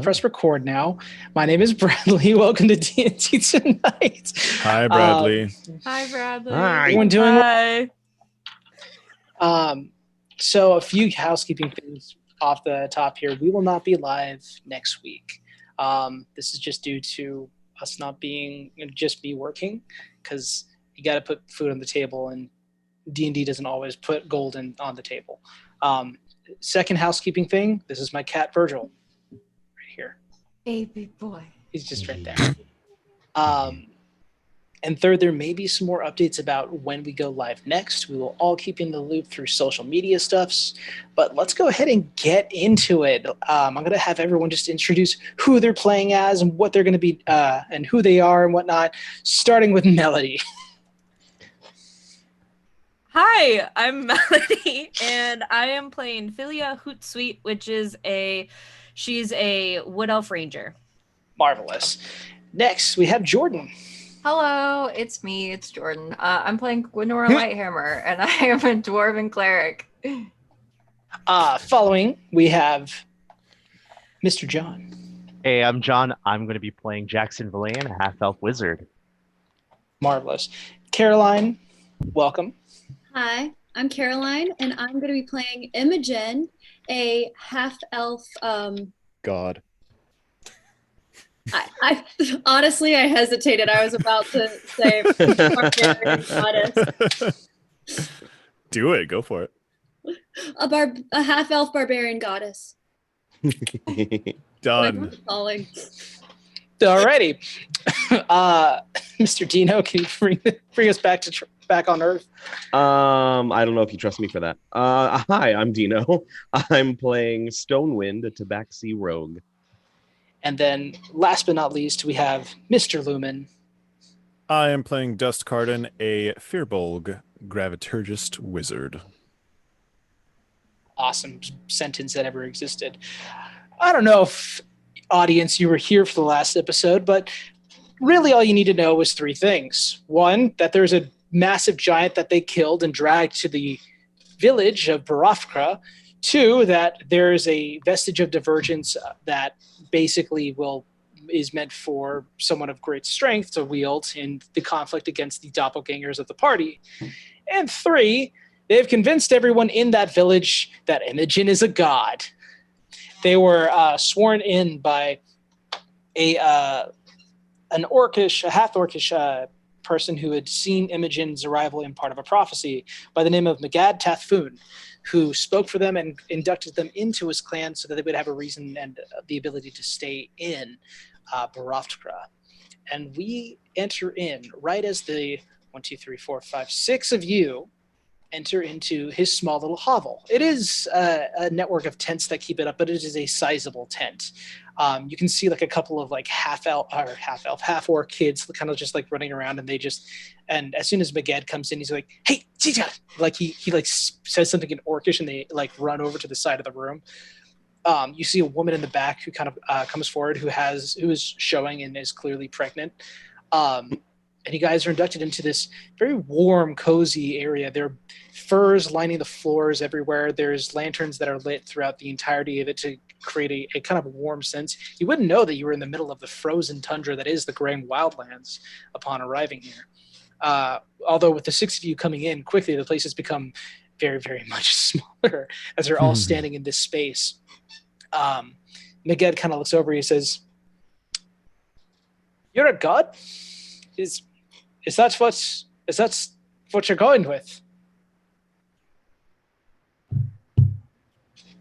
Press record now. My name is Bradley. Welcome to D&D tonight. Hi, Bradley. Hi, Bradley. Hi. Everyone doing Hi. So a few housekeeping things off the top here. We will not be live next week. This is just due to us not being, just me working, because you got to put food on the table, and D&D doesn't always put gold on the table. Second housekeeping thing, this is my cat, Virgil, right here. Hey, big boy. He's just right there. And third, there may be some more updates about when we go live next. We will all keep you in the loop through social media stuffs. But let's go ahead and get into it. I'm going to have everyone just introduce who they're playing as and what they're going to be and who they are and whatnot, starting with Melody. Hi, I'm Melody, and I am playing Philia Hootsuite, which is she's a Wood Elf Ranger. Marvelous. Next, we have Jordan. Hello, it's me, it's Jordan. I'm playing Gwenora Lighthammer, and I am a Dwarven Cleric. Following, we have Mr. John. Hey, I'm John. I'm going to be playing Jackson Villain, a half-elf wizard. Marvelous. Caroline, welcome. Hi, I'm Caroline, and I'm going to be playing Imogen, a half-elf. God. I honestly, I hesitated. I was about to say barbarian goddess. Do it. Go for it. A half-elf barbarian goddess. Done. Calling. Alrighty. Mr. Dino, can you bring us back on Earth? I don't know if you trust me for that. Hi, I'm Dino. I'm playing Stonewind, a Tabaxi rogue. And then, last but not least, we have Mr. Lumen. I am playing Dust Carden, a Firbolg Graviturgist wizard. Awesome sentence that ever existed. I don't know if, audience, you were here for the last episode, but really all you need to know was three things. One, that there's a massive giant that they killed and dragged to the village of Barafkra. Two, that there is a vestige of divergence that basically is meant for someone of great strength to wield in the conflict against the doppelgangers of the party. And three, they've convinced everyone in that village that Imogen is a god. They were sworn in by a half-orcish person who had seen Imogen's arrival in part of a prophecy by the name of Magad Tathfoon, who spoke for them and inducted them into his clan so that they would have a reason and the ability to stay in Barafkra. And we enter in right as the 6 of you enter into his small little hovel. It is a network of tents that keep it up, but it is a sizable tent. You can see like a couple of like half-orc kids kind of just like running around, and as soon as Magad comes in, he's like, "Hey, Tita!" Like he like says something in Orcish, and they like run over to the side of the room. You see a woman in the back who kind of comes forward, who is showing and is clearly pregnant. And you guys are inducted into this very warm, cozy area. There are furs lining the floors everywhere. There's lanterns that are lit throughout the entirety of it to create a kind of a warm sense. You wouldn't know that you were in the middle of the frozen tundra that is the Graying Wildlands upon arriving here. Although with the 6 of you coming in quickly, the place has become very, very much smaller as they're all standing in this space. Maged kind of looks over and he says, "You're a god? Is that what you're going with?"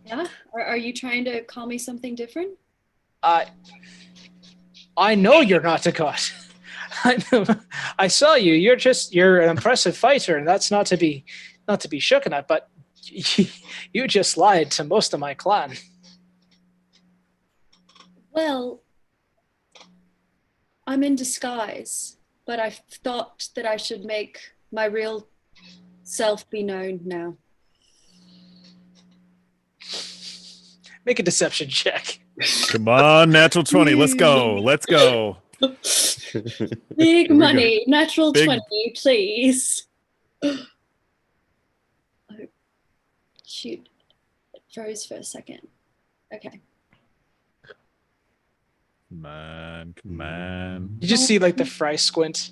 Yeah? Are you trying to call me something different? I know you're not a god. I saw you. You're an impressive fighter, and that's not to be shooken at. But you just lied to most of my clan. Well, I'm in disguise, but I thought that I should make my real self be known now. Make a deception check. Come on, natural 20. Let's go. Let's go. Big money, natural Big- 20, please. Oh, shoot. It froze for a second. Okay. Come on, come on. You just see like the fry squint.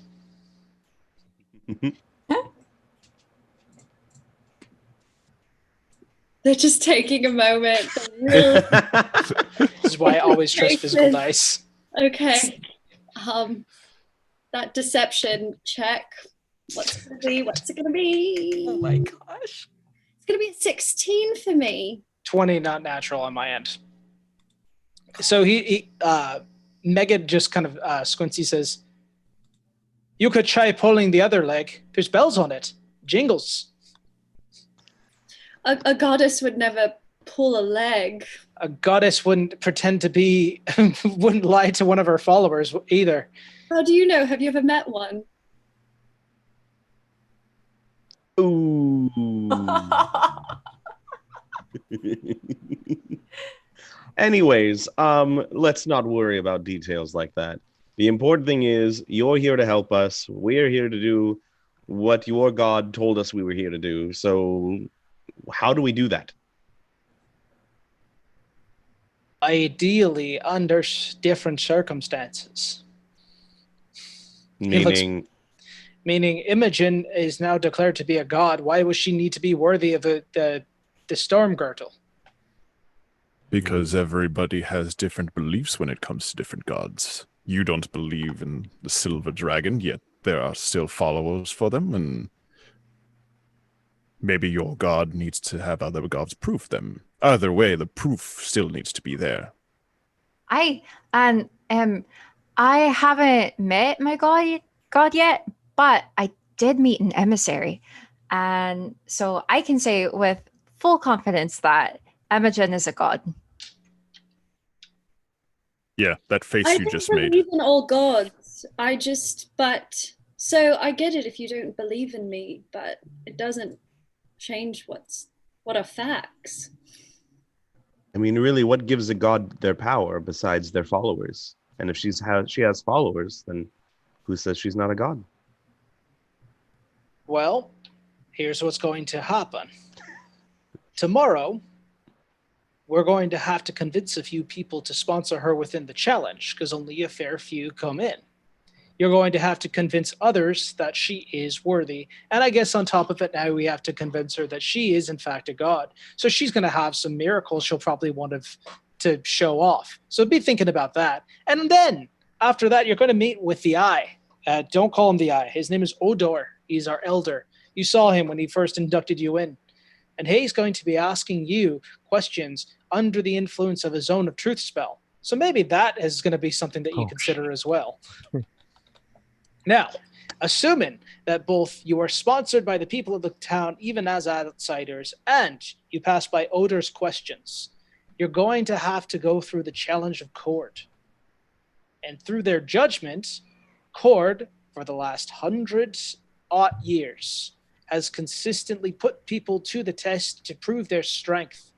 They're just taking a moment. Really? This is why I always trust physical dice. Okay. That deception check. What's it gonna be? Oh my gosh. It's gonna be a 16 for me. 20, not natural on my end. So Megan just kind of squints. He says, "You could try pulling the other leg. There's bells on it. Jingles." A goddess would never pull a leg. A goddess wouldn't pretend to be, wouldn't lie to one of her followers either. How do you know? Have you ever met one? Ooh. Anyways, let's not worry about details like that. The important thing is you're here to help us. We're here to do what your God told us we were here to do. So how do we do that? Ideally, under different circumstances. Meaning, Imogen is now declared to be a god. Why would she need to be worthy of the storm girdle? Because everybody has different beliefs when it comes to different gods. You don't believe in the silver dragon, yet there are still followers for them, and maybe your god needs to have other gods prove them. Either way, the proof still needs to be there. I haven't met my god yet, but I did meet an emissary, and so I can say with full confidence that Imogen is a god. Yeah, that face you just I made. believe in all gods. So I get it if you don't believe in me, but it doesn't change what are facts. I mean, really, what gives a god their power besides their followers? And if she has followers, then who says she's not a god? Well, here's what's going to happen. Tomorrow, we're going to have to convince a few people to sponsor her within the challenge, because only a fair few come in. You're going to have to convince others that she is worthy. And I guess on top of it now, we have to convince her that she is, in fact, a god. So she's going to have some miracles she'll probably want to show off. So be thinking about that. And then, after that, you're going to meet with the Eye. Don't call him the Eye. His name is Odor. He's our elder. You saw him when he first inducted you in. And he's going to be asking you questions under the influence of a Zone of Truth spell. So maybe that is going to be something that you consider as well. Now, assuming that both you are sponsored by the people of the town, even as outsiders, and you pass by Odor's questions, you're going to have to go through the challenge of Cord. And through their judgment, Cord, for the last 100-odd years, has consistently put people to the test to prove their strength.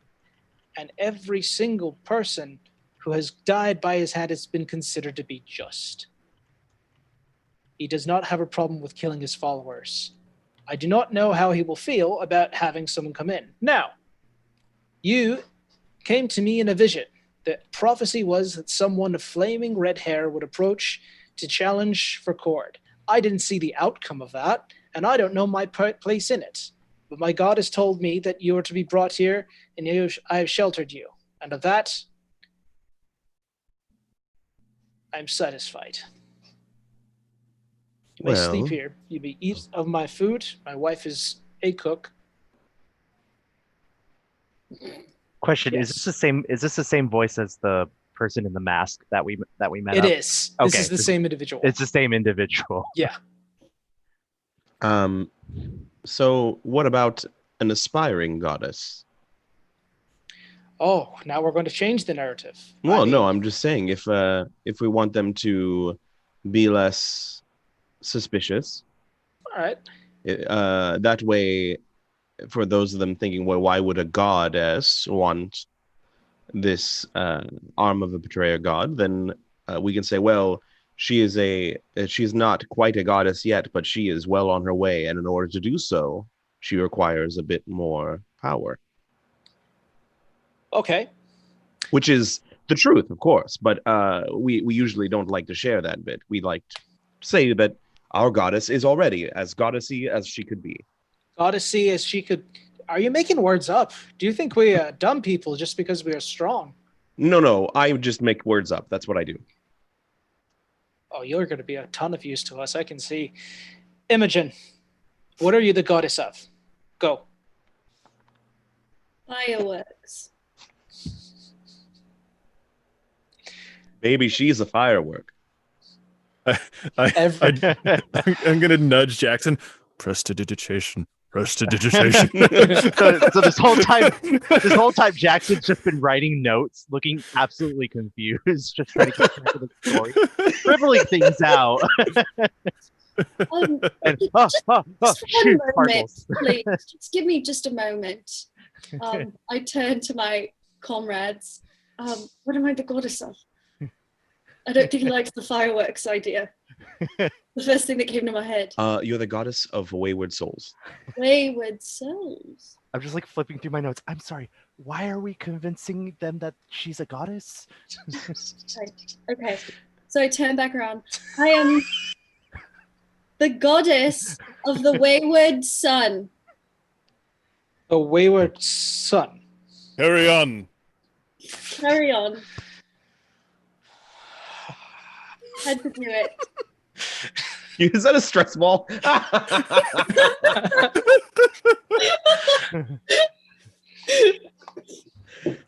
And every single person who has died by his hand has been considered to be just. He does not have a problem with killing his followers. I do not know how he will feel about having someone come in. Now, you came to me in a vision. The prophecy was that someone of flaming red hair would approach to challenge for Cord. I didn't see the outcome of that, and I don't know my place in it. But my God has told me that you are to be brought here, and I have sheltered you. And of that, I'm satisfied. You may sleep here. You may eat of my food. My wife is a cook. Question: Yes. Is this the same voice as the person in the mask that we met? It up? is. Okay. This is the same individual. It's the same individual. Yeah. So what about an aspiring goddess? Oh, now we're going to change the narrative. Well, no, I'm just saying if we want them to be less suspicious, All right. that way, for those of them thinking, well, why would a goddess want this arm of a betrayer god? Then we can say, well, she's not quite a goddess yet, but she is well on her way, and in order to do so, she requires a bit more power. Okay. Which is the truth, of course, but we usually don't like to share that bit. We like to say that our goddess is already as goddessy as she could be. Goddessy as she could. Are you making words up? Do you think we are dumb people just because we are strong? No, I just make words up. That's what I do. Oh, you're going to be a ton of use to us. I can see. Imogen, what are you the goddess of? Go. Fireworks. Maybe she's a firework. I'm gonna nudge Jackson. Prestidigitation. Prestidigitation. So this whole time, Jackson's just been writing notes, looking absolutely confused, just trying to keep track of the story, scribbling things out. And, Just one shoot, moment, sparkles. please. Just give me just a moment. I turn to my comrades. What am I the goddess of? I don't think he likes the fireworks idea. The first thing that came to my head. You're the goddess of wayward souls. Wayward souls. I'm just like flipping through my notes. I'm sorry. Why are we convincing them that she's a goddess? Okay. So I turn back around. I am the goddess of the wayward sun. The wayward son. Carry on. Carry on. Had to do it. Is that a stress ball?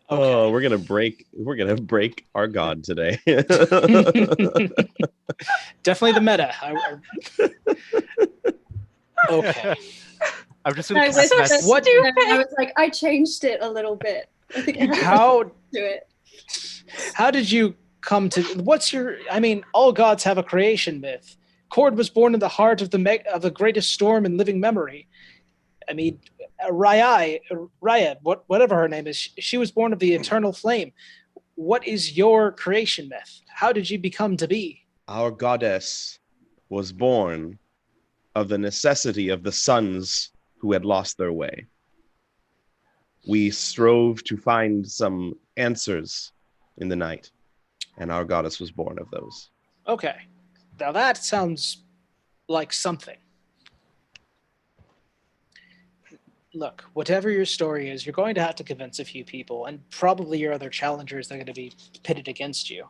Oh, we're gonna break our god today. Definitely the meta. Okay. I'm just I gonna wish cast that- What I was like, I changed it a little bit. I think I had How to do it. how did you come to? What's your? I mean, all gods have a creation myth. Cord was born in the heart of the greatest storm in living memory. I mean, Raya, whatever her name is, she was born of the eternal flame. What is your creation myth? How did you become to be? Our goddess was born of the necessity of the sons who had lost their way. We strove to find some answers in the night, and our goddess was born of those. Okay, now that sounds like something. Look, whatever your story is, you're going to have to convince a few people, and probably your other challengers are going to be pitted against you.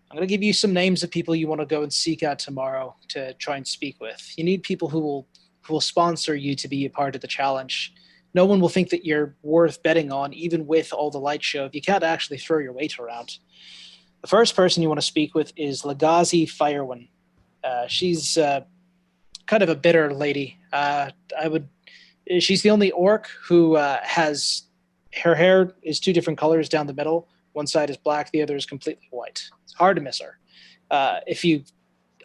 I'm going to give you some names of people you want to go and seek out tomorrow to try and speak with. You need people who will sponsor you to be a part of the challenge. No one will think that you're worth betting on, even with all the light show, if you can't actually throw your weight around. The first person you want to speak with is Legazi Firewin. She's kind of a bitter lady. She's the only orc who has her hair is two different colors down the middle. One side is black, the other is completely white. It's hard to miss her. If you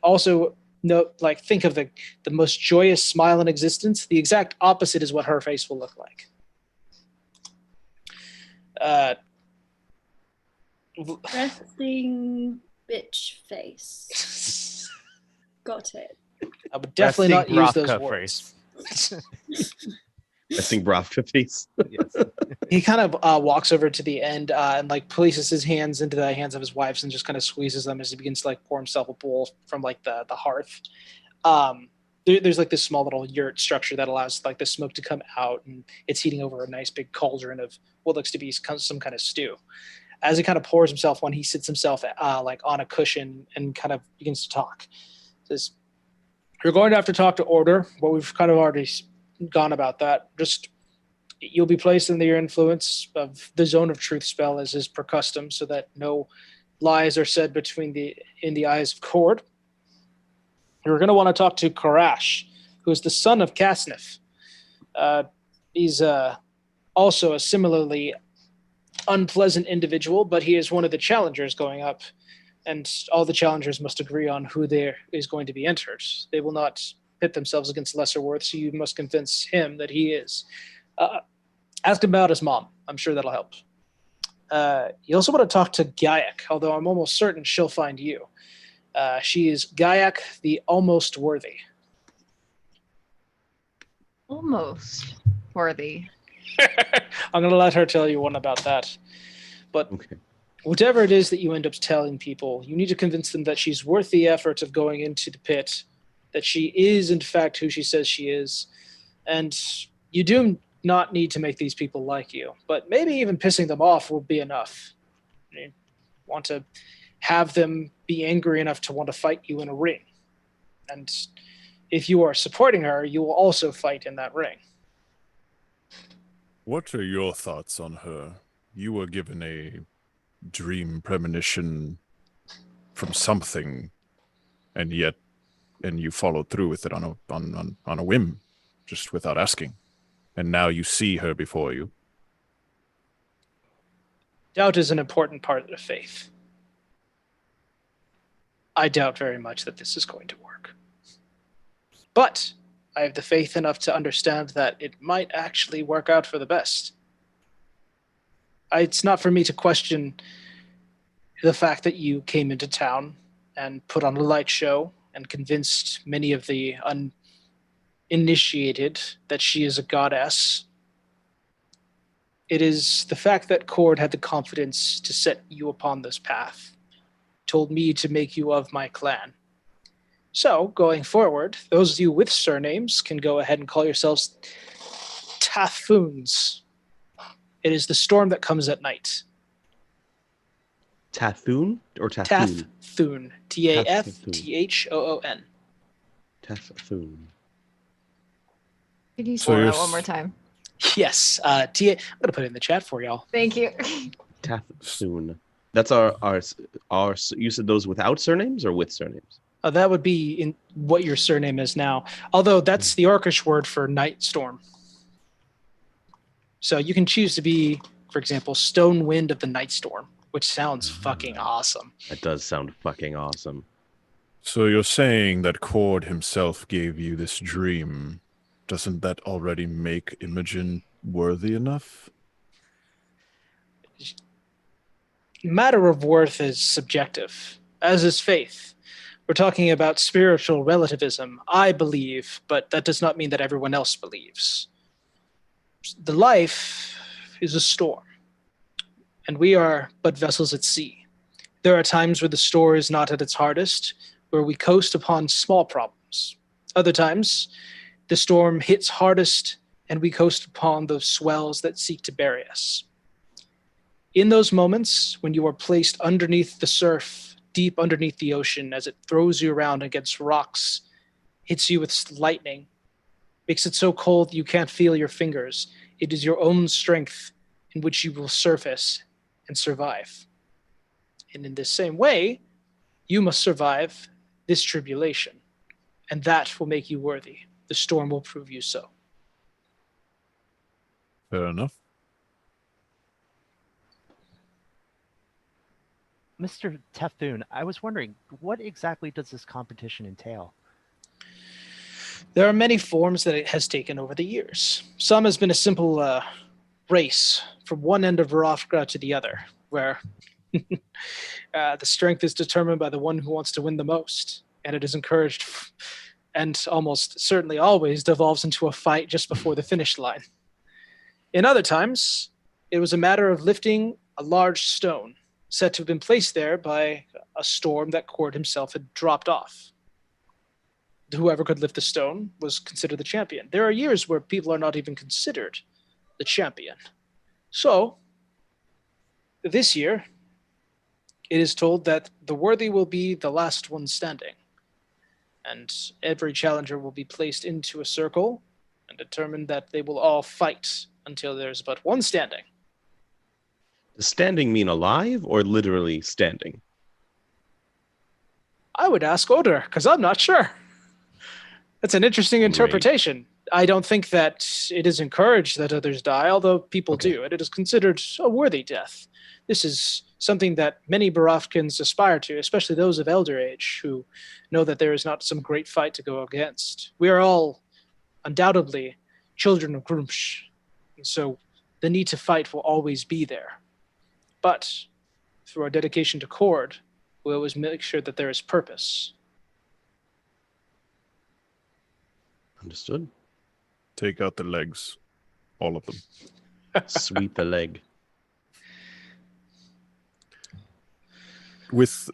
also think of the most joyous smile in existence, the exact opposite is what her face will look like. Resting bitch face. Got it. I would definitely not Resting use those Bravka words. Resting Bravka face. Yes. He kind of walks over to the end and places his hands into the hands of his wife's and just kind of squeezes them as he begins to pour himself a bowl from the hearth. There's this small little yurt structure that allows the smoke to come out, and it's heating over a nice big cauldron of what looks to be some kind of stew. As he kind of pours himself one, he sits himself on a cushion and kind of begins to talk. Says, "You're going to have to talk to Order, but we've kind of already gone about that. Just you'll be placed in the influence of the Zone of Truth spell as is per custom, so that no lies are said in the eyes of Cord. You're going to want to talk to Karash, who is the son of Kasnif. He's also a similarly unpleasant individual, but he is one of the challengers going up, and all the challengers must agree on who there is going to be entered. They will not pit themselves against lesser worth, so you must convince him that he is. Ask him about his mom. I'm sure that'll help. You also want to talk to Gaiak, although I'm almost certain she'll find you. She is Gaiak the Almost Worthy." Almost worthy. I'm going to let her tell you one about that. But Okay. Whatever it is that you end up telling people, you need to convince them that she's worth the effort of going into the pit, that she is, in fact, who she says she is. And you do not need to make these people like you, but maybe even pissing them off will be enough. You want to have them be angry enough to want to fight you in a ring. And if you are supporting her, you will also fight in that ring. What are your thoughts on her? You were given a dream premonition from something, and you followed through with it on a whim, just without asking. And now you see her before you. Doubt is an important part of the faith. I doubt very much that this is going to work. But I have the faith enough to understand that it might actually work out for the best. It's not for me to question the fact that you came into town and put on a light show and convinced many of the uninitiated that she is a goddess. It is the fact that Cord had the confidence to set you upon this path, told me to make you of my clan. So, going forward, those of you with surnames can go ahead and call yourselves Tafoons. It is the storm that comes at night. Tathoon or Tathoon? Tathoon. Tafthoon. Tathoon. Could you So spell you're that one more time? Yes. I'm going to put it in the chat for y'all. Thank you. Tathoon. That's our. You said those without surnames or with surnames? That would be in what your surname is now. Although that's the Orcish word for night storm. So you can choose to be, for example, Stone Wind of the Night Storm, which sounds fucking awesome. That does sound fucking awesome. So you're saying that Cord himself gave you this dream. Doesn't that already make Imogen worthy enough? Matter of worth is subjective, as is faith. We're talking about spiritual relativism. I believe, but that does not mean that everyone else believes. The life is a storm, and we are but vessels at sea. There are times where the store is not at its hardest, where we coast upon small problems. Other times, the storm hits hardest, and we coast upon those swells that seek to bury us. In those moments, when you are placed underneath the surf, deep underneath the ocean, as it throws you around against rocks, hits you with lightning, makes it so cold you can't feel your fingers, it is your own strength in which you will surface and survive. And in the same way, you must survive this tribulation, and that will make you worthy. The storm will prove you so. Fair enough. Mr. Tathoon, I was wondering, what exactly does this competition entail? There are many forms that it has taken over the years. Some has been a simple race from one end of Varofka to the other, where the strength is determined by the one who wants to win the most, and it is encouraged and almost certainly always devolves into a fight just before the finish line. In other times, it was a matter of lifting a large stone, said to have been placed there by a storm that Cord himself had dropped off. Whoever could lift the stone was considered the champion. There are years where people are not even considered the champion. So, this year, it is told that the worthy will be the last one standing. And every challenger will be placed into a circle and determined that they will all fight until there's but one standing. Does standing mean alive or literally standing? I would ask Oder, because I'm not sure. That's an interesting interpretation. I don't think that it is encouraged that others die, although people do, and it is considered a worthy death. This is something that many Barafkans aspire to, especially those of elder age, who know that there is not some great fight to go against. We are all undoubtedly children of Grumsh, and so the need to fight will always be there. But through our dedication to Cord, we always make sure that there is purpose. Understood. Take out the legs. All of them. Sweep the leg. with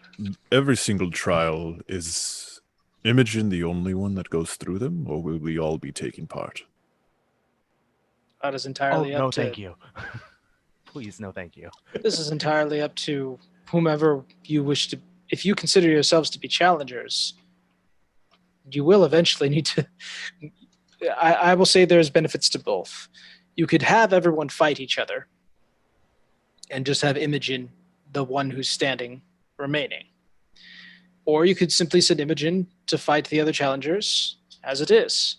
every single trial, is Imogen the only one that goes through them, or will we all be taking part? That is Oh, entirely no, up to. thank you. Please, no, thank you. This is entirely up to whomever you wish to. If you consider yourselves to be challengers, you will eventually need to. I will say there's benefits to both. You could have everyone fight each other and just have Imogen, the one who's standing, remaining. Or you could simply send Imogen to fight the other challengers as it is.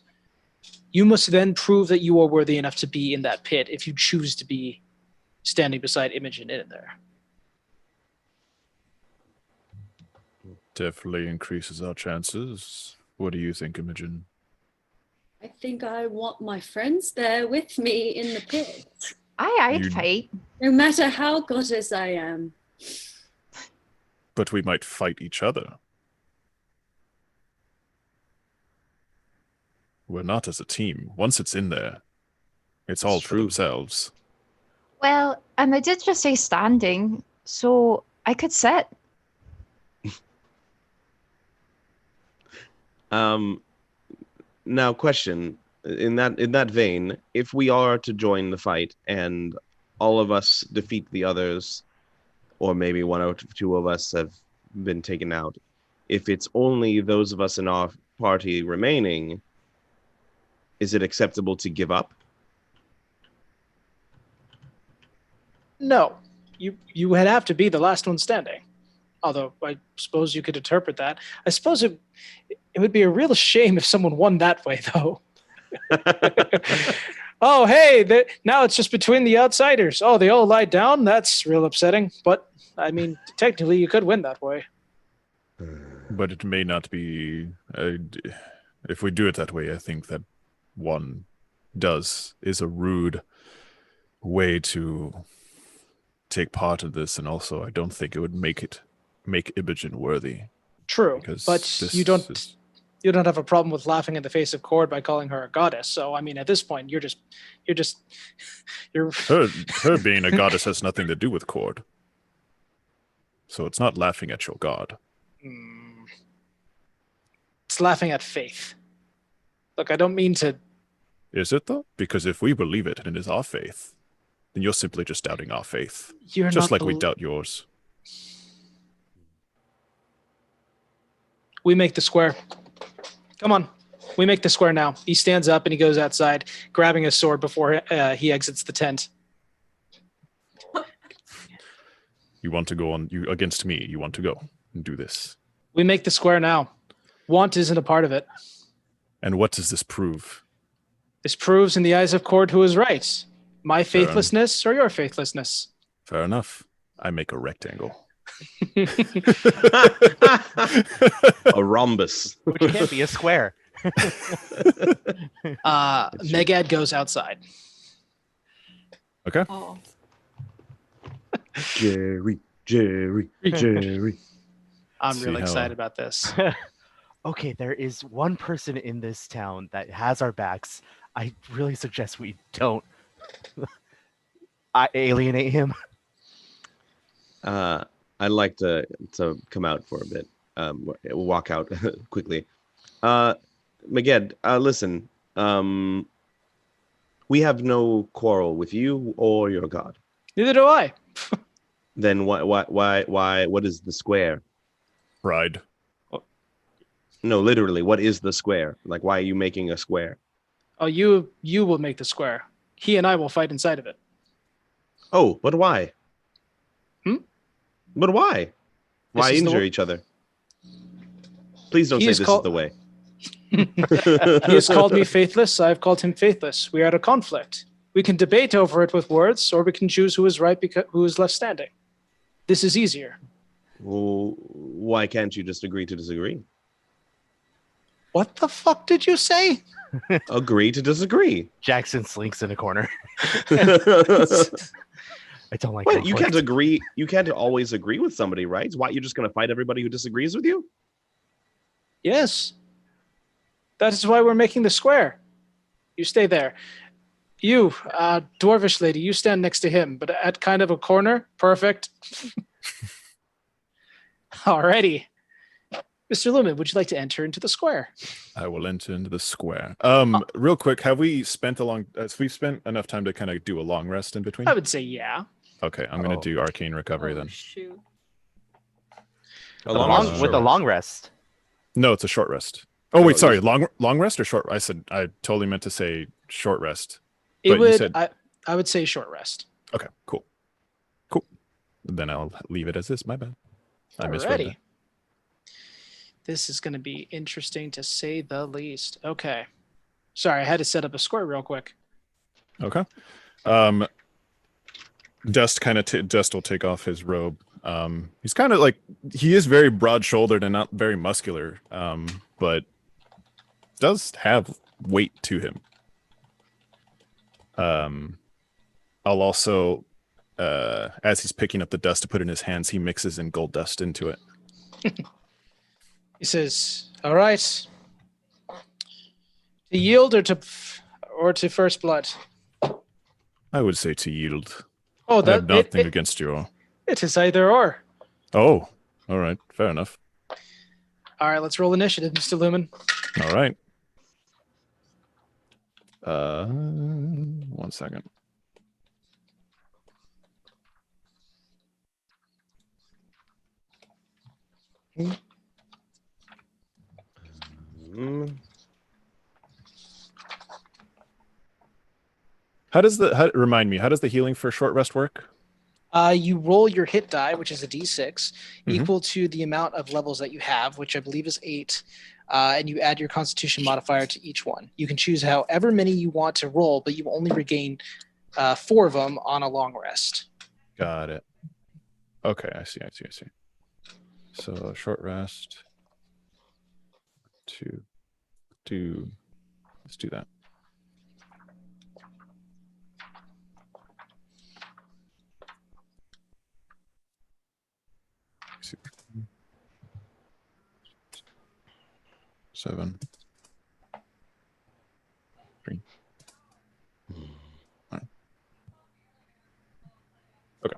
You must then prove that you are worthy enough to be in that pit if you choose to be standing beside Imogen in there. Definitely increases our chances. What do you think, Imogen? I think I want my friends there with me in the pit, I'd You- fight. no matter how goddess I am. But we might fight each other. We're not as a team. Once it's in there, it's all for true. themselves. Well, and I did just say standing, so I could sit. Now, question in that vein: if we are to join the fight and all of us defeat the others, or maybe one or two of us have been taken out, if it's only those of us in our party remaining, is it acceptable to give up? No, you would have to be the last one standing. Although I suppose you could interpret that. I suppose it would be a real shame if someone won that way, though. Oh, hey, now it's just between the outsiders. Oh, they all lie down? That's real upsetting. But, I mean, technically you could win that way. But it may not be. If we do it that way, I think that one is a rude way to take part in this, and also I don't think it would make Imogen worthy. True, Because but this you don't is- have a problem with laughing in the face of Cord by calling her a goddess. So, I mean, at this point, you're her being a goddess has nothing to do with Cord. So it's not laughing at your god. It's laughing at faith. Look, I don't mean to. Is it though? Because if we believe it and it is our faith, then you're simply just doubting our faith. You're Just not like we doubt yours. We make the square. Come on. We make the square now. He stands up and he goes outside, grabbing his sword before he exits the tent. You want to go on against me. You want to go and do this. We make the square now. Want isn't a part of it. And what does this prove? This proves in the eyes of Cord who is right. My faithlessness or your faithlessness. Fair enough. I make a rectangle. A rhombus. Which can't be a square. Megad goes outside. Okay. Oh. Jerry. I'm See really how- excited about this. Okay, there is one person in this town that has our backs. I really suggest we don't alienate him. I'd like to come out for a bit. Walk out quickly. Meged, listen. We have no quarrel with you or your god. Neither do I. Then why? What is the square? Pride. No, literally, what is the square? Like, why are you making a square? Oh, you will make the square. He and I will fight inside of it. Oh, but why? But why? Why is the injure wa- each other? Please don't He say is this called- is the way. He has called me faithless. I have called him faithless. We are at a conflict. We can debate over it with words, or we can choose who is right because who is left standing. This is easier. Well, why can't you just agree to disagree? What the fuck did you say? Agree to disagree. Jackson slinks in a corner. I don't like What? You can't conflict. agree. You can't always agree with somebody, right? Why, you're just going to fight everybody who disagrees with you? Yes. That is why we're making the square. You stay there. You, dwarvish lady, you stand next to him, but at kind of a corner. Perfect. Alrighty. Mr. Lumen, would you like to enter into the square? I will enter into the square. Real quick, have we spent we've spent enough time to kind of do a long rest in between? I would say yeah. Okay, I'm gonna do arcane recovery then. Shoot. A long rest or with short a rest? long rest. No, it's a short rest. Oh wait, Oh, sorry, long rest or short? I totally meant to say short rest. It But you would. said- I would say short rest. Okay, cool. Then I'll leave it as this. My bad. I misread that. Alrighty. This is going to be interesting to say the least. Okay. Sorry, I had to set up a square real quick. Okay. Dust will take off his robe. He's kind of like, he is very broad-shouldered and not very muscular, but does have weight to him. I'll also, as he's picking up the dust to put in his hands, he mixes in gold dust into it. He says, "All right. To yield or to first blood." I would say to yield. Oh, I have that nothing against you. it is either or. Oh, all right. Fair enough. All right, let's roll initiative, Mr. Lumen. All right. 1 second. Mm, Remind me, how does the healing for short rest work? You roll your hit die, which is a d6, Mhm. equal to the amount of levels that you have, which I believe is 8, and you add your Constitution modifier to each one. You can choose however many you want to roll, but you only regain 4 of them on a long rest. Got it. Okay, I see. So short rest. Let's do that. Seven. 3. Alright. Okay.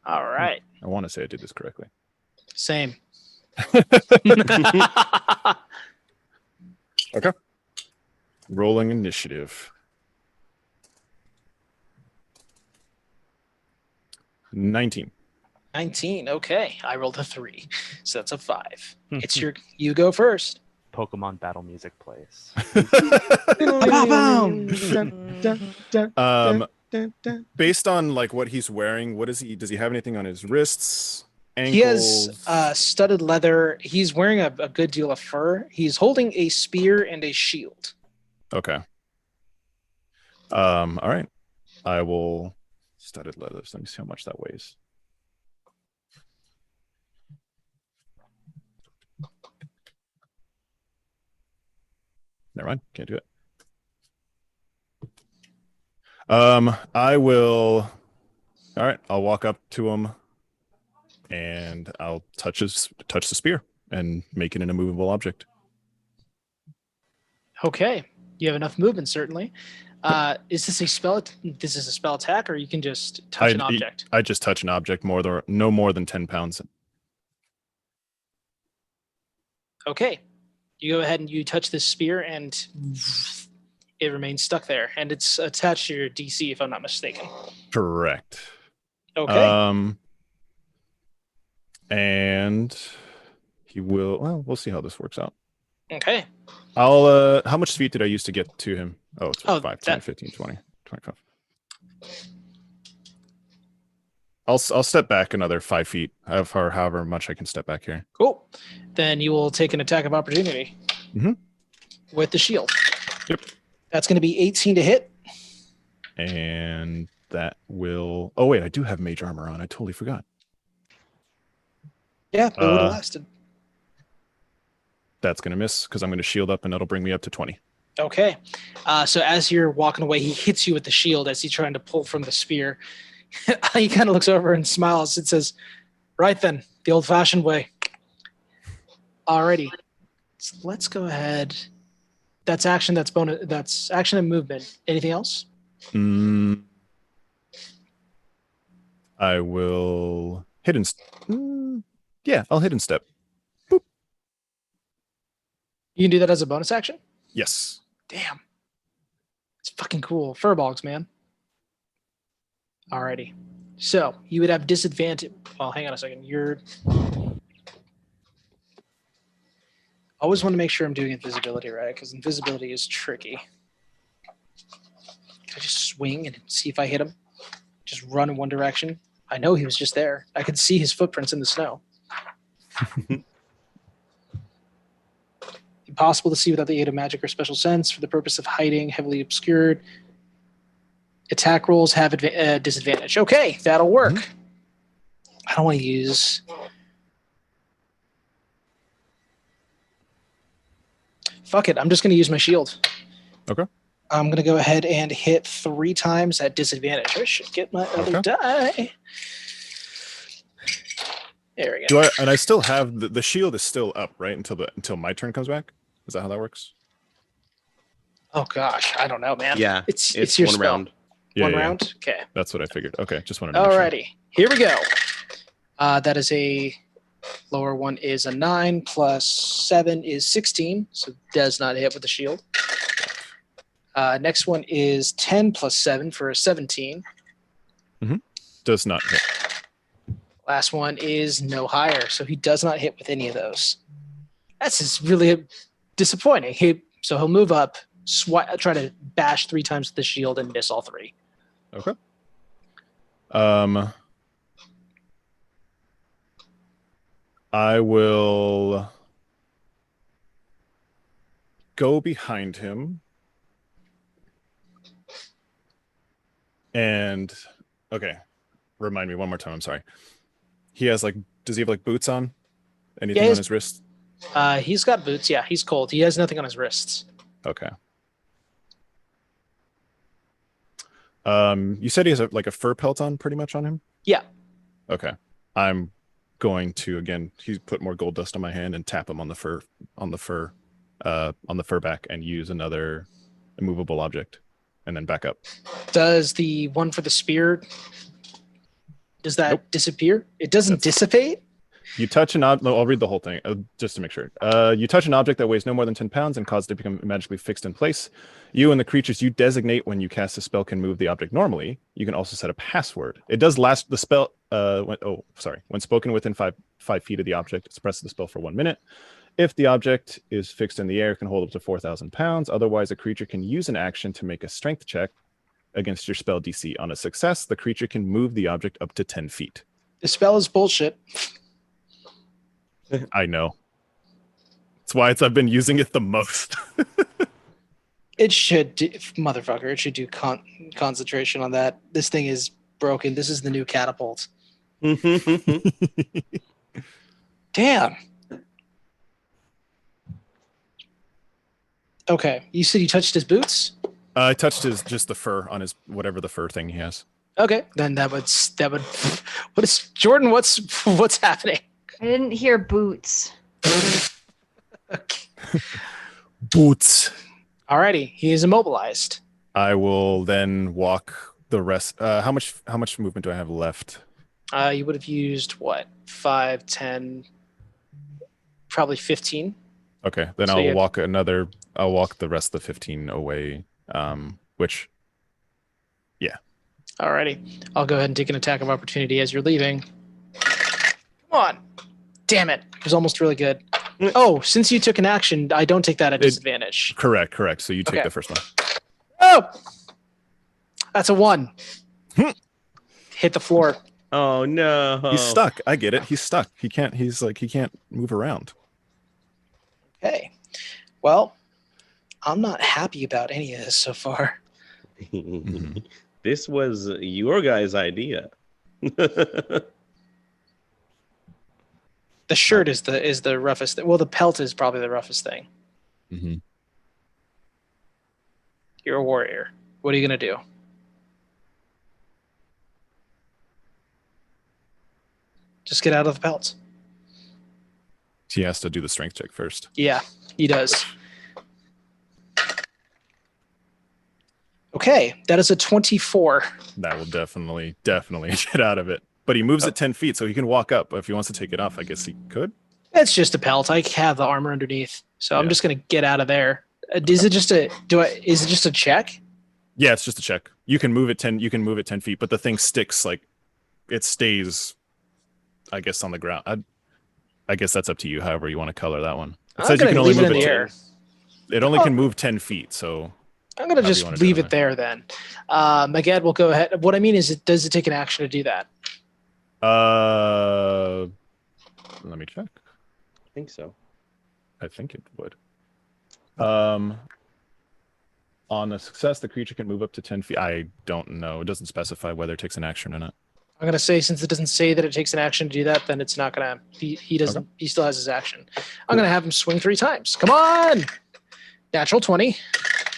All right. I want to say I did this correctly. Same. Okay. Rolling initiative. 19. 19. Okay. I rolled a 3. So that's a 5. You go first. Pokemon battle music plays. Based on like what he's wearing, does he have anything on his wrists, ankles? He has studded leather. He's wearing a good deal of fur. He's holding a spear and a shield. Okay. All right. I will studded leather. Let me see how much that weighs. Never mind. Can't do it. I will. All right. I'll walk up to him and I'll touch the spear and make it an immovable object. Okay. You have enough movement, certainly. Is this a spell? This is a spell attack, or you can just touch an object? I just touch an object no more than 10 pounds. Okay. You go ahead and you touch this spear, and it remains stuck there, and it's attached to your DC, if I'm not mistaken. Correct. Okay. And he will. Well, we'll see how this works out. Okay. I'll. How much speed did I use to get to him? Oh, it's 5, 10, that- 15, 20, 25. I'll step back another 5 feet, however much I can step back here. Cool. Then you will take an attack of opportunity with the shield. Yep. That's going to be 18 to hit. And that will. Oh wait, I do have mage armor on. I totally forgot. Yeah, it would have lasted. That's gonna miss because I'm gonna shield up, and that'll bring me up to 20. Okay. So as you're walking away, he hits you with the shield as he's trying to pull from the spear. He kind of looks over and smiles and says, "Right then, the old-fashioned way." Alrighty. So let's go ahead. That's action. That's bonus. That's action and movement. Anything else? I will hidden. Yeah, I'll hidden step. You can do that as a bonus action? Yes. Damn. It's fucking cool. Furbolgs, man. Alrighty. So you would have disadvantage. Well, hang on a second. You're. Always want to make sure I'm doing invisibility right, because invisibility is tricky. Can I just swing and see if I hit him? Just run in one direction? I know he was just there. I could see his footprints in the snow. Impossible to see without the aid of magic or special sense for the purpose of hiding, heavily obscured. Attack rolls have disadvantage. Okay, that'll work. I don't want to use... Fuck it, I'm just going to use my shield. Okay. I'm going to go ahead and hit 3 times at disadvantage. I should get my other die. There we go. And I still have the shield is still up, right? Until my turn comes back? Is that how that works? Oh gosh, I don't know, man. Yeah, It's your one spell. round. One round? Okay. That's what I figured. Okay, just wanted to make sure. Alrighty. Here we go. That is a lower one is a 9 plus 7 is 16, so does not hit with the shield. Next one is 10 plus 7 for a 17. Does not hit. Last one is no higher, so he does not hit with any of those. That's just really disappointing. So he'll move up, try to bash 3 times with the shield and miss all 3. Okay. I will go behind him and okay. Remind me one more time. I'm sorry. He has does he have boots on? Anything on his wrist? He's got boots. Yeah, he's cold. He has nothing on his wrists. Okay. You said he has a fur pelt on pretty much on him? Yeah. Okay. I'm going to again he's put more gold dust on my hand and tap him on the fur back and use another immovable object and then back up. Does the one for the spear disappear? It doesn't dissipate? You touch an object. I'll read the whole thing just to make sure. You touch an object that weighs no more than 10 pounds and cause it to become magically fixed in place. You and the creatures you designate when you cast a spell can move the object normally. You can also set a password. It does last the spell. When spoken within 5 feet of the object, it suppresses the spell for 1 minute. If the object is fixed in the air, it can hold up to 4,000 pounds. Otherwise, a creature can use an action to make a strength check against your spell DC. On a success, the creature can move the object up to 10 feet. The spell is bullshit. I know. That's why I've been using it the most. It should do, motherfucker. It should do concentration on that. This thing is broken. This is the new catapult. Damn. Okay. You said you touched his boots? I touched just the fur on his whatever the fur thing he has. Okay. Then that would what is Jordan, what's happening? I didn't hear boots. Okay. Boots. Alrighty. He is immobilized. I will then walk the rest. How much movement do I have left? You would have used what? 5, 10, probably 15. Okay, then So I'll walk the rest of the 15 away. Which, yeah. Alrighty. I'll go ahead and take an attack of opportunity as you're leaving. Come on. Damn it. It was almost really good. Oh, since you took an action, I don't take that at disadvantage. Correct. So you take Okay. the first one. Oh! That's a 1. Hit the floor. Oh no. He's stuck. I get it. He's stuck. He can't move around. Okay. Well, I'm not happy about any of this so far. This was your guys' idea. The shirt is the roughest thing. Well, the pelt is probably the roughest thing. Mm-hmm. You're a warrior. What are you going to do? Just get out of the pelt. He has to do the strength check first. Yeah, he does. Okay, that is a 24. That will definitely get out of it. but he moves it 10 feet, so he can walk up. If he wants to take it off, I guess he could. It's just a pelt. I have the armor underneath, so I'm Yeah. just gonna get out of there. Is it just a Is it just a check? Yeah, it's just a check. You can move it 10. You can move it 10 feet, but the thing sticks like it stays. I guess on the ground. I guess that's up to you. However you want to color that one. It I'm says you gonna can only leave it move in it. the air. It only can move 10 feet. So I'm gonna However you just wanna do leave it, it there then. Magad will go ahead. What I mean is, does it take an action to do that? let me check. I think so. I think it would. On a success, the creature can move up to 10 feet. I don't know. It doesn't specify whether it takes an action or not. I'm gonna say, since it doesn't say that it takes an action to do that, then it's not gonna. He doesn't. Okay. He still has his action. I'm gonna have him swing 3 times. Come on! Natural 20.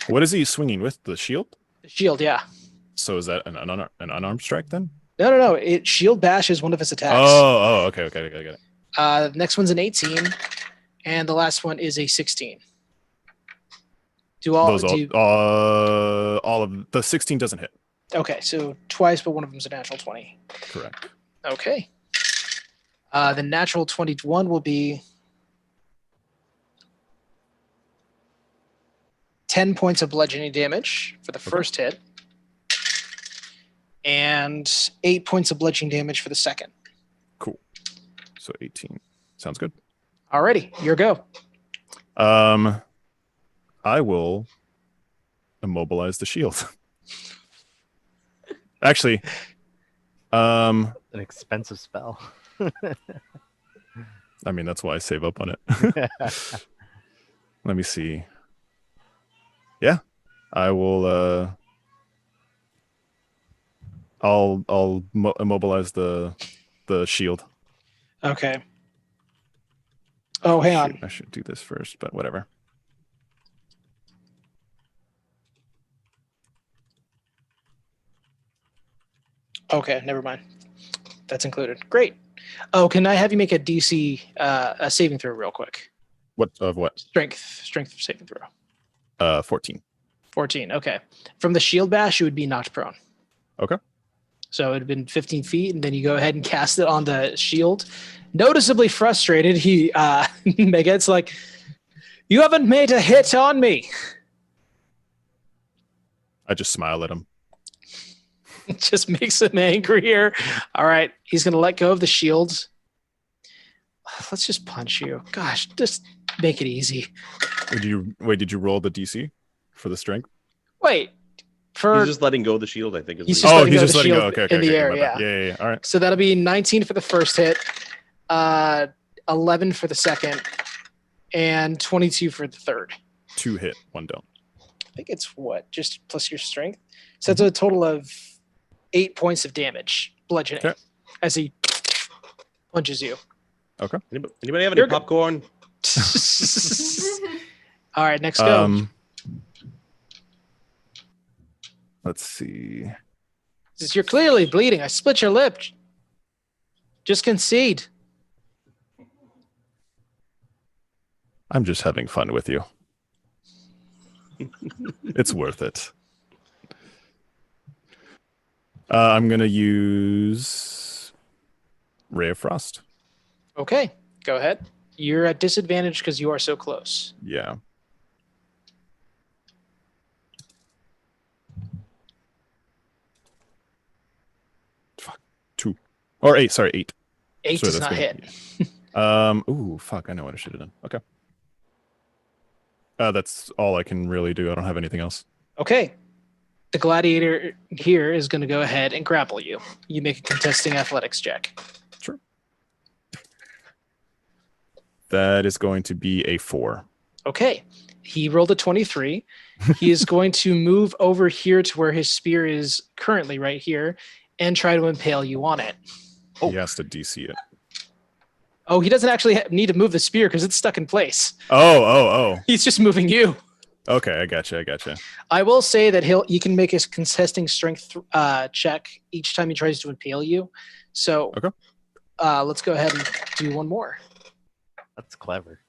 What is he swinging with? The shield? The shield, yeah. So is that an unarmed strike then? No. Shield bash is one of his attacks. Okay, got it. Next one's an 18, and the last one is a 16. All of the 16 doesn't hit. Okay, so twice, but one of them's a natural 20. Correct. Okay. The natural 21 will be 10 points of bludgeoning damage for the first hit, and 8 points of bludgeoning damage for the second. Cool. So 18. Sounds good. Alrighty, your go. I will immobilize the shield. Actually, An expensive spell. I mean that's why I save up on it. Let me see. Yeah, I will. I'll immobilize the shield. Okay. Oh, hang on. I should do this first, but whatever. Okay, never mind. That's included. Great. Oh, can I have you make a DC a saving throw real quick? What of what? Strength saving throw. 14. 14. Okay. From the shield bash, you would be knocked prone. Okay. So it would have been 15 feet, and then you go ahead and cast it on the shield. Noticeably frustrated, Megad's like, "You haven't made a hit on me." I just smile at him. It just makes him angrier. All right, he's gonna let go of the shield. Let's just punch you. Gosh, just make it easy. Did you roll the DC for the strength? Wait, He's just letting go of the shield, I think. Is He's what just Oh, letting he's go of just the letting go. shield Okay, in the air, my bad. Yeah. All right. So that'll be 19 for the first hit, 11 for the second, and 22 for the third. 2 hit, 1 don't. I think it's what? Just plus your strength? So that's a total of 8 points of damage, bludgeoning, Okay. as he punches you. Anybody have any You're good. popcorn? All right, next go. Let's see. Says, "You're clearly bleeding. I split your lip. Just concede." I'm just having fun with you. It's worth it. I'm gonna use Ray of Frost. Okay, go ahead. You're at disadvantage because you are so close. Yeah. Fuck. 2 or 8. Sorry, 8. 8 Sorry, does that's not good. hit. Ooh, fuck. I know what I should have done. Okay. That's all I can really do. I don't have anything else. Okay. The gladiator here is going to go ahead and grapple you. You make a contesting athletics check. Sure. That is going to be a 4. Okay. He rolled a 23. He is going to move over here to where his spear is currently right here and try to impale you on it. He has to DC it. Oh, he doesn't actually need to move the spear because it's stuck in place. Oh. He's just moving you. Okay, I gotcha. I will say that he can make a contesting strength check each time he tries to impale you. So Okay. Let's go ahead and do one more. That's clever.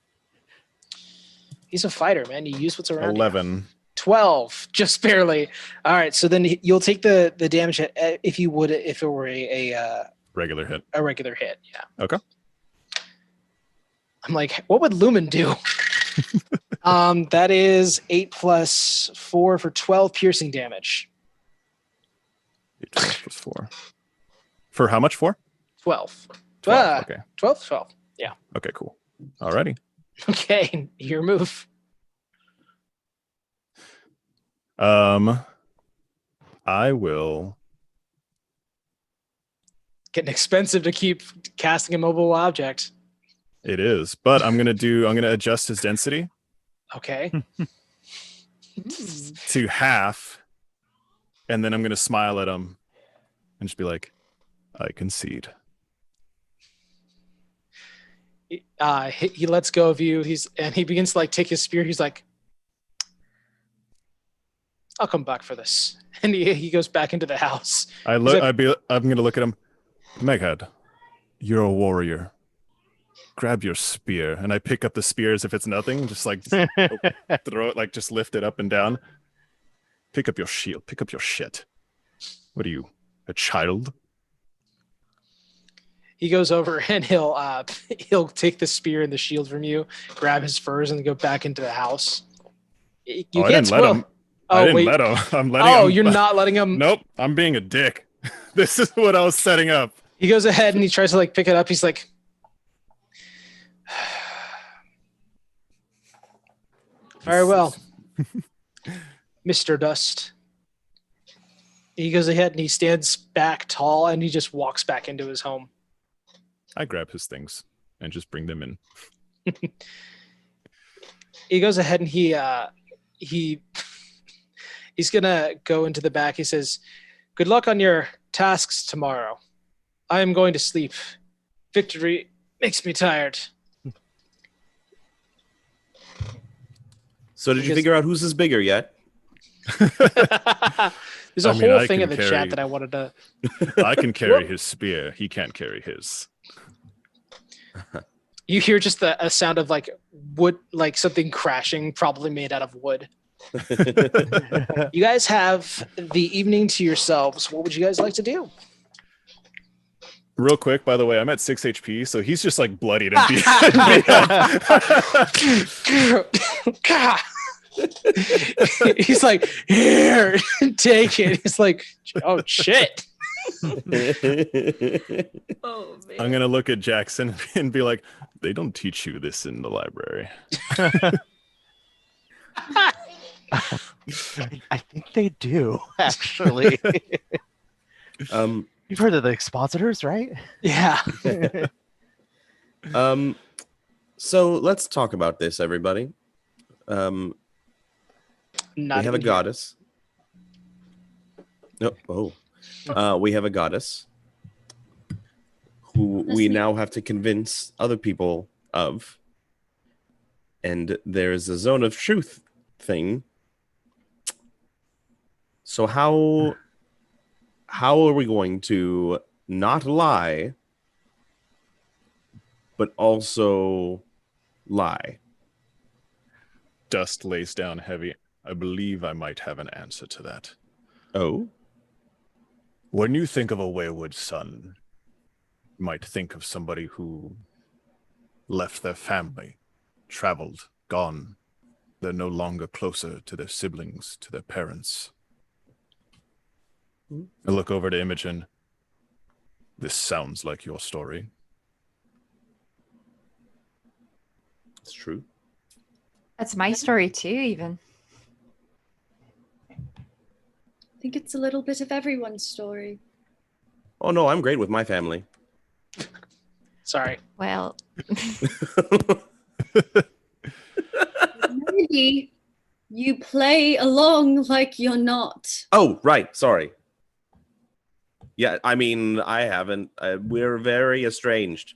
He's a fighter, man. You use what's around you. 11. 12, just barely. All right, so then you'll take the damage if you would if it were Regular hit. A regular hit, yeah. Okay. I'm like, what would Lumen do? That is 8 plus 4 for 12 piercing damage. 8 plus 4. For how much? 4? 12. 12. Okay. 12? 12. Yeah. Okay, cool. Alrighty. Okay, your move. I will. Getting expensive to keep casting a mobile object. It is, but I'm gonna adjust his density Okay. to half, and then I'm gonna smile at him and just be like, I concede. He lets go of you. He begins to like take his spear. He's like, I'll come back for this. And he goes back into the house. I'm gonna look at him. Meghead, you're a warrior. Grab your spear, and I pick up the spear as if it's nothing. Just like throw it, like just lift it up and down. Pick up your shield. Pick up your shit. What are you, a child? He goes over and he'll take the spear and the shield from you, grab his furs, and go back into the house. You I can't didn't let him. Oh, I didn't wait. let him. I'm letting him. Oh, you're not letting him. Nope, I'm being a dick. This is what I was setting up. He goes ahead and he tries to like pick it up. He's like, very well, Mr. Dust. He goes ahead and he stands back tall and he just walks back into his home. I grab his things and just bring them in. He goes ahead and he's gonna go into the back. He says, good luck on your tasks tomorrow. I am going to sleep. Victory makes me tired. So did you figure out whose is bigger yet? There's a whole I thing in can the carry- chat that I wanted to. I can carry his spear. He can't carry his. You hear just a sound of like wood, like something crashing, probably made out of wood. You guys have the evening to yourselves. What would you guys like to do? Real quick, by the way, I'm at 6 HP, so he's just like bloodied and beat. He's like, here, take it. He's like, oh shit. Oh man. I'm gonna look at Jackson and be like, they don't teach you this in the library. I think they do, actually. You've heard of the expositors, right? Yeah. So let's talk about this, everybody. We have a goddess. We have a goddess who we now have to convince other people of. And there's a zone of truth thing. So how are we going to not lie, but also lie? Dust lays down heavy. I believe I might have an answer to that. Oh? When you think of a wayward son, you might think of somebody who left their family, traveled, gone. They're no longer closer to their siblings, to their parents. I look over to Imogen. This sounds like your story. It's true. That's my story too, even. I think it's a little bit of everyone's story. Oh no, I'm great with my family. Sorry. Well, Maybe you play along like you're not. Oh, right. Sorry. Yeah, I mean, I haven't. We're very estranged.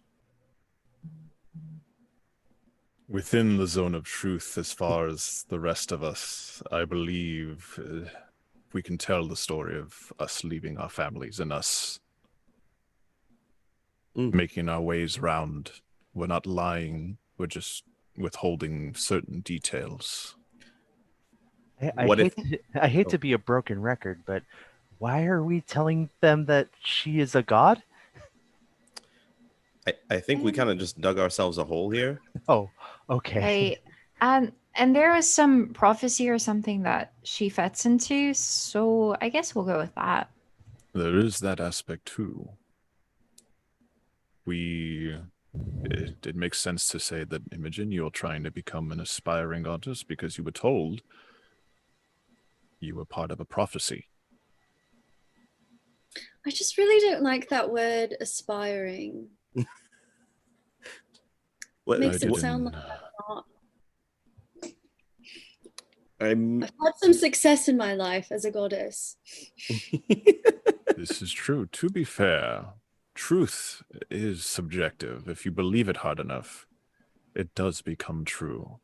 Within the zone of truth, as far as the rest of us, I believe we can tell the story of us leaving our families and us making our ways round. We're not lying. We're just withholding certain details. I hate to be a broken record, but why are we telling them that she is a god? I think we kind of just dug ourselves a hole here. Oh, okay. And there was some prophecy or something that she fits into, so I guess we'll go with that. There is that aspect too. It makes sense to say that, Imogen, you're trying to become an aspiring artist because you were told you were part of a prophecy. I just really don't like that word aspiring. What Makes it didn't- sound like not. I'm I've had some success in my life as a goddess. This is true. To be fair, truth is subjective. If you believe it hard enough, it does become true.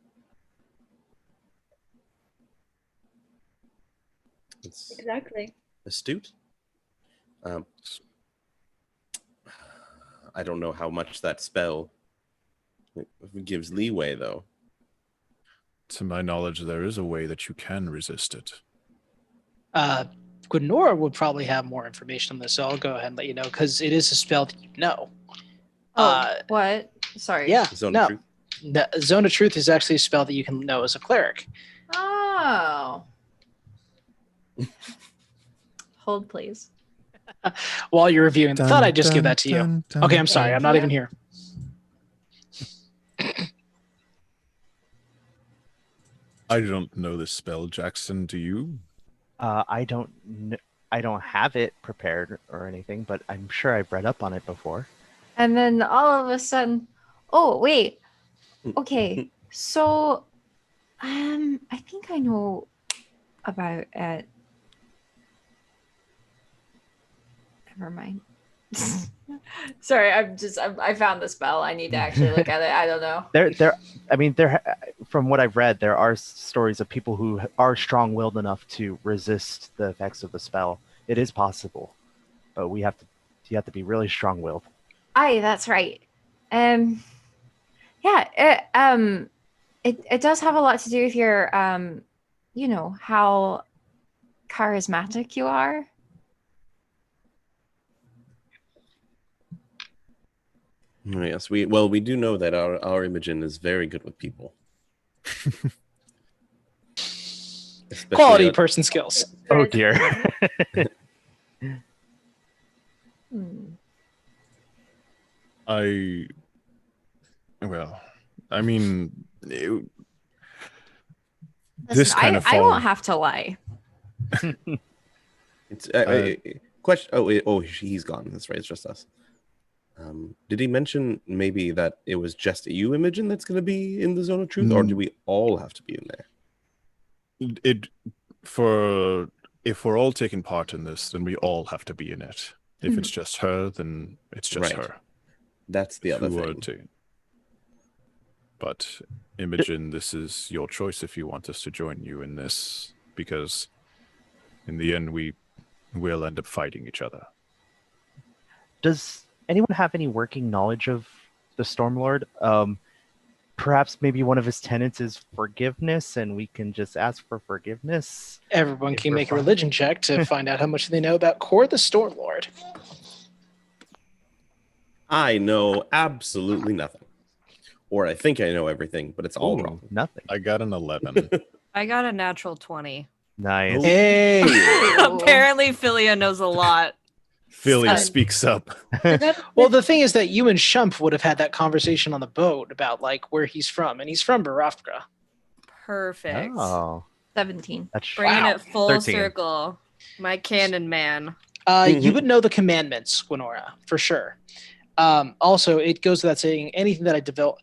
it's Exactly. astute. I don't know how much that spell gives leeway, though. To my knowledge, there is a way that you can resist it. Gwenora would probably have more information on this, so I'll go ahead and let you know because it is a spell that you know. Oh, what? Sorry. Yeah, Zone of no. Truth. The Zone of Truth is actually a spell that you can know as a cleric. Oh. Hold, please. While you're reviewing, thought I'd just give that to you. Okay, I'm sorry, Thank I'm not you. even here. I don't know this spell, Jackson. Do you? I don't have it prepared or anything, but I'm sure I've read up on it before. And then all of a sudden, oh wait. Okay. So I think I know about it. Never mind. Sorry, I found the spell. I need to actually look at it. I don't know. From what I've read, there are stories of people who are strong-willed enough to resist the effects of the spell. It is possible, but you have to be really strong-willed. Aye, that's right. Yeah, it does have a lot to do with your how charismatic you are. Yes, we do know that our Imogen is very good with people. Especially Quality person skills. Oh dear. Hmm. I mean, this Listen, kind of I falls. won't have to lie. It's question. He's gone. That's right. It's just us. Did he mention maybe that it was just you, Imogen, that's going to be in the Zone of Truth, or do we all have to be in there? If we're all taking part in this, then we all have to be in it. If it's just her, then it's just Right. her. That's the other Who are thing. to- But Imogen, this is your choice if you want us to join you in this, because in the end we will end up fighting each other. Does anyone have any working knowledge of the Stormlord? Perhaps maybe one of his tenets is forgiveness, and we can just ask for forgiveness. Everyone If can we're make a fine. religion check to find out how much they know about Kor the Stormlord. I know absolutely nothing, or I think I know everything, but it's all Ooh, wrong. nothing. I got an 11. I got a natural 20. Nice. Hey! Apparently, Philia knows a lot. Philly Son. speaks up. Well, the thing is that you and Shump would have had that conversation on the boat about like where he's from, and he's from Barovka. Perfect. Oh, 17. that's Bringing Wow. it full 13. circle. My canon man. You would know the commandments, Gwenora, for sure. Also, it goes without saying, anything that I develop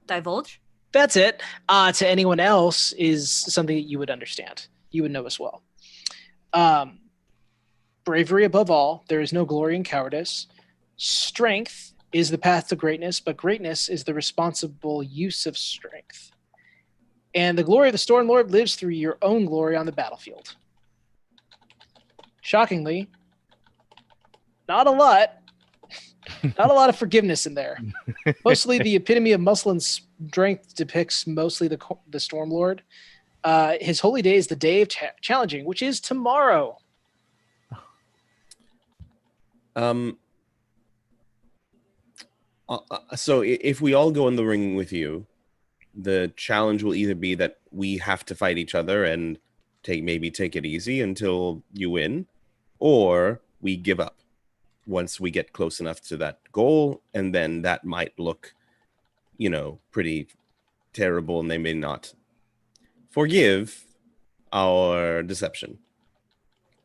Divulge? that's it. To anyone else is something that you would understand. You would know as well. Bravery above all. There is no glory in cowardice. Strength is the path to greatness, but greatness is the responsible use of strength. And the glory of the Stormlord lives through your own glory on the battlefield. Shockingly, not a lot. Not a lot of forgiveness in there. Mostly the epitome of muscle and strength depicts mostly the Stormlord. His holy day is the day of challenging, which is tomorrow. So if we all go in the ring with you, the challenge will either be that we have to fight each other and maybe take it easy until you win, or we give up once we get close enough to that goal, and then that might look, pretty terrible, and they may not forgive our deception.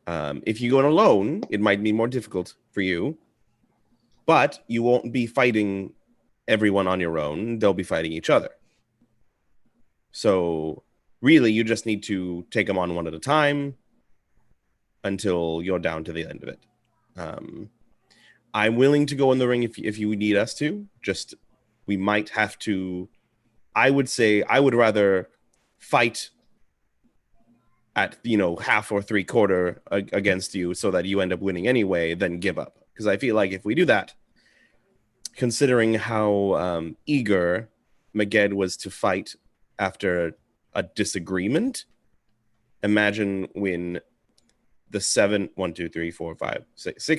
If you go in alone, it might be more difficult for you, but you won't be fighting everyone on your own. They'll be fighting each other. So really, you just need to take them on one at a time until you're down to the end of it. I'm willing to go in the ring if you need us to. Just, we might have to. I would say I would rather fight at half or three-quarter against you so that you end up winning anyway than give up, because I feel like if we do that, considering how eager Maged was to fight after a disagreement, imagine when the 6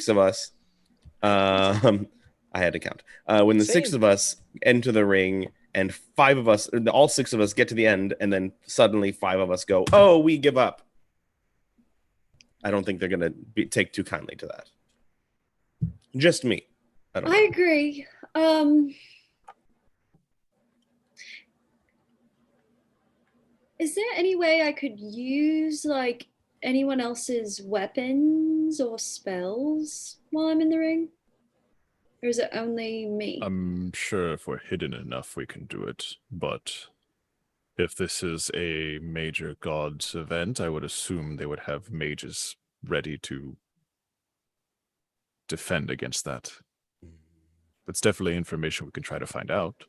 of us, I had to count, when the 6 of us enter the ring and 5 of us, all 6 of us get to the end, and then suddenly 5 of us go, oh, we give up. I don't think they're going to take too kindly to that. Just me. I agree. Is there any way I could use like anyone else's weapons or spells while I'm in the ring? Or is it only me? I'm sure if we're hidden enough, we can do it. But if this is a major gods event, I would assume they would have mages ready to defend against that. That's definitely information we can try to find out.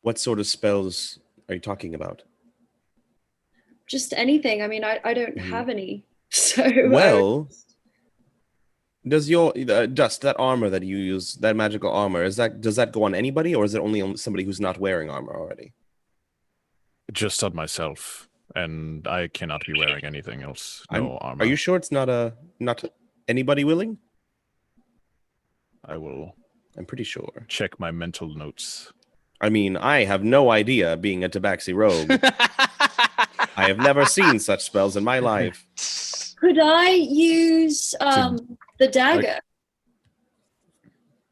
What sort of spells are you talking about? Just anything. I mean, I don't have any. So well, does your Dust, that armor that you use, that magical armor, does that go on anybody, or is it only on somebody who's not wearing armor already? Just on myself, and I cannot be wearing anything else. No armor. Are you sure it's not anybody willing? I'm pretty sure. Check my mental notes. I mean, I have no idea, being a Tabaxi rogue. I have never seen such spells in my life. Could I use the dagger?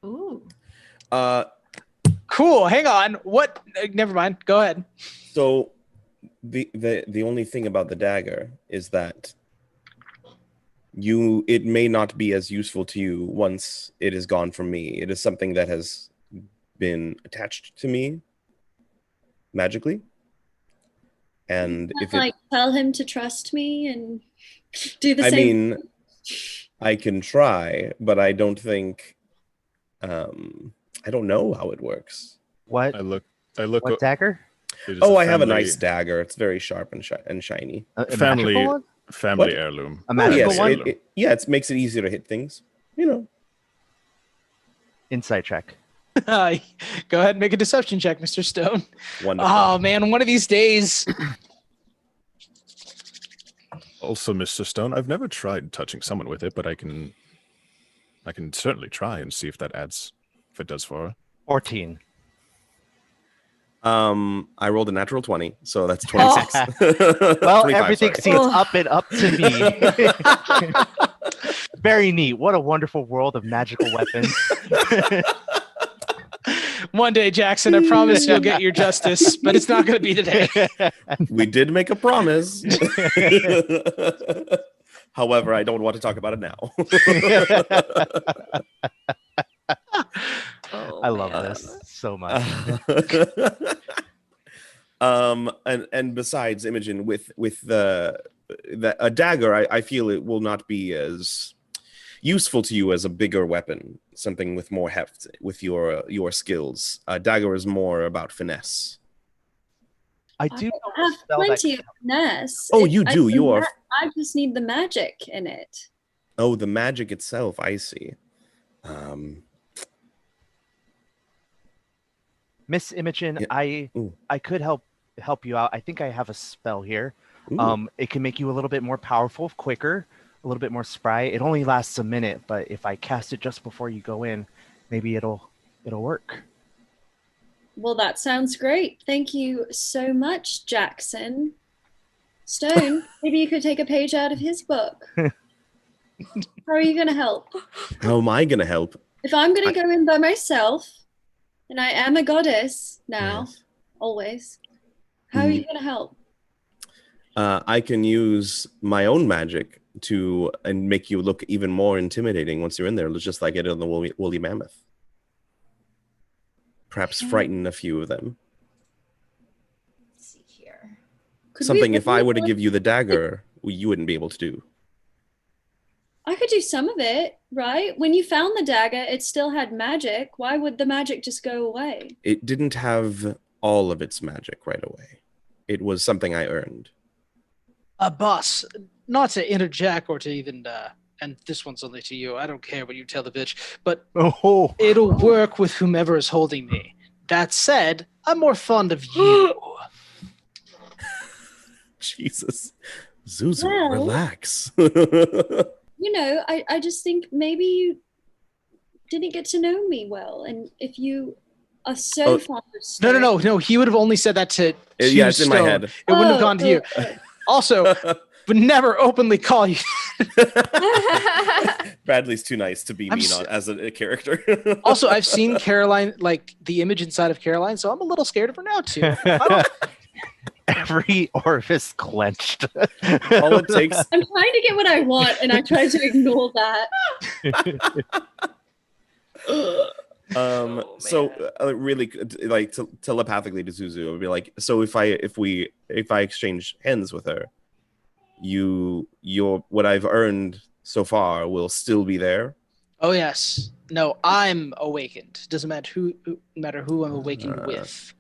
Ooh. Cool. Hang on. What? Never mind. Go ahead. So the only thing about the dagger is that it may not be as useful to you once it is gone from me. It is something that has been attached to me magically. And if tell him to trust me and do the same. I mean, I can try, but I don't think I don't know how it works. What? I look. What dagger? I have a nice dagger. It's very sharp and shiny. Family What? heirloom. A magical one? It makes it easier to hit things. Insight check. Go ahead and make a deception check, Mr. Stone. Wonderful. Oh man, one of these days. Also, Mr. Stone, I've never tried touching someone with it, but I can certainly try and see if that adds, if it does for her. 14. I rolled a natural 20, so that's 26. Well, 25, everything sorry. seems up and up to me. Very neat. What a wonderful world of magical weapons. One day, Jackson, I promise you'll get your justice, but it's not going to be today. We did make a promise. However, I don't want to talk about it now. I love this so much. And besides, Imogen, with a dagger, I feel it will not be as useful to you as a bigger weapon, something with more heft with your skills. A dagger is more about finesse. I do have plenty of finesse. Oh, you do. I just need the magic in it. Oh, the magic itself. I see. Miss Imogen, yeah. I could help you out. I think I have a spell here. It can make you a little bit more powerful, quicker, a little bit more spry. It only lasts a minute, but if I cast it just before you go in, maybe it'll work. Well, that sounds great. Thank you so much, Jackson. Stone, maybe you could take a page out of his book. How are you going to help? How am I gonna help? If I'm going to go in by myself, and I am a goddess now, Yes. always, how are you going to help? I can use my own magic and make you look even more intimidating once you're in there, just like I did on the woolly mammoth. Perhaps frighten a few of them. Let's see here. Could Something we if I were to really- give you the dagger, you wouldn't be able to do. I could do some of it, right? When you found the dagger, it still had magic. Why would the magic just go away? It didn't have all of its magic right away. It was something I earned. Boss, not to interject or to even, and this one's only to you. I don't care what you tell the bitch, but Oh, it'll work with whomever is holding me. That said, I'm more fond of you. Jesus. Zuzu, Well- relax. You know, I just think maybe you didn't get to know me well. And if you are so Oh, fond of Stone, No. He would have only said that to Yeah, it's in my Stone. head. It wouldn't have gone to you. Also, would never openly call you. Bradley's too nice to be I'm mean s- on as a character. Also, I've seen Caroline, like the image inside of Caroline, so I'm a little scared of her now too. I don't- every orifice clenched. All it takes. I'm trying to get what I want, and I try to ignore that. Really like telepathically to Zuzu, it would be like, so if I exchange hands with her, your what I've earned so far will still be there. Oh yes. No, I'm awakened. Doesn't matter who I'm awakened with.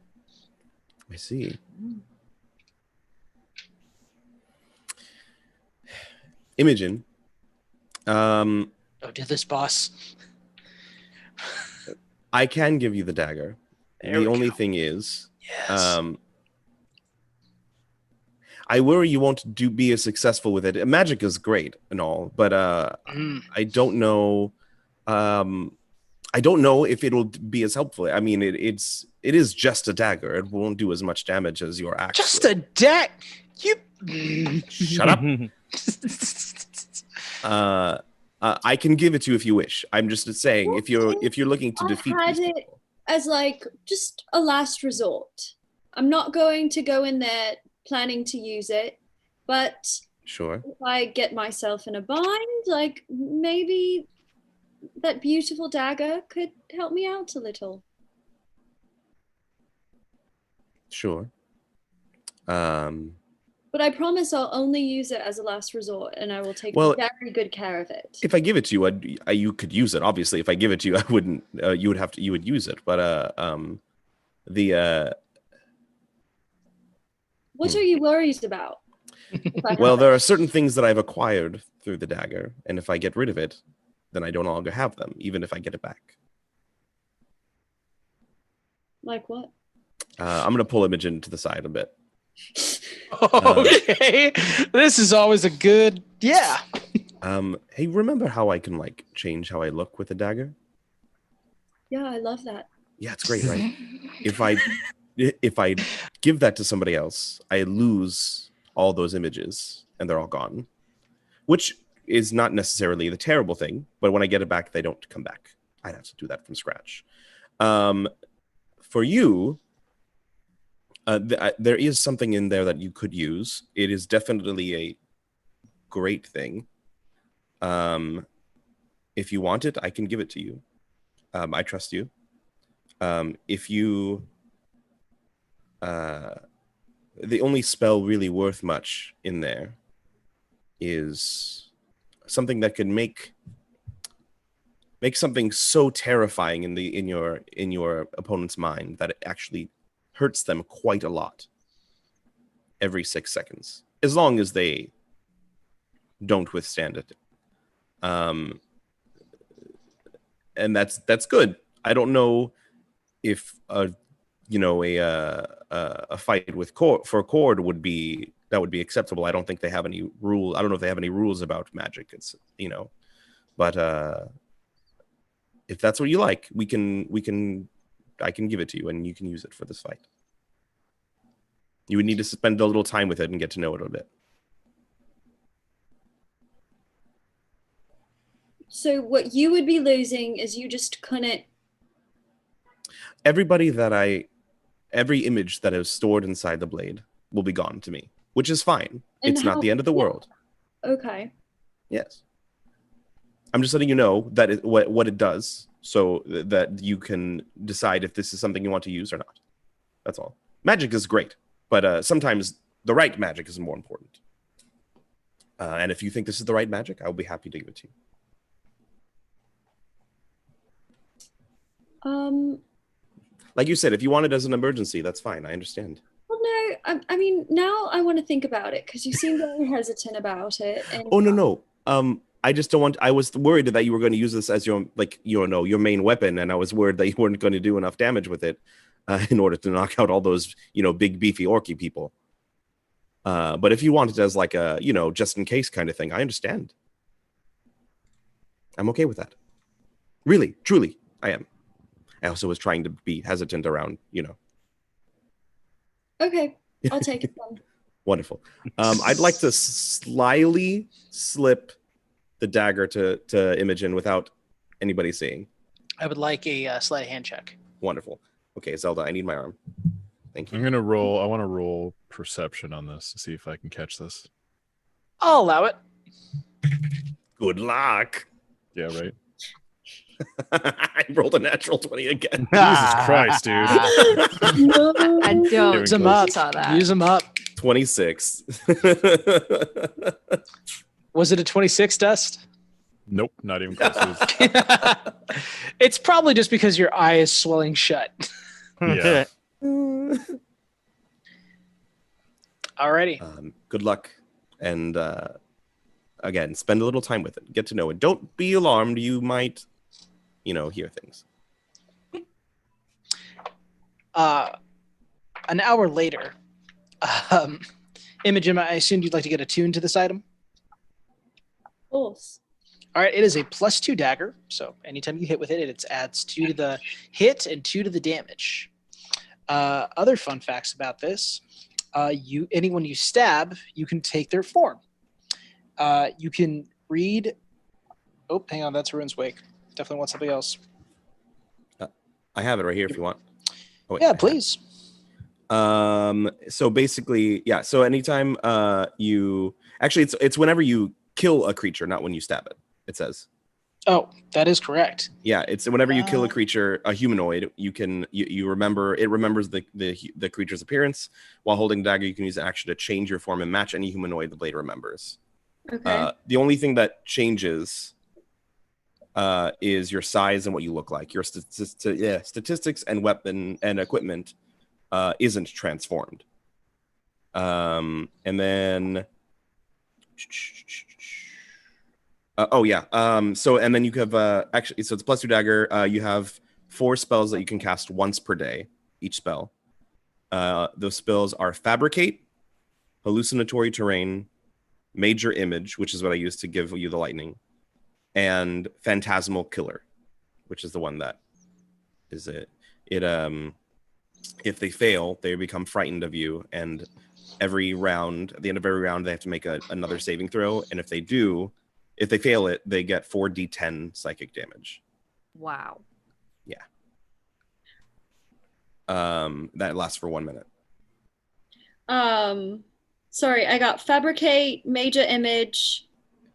I see. Imogen. Oh, do this, boss. I can give you the dagger. There The we only go. thing is, Yes. I worry you won't be as successful with it. Magic is great and all, but Mm. I don't know. I don't know if it'll be as helpful. I mean, it is just a dagger. It won't do as much damage as your axe. Just will. a deck. You. Shut up. I can give it to you if you wish. I'm just saying, if you're looking to I defeat had these it- people. As like just a last resort. I'm not going to go in there planning to use it, but Sure. if I get myself in a bind, like maybe that beautiful dagger could help me out a little. Sure. But I promise I'll only use it as a last resort, and I will take Well, very good care of it. If I give it to you, you could use it. Obviously, if I give it to you, I wouldn't. You would use it. But What are you worried about? If I well, have there it? are certain things that I've acquired through the dagger, and if I get rid of it, then I no longer have them, even if I get it back. Like what? I'm gonna pull Imogen to the side a bit. Okay. This is always a good. Yeah. Hey, remember how I can like change how I look with the dagger? Yeah, I love that. Yeah, it's great, right? If I give that to somebody else, I lose all those images and they're all gone, which is not necessarily the terrible thing. But when I get it back, they don't come back. I'd have to do that from scratch. For you, there is something in there that you could use. It is definitely a great thing. If you want it, I can give it to you. I trust you. If you, the only spell really worth much in there is something that can make something so terrifying in your opponent's mind that it actually hurts them quite a lot every 6 seconds, as long as they don't withstand it. And that's good. I don't know if a fight with Cord would be acceptable. I don't think they have any rule. I don't know if they have any rules about magic. It's but if that's what you like, we can I can give it to you, and you can use it for this fight. You would need to spend a little time with it and get to know it a bit. So what you would be losing is you just couldn't. Every image that is stored inside the blade will be gone to me, which is fine. And It's not the end of the world. Okay. Yes. I'm just letting you know that what it does, so that you can decide if this is something you want to use or not. That's all. Magic is great, but sometimes the right magic is more important. And if you think this is the right magic, I'll be happy to give it to you. Like you said, if you want it as an emergency, that's fine. I understand. Well, no, I mean, now I want to think about it because you seem very hesitant about it. And Oh, no. I just don't want. I was worried that you were going to use this as your main weapon, and I was worried that you weren't going to do enough damage with it in order to knock out all those big beefy orky people. But if you want it as like a just in case kind of thing, I understand. I'm okay with that. Really, truly, I am. I also was trying to be hesitant around, Okay, I'll take it then. Wonderful. I'd like to slyly slip the dagger to Imogen without anybody seeing. I would like a sleight of hand check. Wonderful. Okay, Zelda, I need my arm. Thank you. I'm gonna roll. I want to roll perception on this to see if I can catch this. I'll allow it. Good luck. Yeah, right. I rolled a natural 20 again. Jesus Christ, dude. No. I don't Use them up. saw that. Use them up. 26. Was it a 26, Dust? Nope, not even close. It's probably just because your eye is swelling shut. Yeah. Alrighty. Good luck. And again, spend a little time with it. Get to know it. Don't be alarmed. You might, hear things. An hour later, Imogen, I assumed you'd like to get attuned to this item. Of course. All right, it is a +2 dagger. So anytime you hit with it, it adds 2 to the hit and 2 to the damage. Other fun facts about this: anyone you stab, you can take their form. You can read. Oh, hang on, that's Ruin's Wake. Definitely want something else. I have it right here if you want. Oh, wait, Yeah, please. So basically, yeah. So anytime it's whenever you kill a creature, not when you stab it. It says. Oh, that is correct. Yeah, it's whenever you kill a creature, a humanoid, you remember it remembers the creature's appearance. While holding the dagger, you can use an action to change your form and match any humanoid the blade remembers. Okay. The only thing that changes is your size and what you look like. Your statistics and weapon and equipment isn't transformed. And then so and then you have actually, so it's +2 dagger. You have 4 spells that you can cast once per day, each spell. Those spells are Fabricate, Hallucinatory Terrain, Major Image, which is what I use to give you the lightning, and Phantasmal Killer, which is the one that is it. If they fail, they become frightened of you, and at the end of every round, they have to make another saving throw, and if they fail it, they get 4d10 psychic damage. Wow. Yeah. That lasts for 1 minute. Sorry, I got Fabricate, Major Image,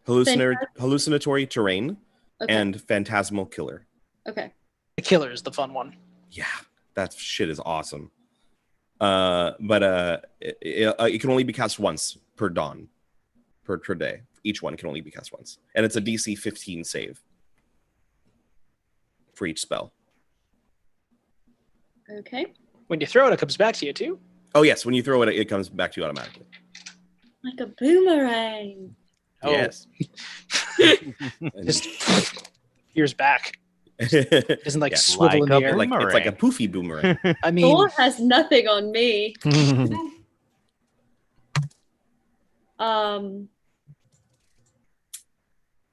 Hallucinatory Terrain, okay. and Phantasmal Killer. Okay. The killer is the fun one. Yeah, that shit is awesome. But it can only be cast once per dawn, per day. Each one can only be cast once, and it's a DC 15 save for each spell. Okay. When you throw it, it comes back to you too. Oh yes, when you throw it, it comes back to you automatically. Like a boomerang. Oh. Yes. Just here's back. Doesn't Yeah. swivel in the air. It's like a poofy boomerang. I mean, Thor has nothing on me.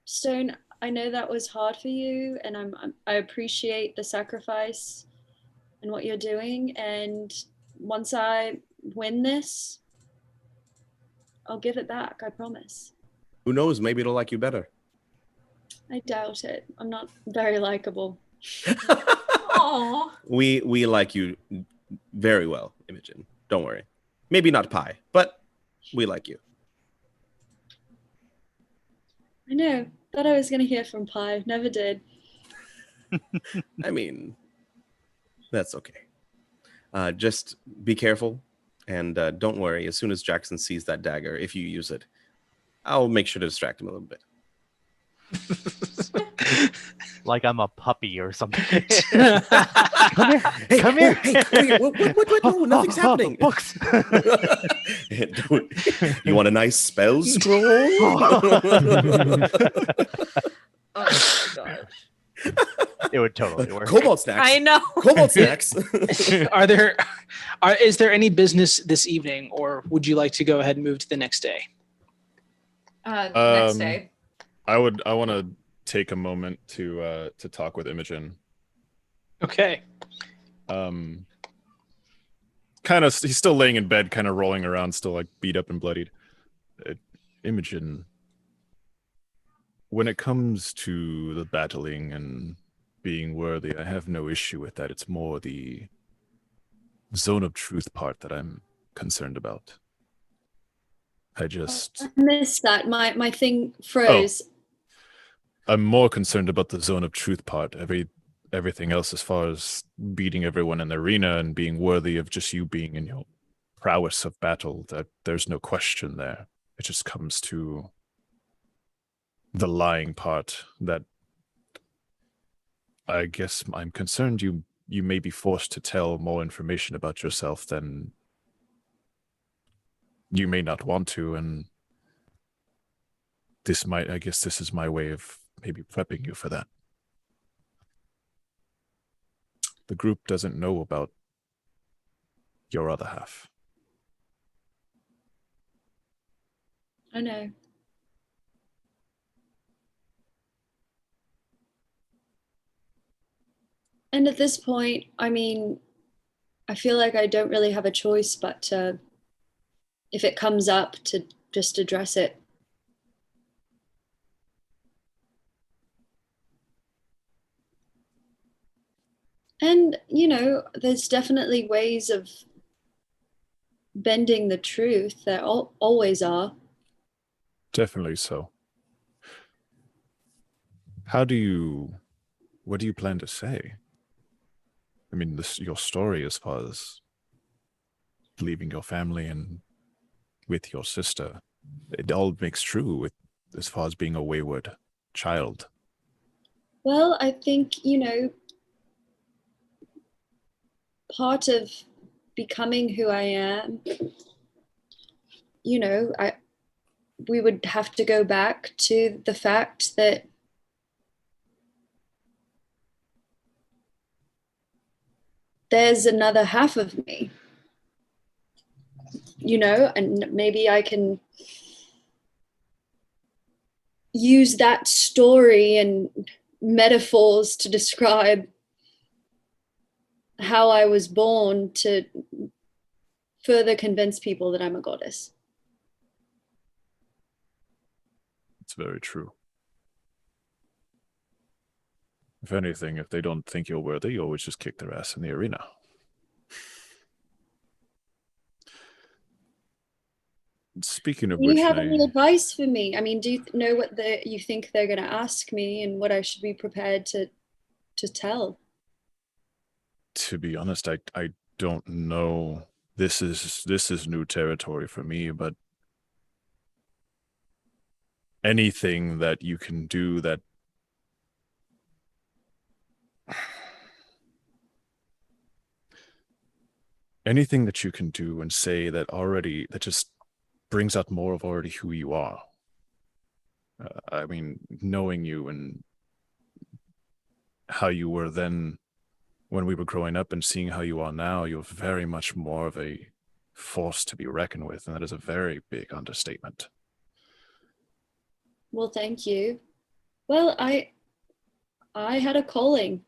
Stone, I know that was hard for you, and I appreciate the sacrifice, and what you're doing. And once I win this, I'll give it back, I promise. Who knows? Maybe it'll like you better. I doubt it. I'm not very likable. Aww. We like you very well, Imogen. Don't worry. Maybe not pie, but we like you. I know. Thought I was going to hear from Pie. Never did. I mean, that's okay. Just be careful, and don't worry. As soon as Jackson sees that dagger, if you use it, I'll make sure to distract him a little bit. Like I'm a puppy or something. Hey, Come here. Hey, what? No, nothing's happening. Books. You want a nice spell scroll? Oh my gosh. It would totally work. Cobalt snacks. I know. Cobalt snacks. Is there any business this evening, or would you like to go ahead and move to the next day? Next day. I want to take a moment to talk with Imogen. Okay. Kind of, he's still laying in bed, kind of rolling around, still like beat up and bloodied. Imogen, when it comes to the battling and being worthy, I have no issue with that. It's more the zone of truth part that I'm concerned about. I missed that. My thing froze. I'm more concerned about the zone of truth part. Everything else, as far as beating everyone in the arena and being worthy of just you being in your prowess of battle, that there's no question there. It just comes to the lying part that I guess I'm concerned you may be forced to tell more information about yourself than you may not want to, and I guess this is my way of maybe prepping you for that. The group doesn't know about your other half. I know. And at this point, I mean, I feel like I don't really have a choice but to, if it comes up, to just address it. And, you know, there's definitely ways of bending the truth. There always are. Definitely so. What do you plan to say? I mean, your story as far as leaving your family and with your sister, it all makes true as far as being a wayward child. Well, I think, you know, part of becoming who I am, you know, we would have to go back to the fact that there's another half of me, you know, and maybe I can use that story and metaphors to describe how I was born to further convince people that I'm a goddess. It's very true. If anything, if they don't think you're worthy, you always just kick their ass in the arena. Speaking of Do which, you have any advice for me? I mean, do you know what you think they're going to ask me and what I should be prepared to tell? To be honest, I don't know. This is new territory for me, but anything that you can do that anything that you can do and say that just brings out more of already who you are. I mean, knowing you and how you were then when we were growing up and seeing how you are now, you're very much more of a force to be reckoned with, and that is a very big understatement. Well, thank you. Well, I had a calling,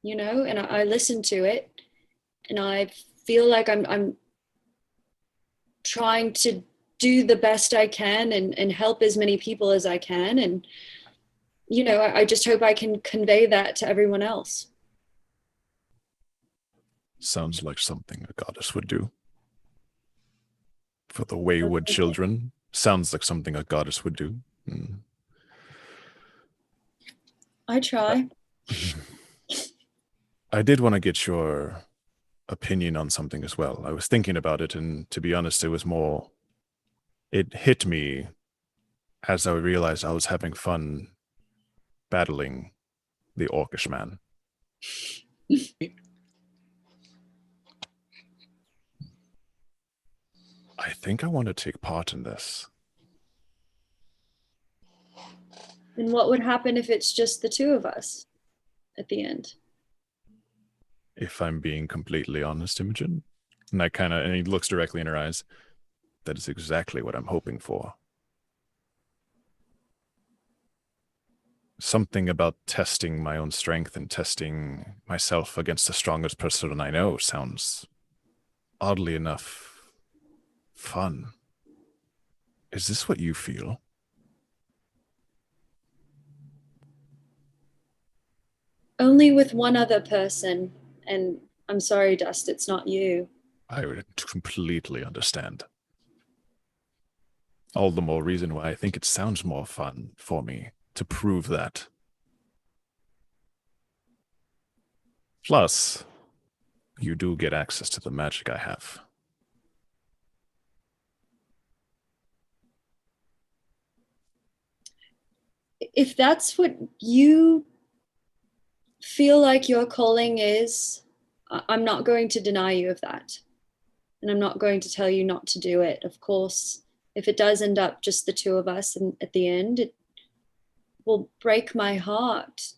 you know, and I listened to it, and I feel like I'm trying to do the best I can and help as many people as I can. And, you know, I just hope I can convey that to everyone else. Sounds like something a goddess would do. For the wayward children, sounds like something a goddess would do. I try. I did want to get your opinion on something as well. I was thinking about it, and to be honest, it hit me as I realized I was having fun battling the orcish man. I think I want to take part in this. And what would happen if it's just the two of us at the end? If I'm being completely honest, Imogen, and he looks directly in her eyes, that is exactly what I'm hoping for. Something about testing my own strength and testing myself against the strongest person I know sounds, oddly enough, fun. Is this what you feel? Only with one other person, and I'm sorry, Dust, it's not you. I would completely understand. All the more reason why I think it sounds more fun for me to prove that. Plus, you do get access to the magic I have. If that's what you feel like your calling is, I'm not going to deny you of that. And I'm not going to tell you not to do it. Of course, if it does end up just the two of us and at the end, it will break my heart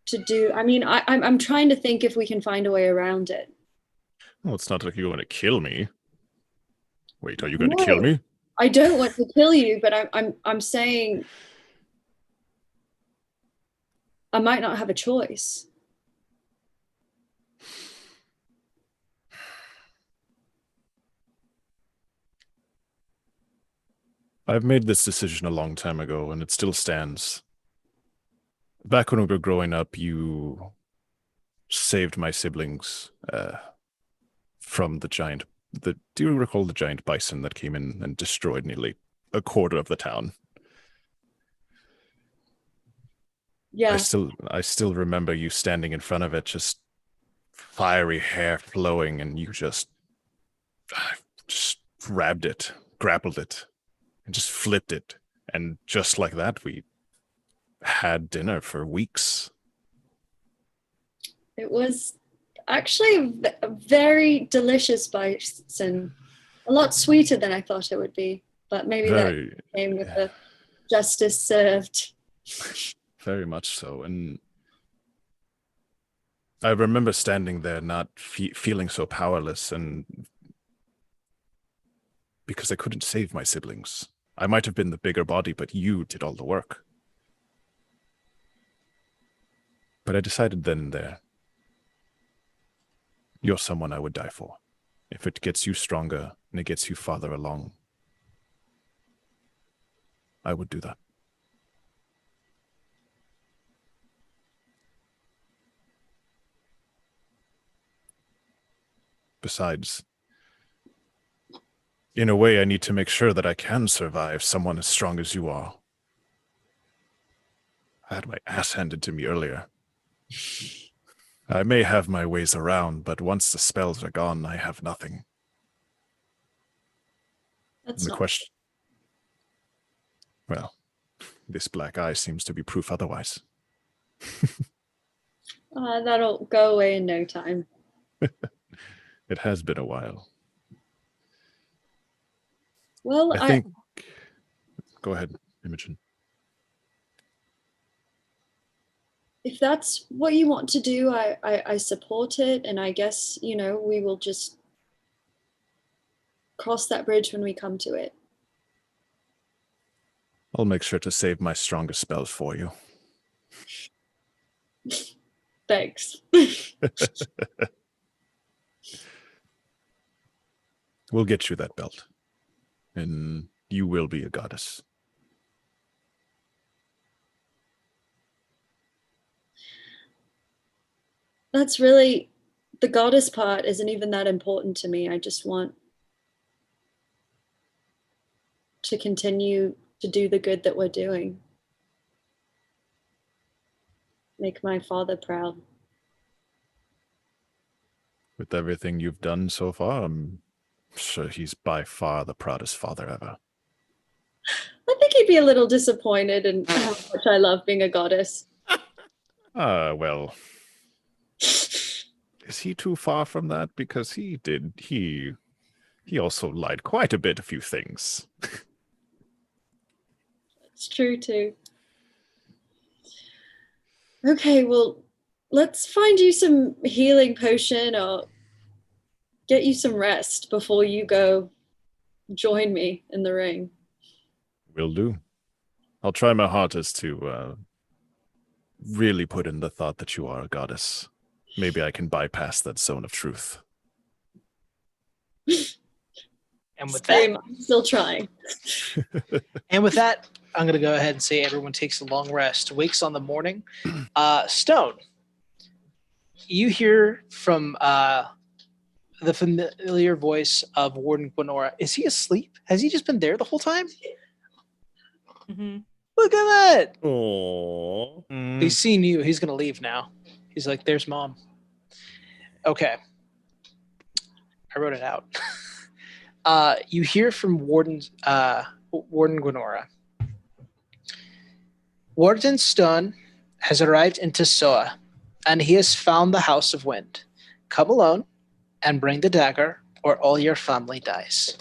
to do. I mean, I'm trying to think if we can find a way around it. Well, it's not like you're going to kill me. Wait, are you going to kill me? I don't want to kill you, but I'm saying I might not have a choice. I've made this decision a long time ago, and it still stands. Back when we were growing up, you saved my siblings from the giant. Do you recall the giant bison that came in and destroyed nearly a quarter of the town? Yeah. I still remember you standing in front of it, just fiery hair flowing, and you just grabbed it, grappled it, and just flipped it. And just like that, we had dinner for weeks. It was actually a very delicious bison, a lot sweeter than I thought it would be, but maybe that came with the justice served. Very much so. And I remember standing there not feeling so powerless, and because I couldn't save my siblings. I might have been the bigger body, but you did all the work. But I decided then and there, you're someone I would die for. If it gets you stronger and it gets you farther along, I would do that. Besides, in a way, I need to make sure that I can survive someone as strong as you are. I had my ass handed to me earlier. I may have my ways around, but once the spells are gone, I have nothing. That's the not... question. Well, this black eye seems to be proof otherwise. That'll go away in no time. It has been a while. Well, I think... Go ahead, Imogen. If that's what you want to do, I support it. And I guess, you know, we will just cross that bridge when we come to it. I'll make sure to save my strongest spells for you. Thanks. We'll get you that belt. And you will be a goddess. That's really, the goddess part isn't even that important to me. I just want to continue to do the good that we're doing. Make my father proud. With everything you've done so far, I'm sure he's by far the proudest father ever. I think he'd be a little disappointed in how much I love being a goddess. Well, is he too far from that? Because he also lied quite a bit, a few things. It's true too. Okay, well, let's find you some healing potion or get you some rest before you go join me in the ring. Will do. I'll try my hardest to really put in the thought that you are a goddess. Maybe I can bypass that zone of truth. And with Same, that, I'm still trying. I'm going to go ahead and say everyone takes a long rest, wakes on the morning. Stone, you hear from the familiar voice of Warden Gwenora. Is he asleep? Has he just been there the whole time? Mm-hmm. Look at that. Aww. He's seen you. He's going to leave now. He's like, there's mom. Okay. I wrote it out. You hear from Warden Gwenora. Warden Stone has arrived in Tessoa, and he has found the House of Wind. Come alone and bring the dagger, or all your family dies.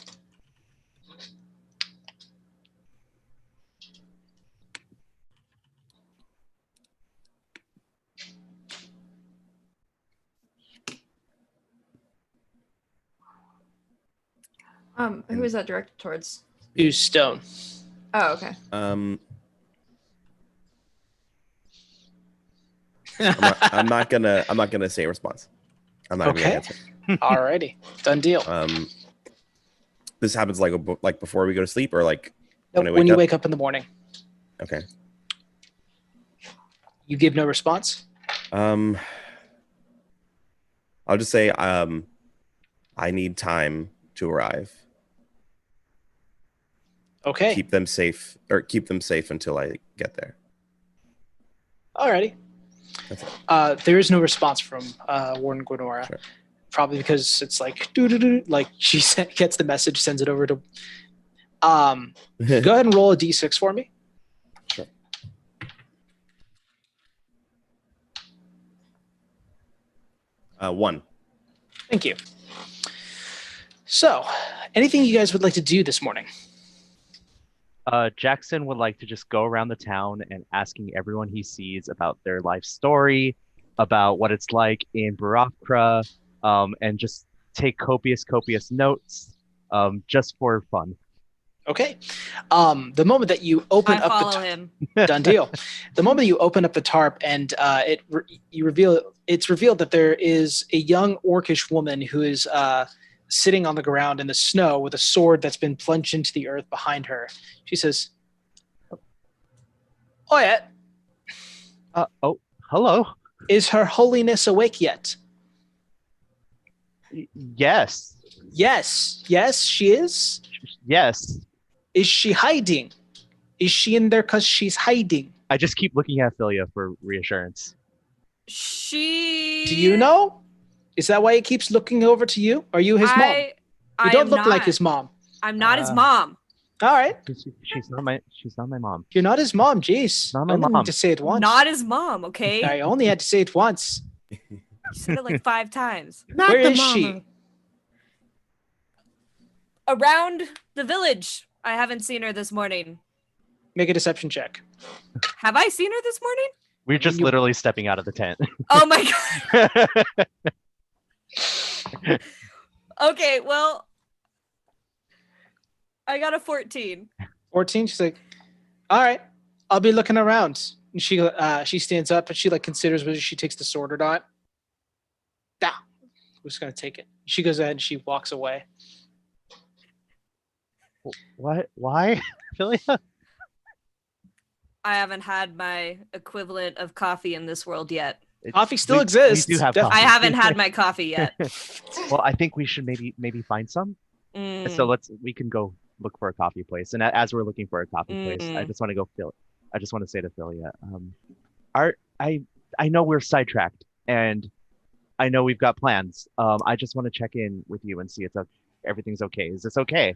Who is that directed towards? To Stone. Oh, okay. I'm not gonna say a response. I'm not even gonna Okay. answer. Alrighty. Done deal. This happens like before we go to sleep, or like Nope, when I when wake you up? wake up in the morning. Okay. You give no response? I'll just say I need time to arrive. Okay. Keep them safe until I get there. Alrighty. That's it. There is no response from Warden Gwenora. Sure. Probably because it's like doo-doo-doo, like she gets the message, sends it over to. Go ahead and roll a d6 for me. Sure. One. Thank you. So, anything you guys would like to do this morning? Jackson would like to just go around the town and asking everyone he sees about their life story, about what it's like in Barovkra, and just take copious notes, just for fun. Okay. The moment that you open I up follow the him. done deal. The moment you open up the tarp and it's revealed that there is a young orcish woman who is sitting on the ground in the snow with a sword that's been plunged into the earth behind her. She says, "Oh yeah, Oh, hello. is Her Holiness awake yet?" Yes. Yes, she is. Yes. Is she hiding? Is she in there because she's hiding? I just keep looking at Philia for reassurance. She. Do you know? Is that why he keeps looking over to you? Are you his mom? You I don't am look like not. his mom. I'm not his mom. All right. She's not my mom. You're not his mom, jeez. Not my I only mom. need to say it once. Not his mom, okay? I only had to say it once. You said it like 5 times. Not Where the is she? mama. Around the village. I haven't seen her this morning. Make a deception check. Have I seen her this morning? We're just literally stepping out of the tent. Oh my god. Okay, well, I got a 14. 14. She's like, all right, I'll be looking around. And she stands up and she like considers whether she takes the sword or not. I'm just gonna take it. She goes ahead and she walks away. What? Why? Philia? I haven't had my equivalent of coffee in this world yet. Coffee still We exists. do have Definitely. I coffee. haven't had my coffee yet. Well, I think we should maybe find some. So we can go look for a coffee place. And as we're looking for a coffee place, I just want to I just want to say to Philia, I know we're sidetracked and I know we've got plans. I just want to check in with you and see if everything's okay. Is this okay?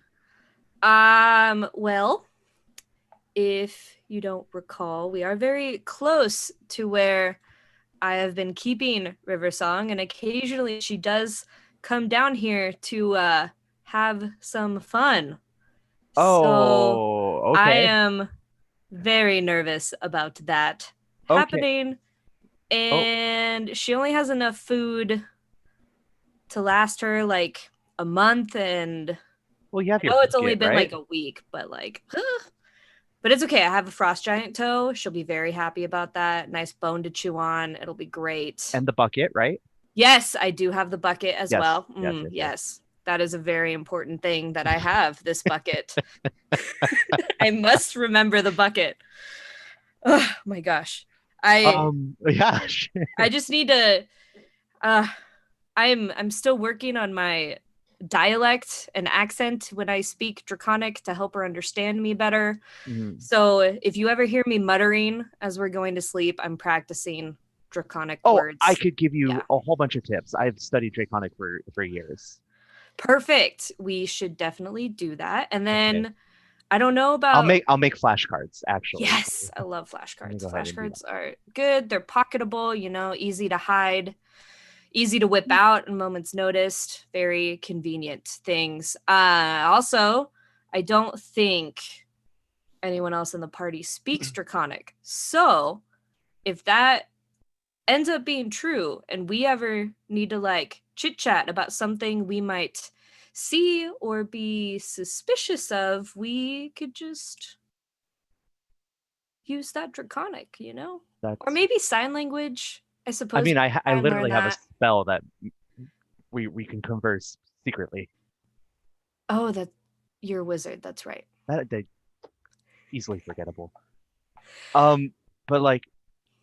Well, if you don't recall, we are very close to where I have been keeping River Song, and occasionally she does come down here to have some fun. So Oh, I okay. am very nervous about that Okay. happening. And she only has enough food to last her like a month, and Well, you have I your know it's only bucket, been right? like a week, but like but it's okay. I have a frost giant toe. She'll be very happy about that. Nice bone to chew on. It'll be great. And the bucket, right? Yes, I do have the bucket as Yes, well. yes. Yes. That is a very important thing that I have, this bucket. I must remember the bucket. Oh my gosh. Yeah. I just need to I'm still working on my dialect and accent when I speak Draconic to help her understand me better. Mhm. So if you ever hear me muttering as we're going to sleep, I'm practicing Draconic Oh, words. I could give you Yeah. a whole bunch of tips. I've studied Draconic for years. Perfect. We should definitely do that. And then I don't know about I'll make flashcards actually. Yes, I love Let me flashcards. go ahead and do Flashcards are good. They're pocketable, easy to hide, easy to whip out in moment's notice. Very convenient things. Also, I don't think anyone else in the party speaks Draconic. So, if that ends up being true and we ever need to like chit chat about something we might see or be suspicious of, we could just use that Draconic, or maybe sign language. I suppose. I mean, I and literally learn have a that. spell that we can converse secretly. Oh, that you're a wizard. That's right. That easily forgettable. But like,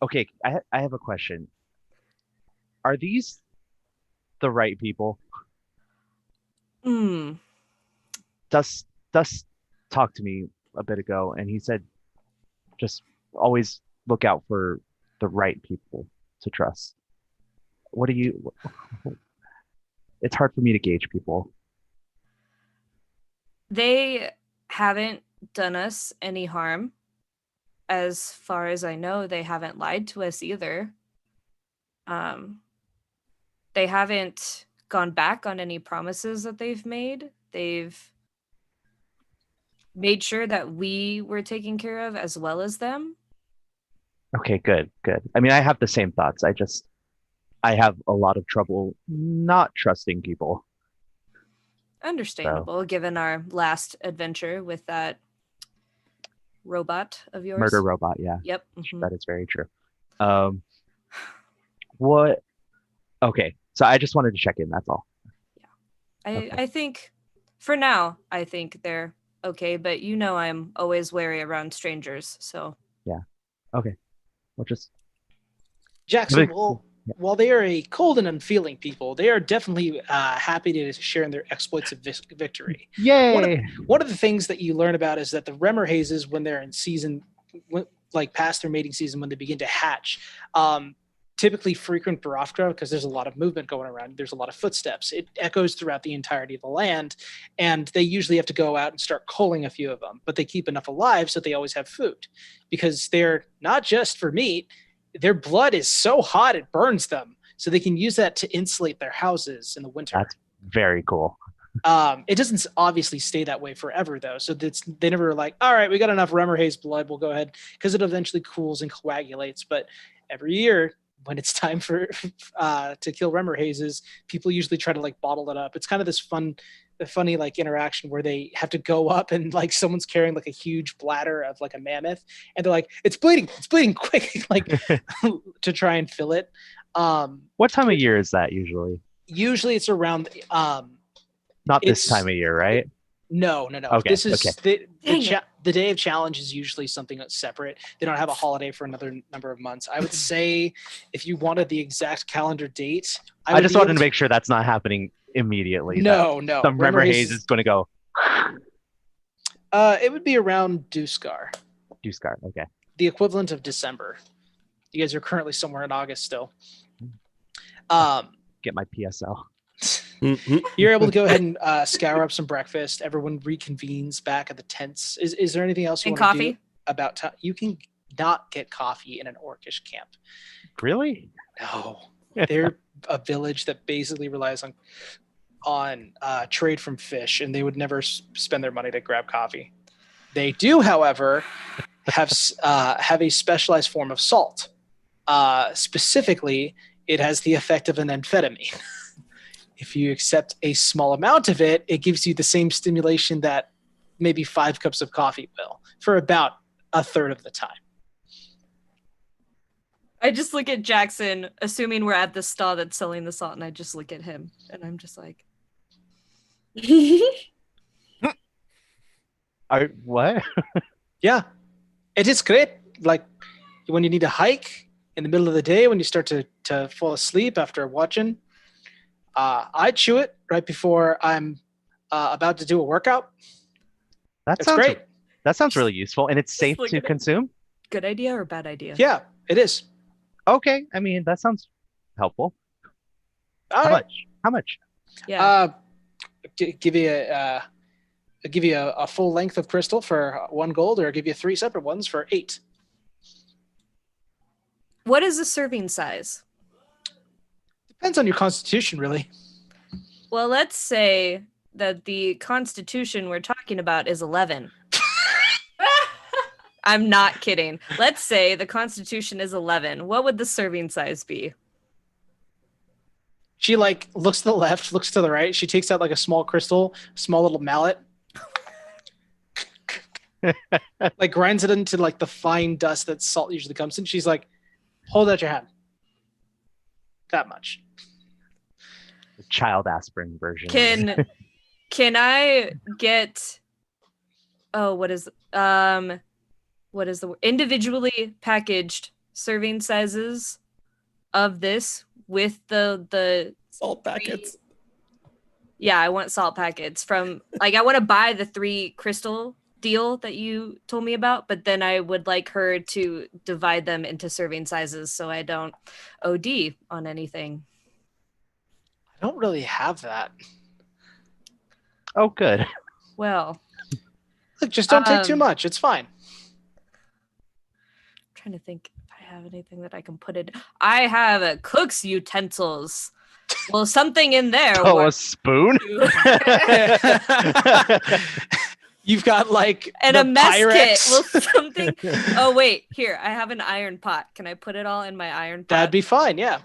okay, I have a question. Are these the right people? Dust talked to me a bit ago, and he said, just always look out for the right people to trust. What do you? It's hard for me to gauge people. They haven't done us any harm. As far as I know, they haven't lied to us either. They haven't gone back on any promises that they've made. They've made sure that we were taken care of as well as them. Okay, good. I mean, I have the same thoughts. I have a lot of trouble not trusting people. Understandable, given our last adventure with that robot of yours. Murder robot, yeah. Yep. Mm-hmm. That is very true. What? Okay, so I just wanted to check in. That's all. Yeah, I think for now, I think they're okay, but I'm always wary around strangers. So yeah, okay. We'll just Jackson. While they are a cold and unfeeling people, they are definitely happy to share in their exploits of victory. Yay! One of the things that you learn about is that the Remmer hazes, when they're in season, like past their mating season, when they begin to hatch, typically frequent Barafka because there's a lot of movement going around. There's a lot of footsteps. It echoes throughout the entirety of the land, and they usually have to go out and start culling a few of them, but they keep enough alive so they always have food because they're not just for meat. Their blood is so hot it burns them, so they can use that to insulate their houses in the winter. That's very cool. It doesn't obviously stay that way forever, though. So they never like, all right, we got enough Remmerhaze blood, we'll go ahead, because it eventually cools and coagulates. But every year, when it's time for to kill Remmerhazes, people usually try to like bottle it up. It's kind of this funny like interaction where they have to go up and like someone's carrying like a huge bladder of like a mammoth, and they're like, it's bleeding quick, like to try and fill it. What time of year is that usually? Usually it's around not this time of year, right? No. Okay, This is okay. the day of challenge is usually something that's separate. They don't have a holiday for another number of months. I would say if you wanted the exact calendar date, I just wanted to make sure that's not happening immediately. No. The Remember Haze is going to go. It would be around Duscar, Okay. the equivalent of December. You guys are currently somewhere in August still. Get my PSL. You're able to go ahead and scour up some breakfast. Everyone reconvenes back at the tents. Is there anything else you And want to coffee? do about you can not get coffee in an orcish camp. Really? No. They're a village that basically relies on trade from fish, and they would never spend their money to grab coffee. They do, however, have a specialized form of salt. Specifically, it has the effect of an amphetamine. If you accept a small amount of it, it gives you the same stimulation that maybe 5 cups of coffee will for about a third of the time. I just look at Jackson, assuming we're at the stall that's selling the salt, and I just look at him, and I'm just like, What? Yeah, it is great. Like when you need to hike in the middle of the day, when you start to fall asleep after watching, I chew it right before I'm about to do a workout. That It's sounds great. That sounds really useful, and it's safe look to at it. consume. good idea or bad idea? Yeah, it is. Okay, I mean that sounds helpful. All How right. much? How much? Yeah. Give you a full length of crystal for 1 gold, or give you 3 separate ones for 8. What is the serving size? Depends on your constitution, really. Well, let's say that the constitution we're talking about is 11. I'm not kidding. Let's say the constitution is 11. What would the serving size be? She like looks to the left, looks to the right. She takes out like a small crystal, small little mallet, like grinds it into like the fine dust that salt usually comes in. She's like, hold out your hand. That much. The child aspirin version. Can I get what is the individually packaged serving sizes of this with the Salt packets. Yeah, I want salt packets from like I want to buy the 3 crystal deal that you told me about, but then I would like her to divide them into serving sizes so I don't OD on anything. I don't really have that. Oh, good. Well, Look, just don't take too much. It's fine. I'm trying to think if I have anything that I can put it. I have cook's utensils. Well, something in there. Oh, a works spoon? too. You've got like And the a mess kit. Pyrex. Well, something. Oh wait, here I have an iron pot. Can I put it all in my iron pot? That'd be fine. Yeah,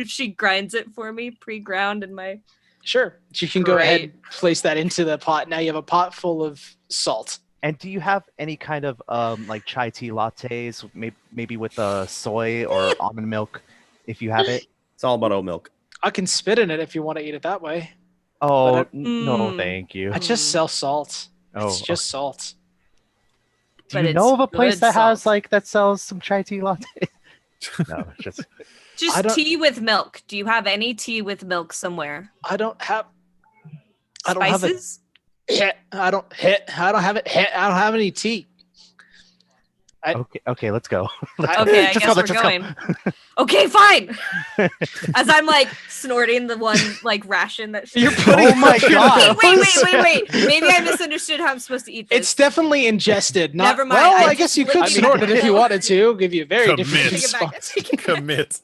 She grinds it for me, pre-ground in my. sure. You can go ahead Great. and place that into the pot. Now you have a pot full of salt. And do you have any kind of like chai tea lattes, maybe with soy or almond milk, if you have it? It's all about oat milk. I can spit in it if you want to eat it that way. Oh, But no, thank you. I just sell salt. Oh, It's just salt. Do But you know it's of a place good that has salt. like that sells some chai tea latte? No, just I Just don't- tea with milk. Do you have any tea with milk somewhere? I don't have it. Spices? I don't have it. I don't have any tea. okay. Let's go. Okay, I Just guess go, we're just go. going. Okay, fine. As I'm like snorting the one like ration that she. You're putting Oh my it in your God. Wait. Maybe I misunderstood how I'm supposed to eat this. It's definitely ingested. Not, Never mind, Well, I I guess just you could licked it. snort it if you wanted to. Give you a very different Commit. Take it back. response. Take it back. Commit.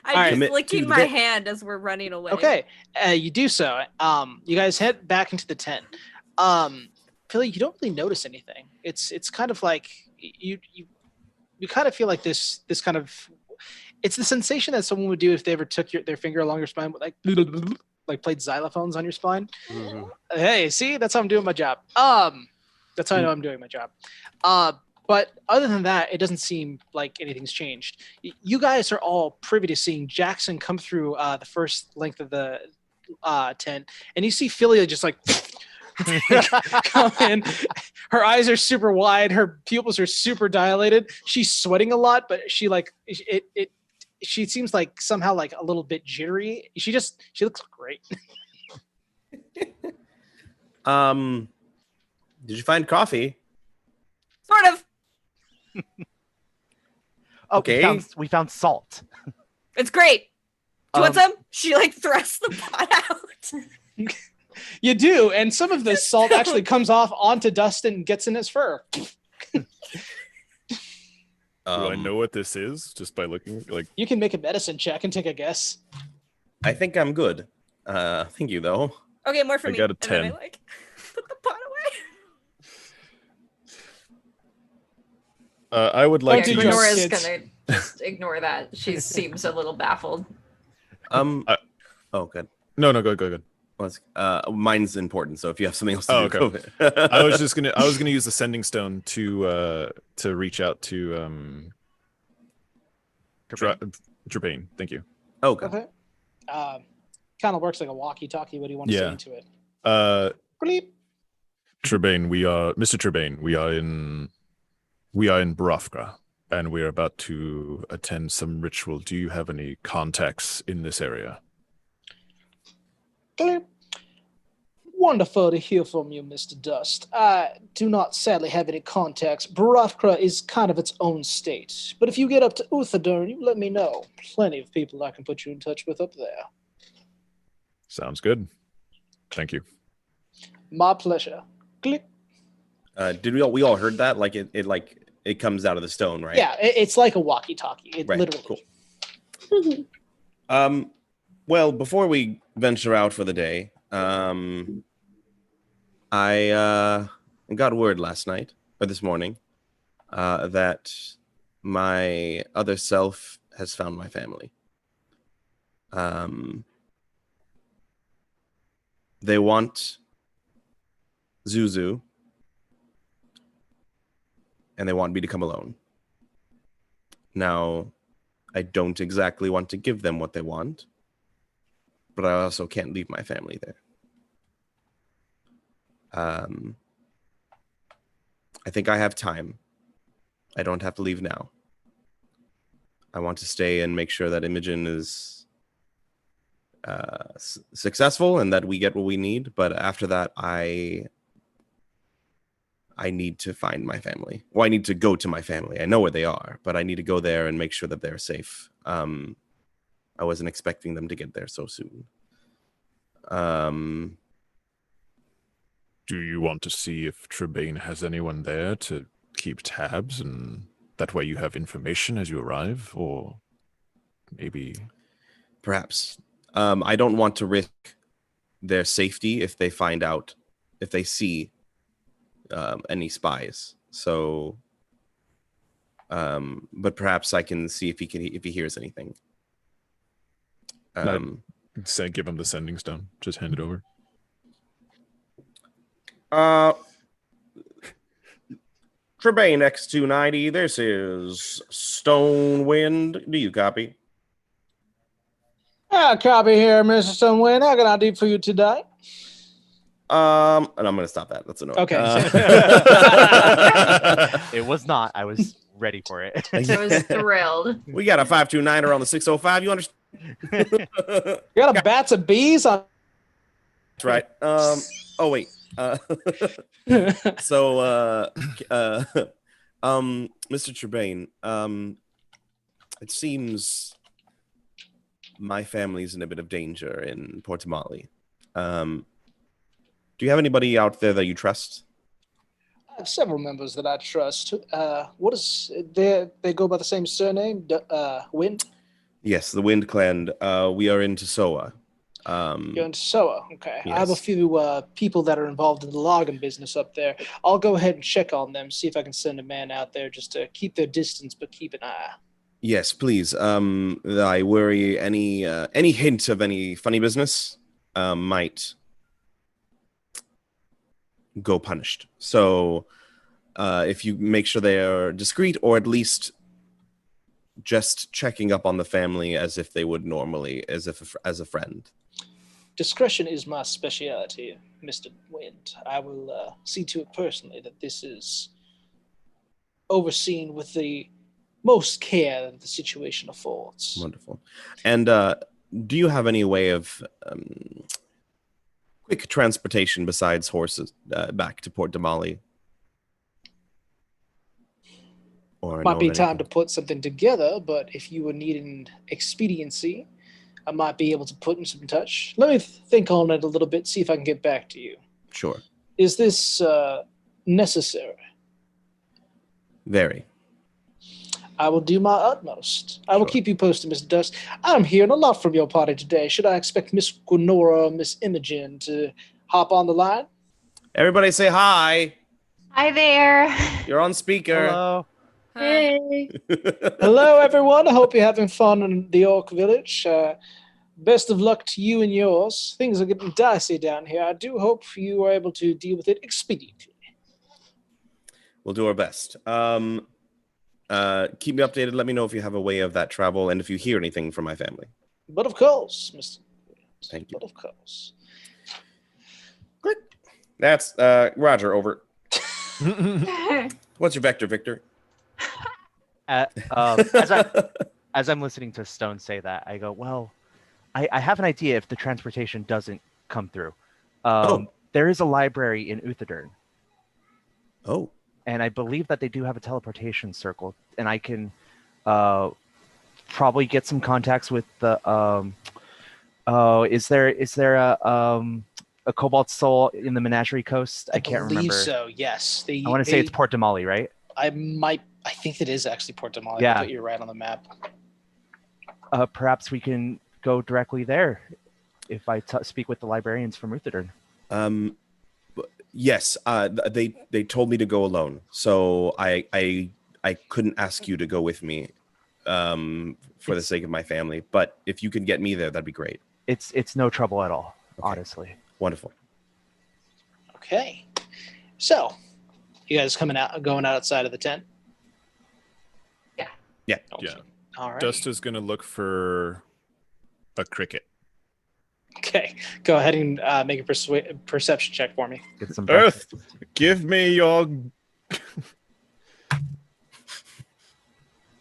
I'm Alright. just Commit to licking the my bit. hand as we're running away. Okay, you do so. You guys head back into the tent. Philly, you don't really notice anything. It's kind of like you kind of feel like this kind of. It's the sensation that someone would do if they ever took their finger along your spine, with like played xylophones on your spine. Hey, see, that's how I'm doing my job. That's how I know I'm doing my job. But other than that, it doesn't seem like anything's changed. You guys are all privy to seeing Jackson come through the first length of the tent, and you see Philia just like come in. Her eyes are super wide. Her pupils are super dilated. She's sweating a lot, but she like it. She seems like somehow like a little bit jittery. She looks great. Did you find coffee? Sort of. Oh, Okay. we found salt. It's great. Do you want Um, some? She like thrusts the pot out. You do, and some of the salt actually comes off onto Dustin and gets in his fur. Do I know what this is just by looking? Like, You can make a medicine check and take a guess. I think I'm good. Thank you, though. Okay, more for I me. got a And then 10. I like put the pot away. I would like do to drugs, use. Nora's kids. gonna just ignore that. She seems a little baffled. Oh, good. No, go. Well, mine's important, so if you have something else to Oh, do, okay. go ahead. I was gonna use the sending stone to reach out to Trebane. Thank you. Okay. Okay. Kind of works like a walkie-talkie. What do you want to say Yeah. into it? Bleep. Trebane, Mr. Trebane. We are in Barovka, and we are about to attend some ritual. Do you have any contacts in this area? Bleep. Wonderful to hear from you, Mr. Dust. I do not sadly have any contacts. Barovka is kind of its own state. But if you get up to Uthadurn, you let me know. Plenty of people I can put you in touch with up there. Sounds good. Thank you. My pleasure. Click. Did we all heard that? Like it comes out of the stone, right? Yeah, it's like a walkie-talkie. It Right. literally. Cool. Well, before we venture out for the day, I got word last night or this morning that my other self has found my family. They want Zuzu, and they want me to come alone. Now, I don't exactly want to give them what they want, but I also can't leave my family there. I think I have time. I don't have to leave now. I want to stay and make sure that Imogen is successful and that we get what we need. But after that, I need to find my family. Well, I need to go to my family. I know where they are, but I need to go there and make sure that they're safe. I wasn't expecting them to get there so soon. Do you want to see if Trebane has anyone there to keep tabs, and that way you have information as you arrive, or maybe? Perhaps. I don't want to risk their safety if they find out, if they see any spies. So, but perhaps I can see if he hears anything. Say, give him the sending stone. Just hand it over. Trebane X290, this is Stonewind. Do you copy? Copy here, Mr. Stonewind. How can I do for you today? And I'm gonna stop that. That's annoying. Okay. It was not. I was ready for it. I was thrilled. We got a 529er on the 605. You understand? You got a bats of bees on. That's right. Oh wait. So Mr. Trebane, it seems my family's in a bit of danger in Portamali. Do you have anybody out there that you trust? I have several members that I trust. What is they go by the same surname? Wind? Yes, the Wind Clan. We are in Tosoa. You're in Soa. Okay. Yes. I have a few people that are involved in the logging business up there. I'll go ahead and check on them, see if I can send a man out there just to keep their distance, but keep an eye. Yes, please. I worry any hint of any funny business might go punished. So if you make sure they are discreet, or at least just checking up on the family as if they would normally, as a friend. Discretion is my speciality, Mr. Wind. I will see to it personally that this is overseen with the most care that the situation affords. Wonderful. And do you have any way of quick transportation besides horses back to Port Damali? Or Might be time to put something together, but if you were needing expediency, I might be able to put in some touch. Let me think on it a little bit, see if I can get back to you. Sure. Is this necessary? Very. I will do my utmost. I will Sure. keep you posted, Mr. Dust. I'm hearing a lot from your party today. Should I expect Miss Gwenora or Miss Imogen to hop on the line? Everybody say hi. Hi there. You're on speaker. Hello. Hey. Hello, everyone. I hope you're having fun in the Orc Village. Best of luck to you and yours. Things are getting dicey down here. I do hope you are able to deal with it expediently. We'll do our best. Keep me updated. Let me know if you have a way of that travel and if you hear anything from my family. But of course, Mr. Thank you. But of course. Click. That's Roger, over. What's your vector, Victor? As I'm listening to Stone say that, I go, well, I have an idea if the transportation doesn't come through. There is a library in Uthadern. Oh. And I believe that they do have a teleportation circle, and I can probably get some contacts with the. Is there a cobalt soul in the Menagerie Coast? I can't believe remember. So yes, I want to say it's Port Damali, right? I think it is actually Port Damali. Yeah. I put you right on the map. Perhaps we can go directly there if I speak with the librarians from Uthadern. Yes, they told me to go alone, so I couldn't ask you to go with me for the sake of my family. But if you can get me there, that'd be great. It's no trouble at all, honestly. Wonderful. Okay, so you guys going outside of the tent? Yeah. Okay. Yeah. All right. Dust is gonna look for a cricket. Okay, go ahead and make a perception check for me. Get some Earth, breakfast. give me your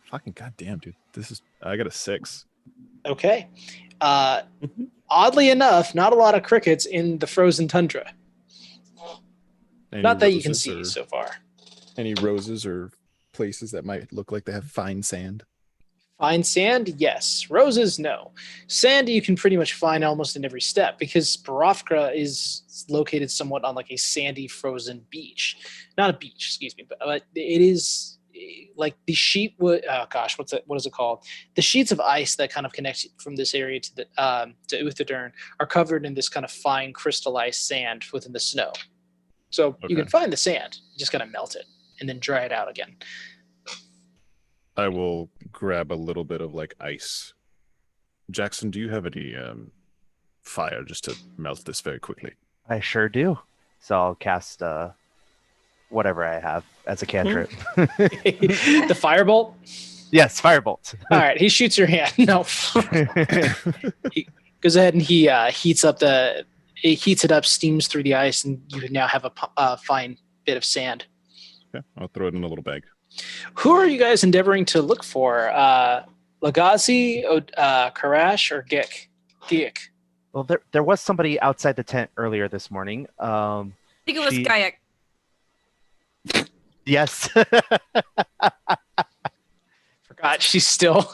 fucking goddamn, dude. I got a 6. Okay. Oddly enough, not a lot of crickets in the frozen tundra. Any Not that you can roses see or- so far. Any roses or places that might look like they have fine sand? Fine sand, yes. Roses, no. Sand you can pretty much find almost in every step because Barovka is located somewhat on like a sandy frozen beach. Not a beach, excuse me, but it is like the sheet would what is it called? The sheets of ice that kind of connect from this area to the to Uthadern are covered in this kind of fine crystallized sand within the snow. So you Okay. can find the sand, you just gotta melt it and then dry it out again. I will grab a little bit of like ice. Jackson, do you have any fire just to melt this very quickly? I sure do. So I'll cast whatever I have as a cantrip. The firebolt? Yes, firebolt. All right, he shoots your hand. No. He goes ahead and he heats it up, steams through the ice, and you now have a fine bit of sand. Okay, I'll throw it in a little bag. Who are you guys endeavoring to look for? Lagazi, Karash, or Gik? Gik. Well, there was somebody outside the tent earlier this morning. I think it was She- Kayak. Yes. Forgot she's still.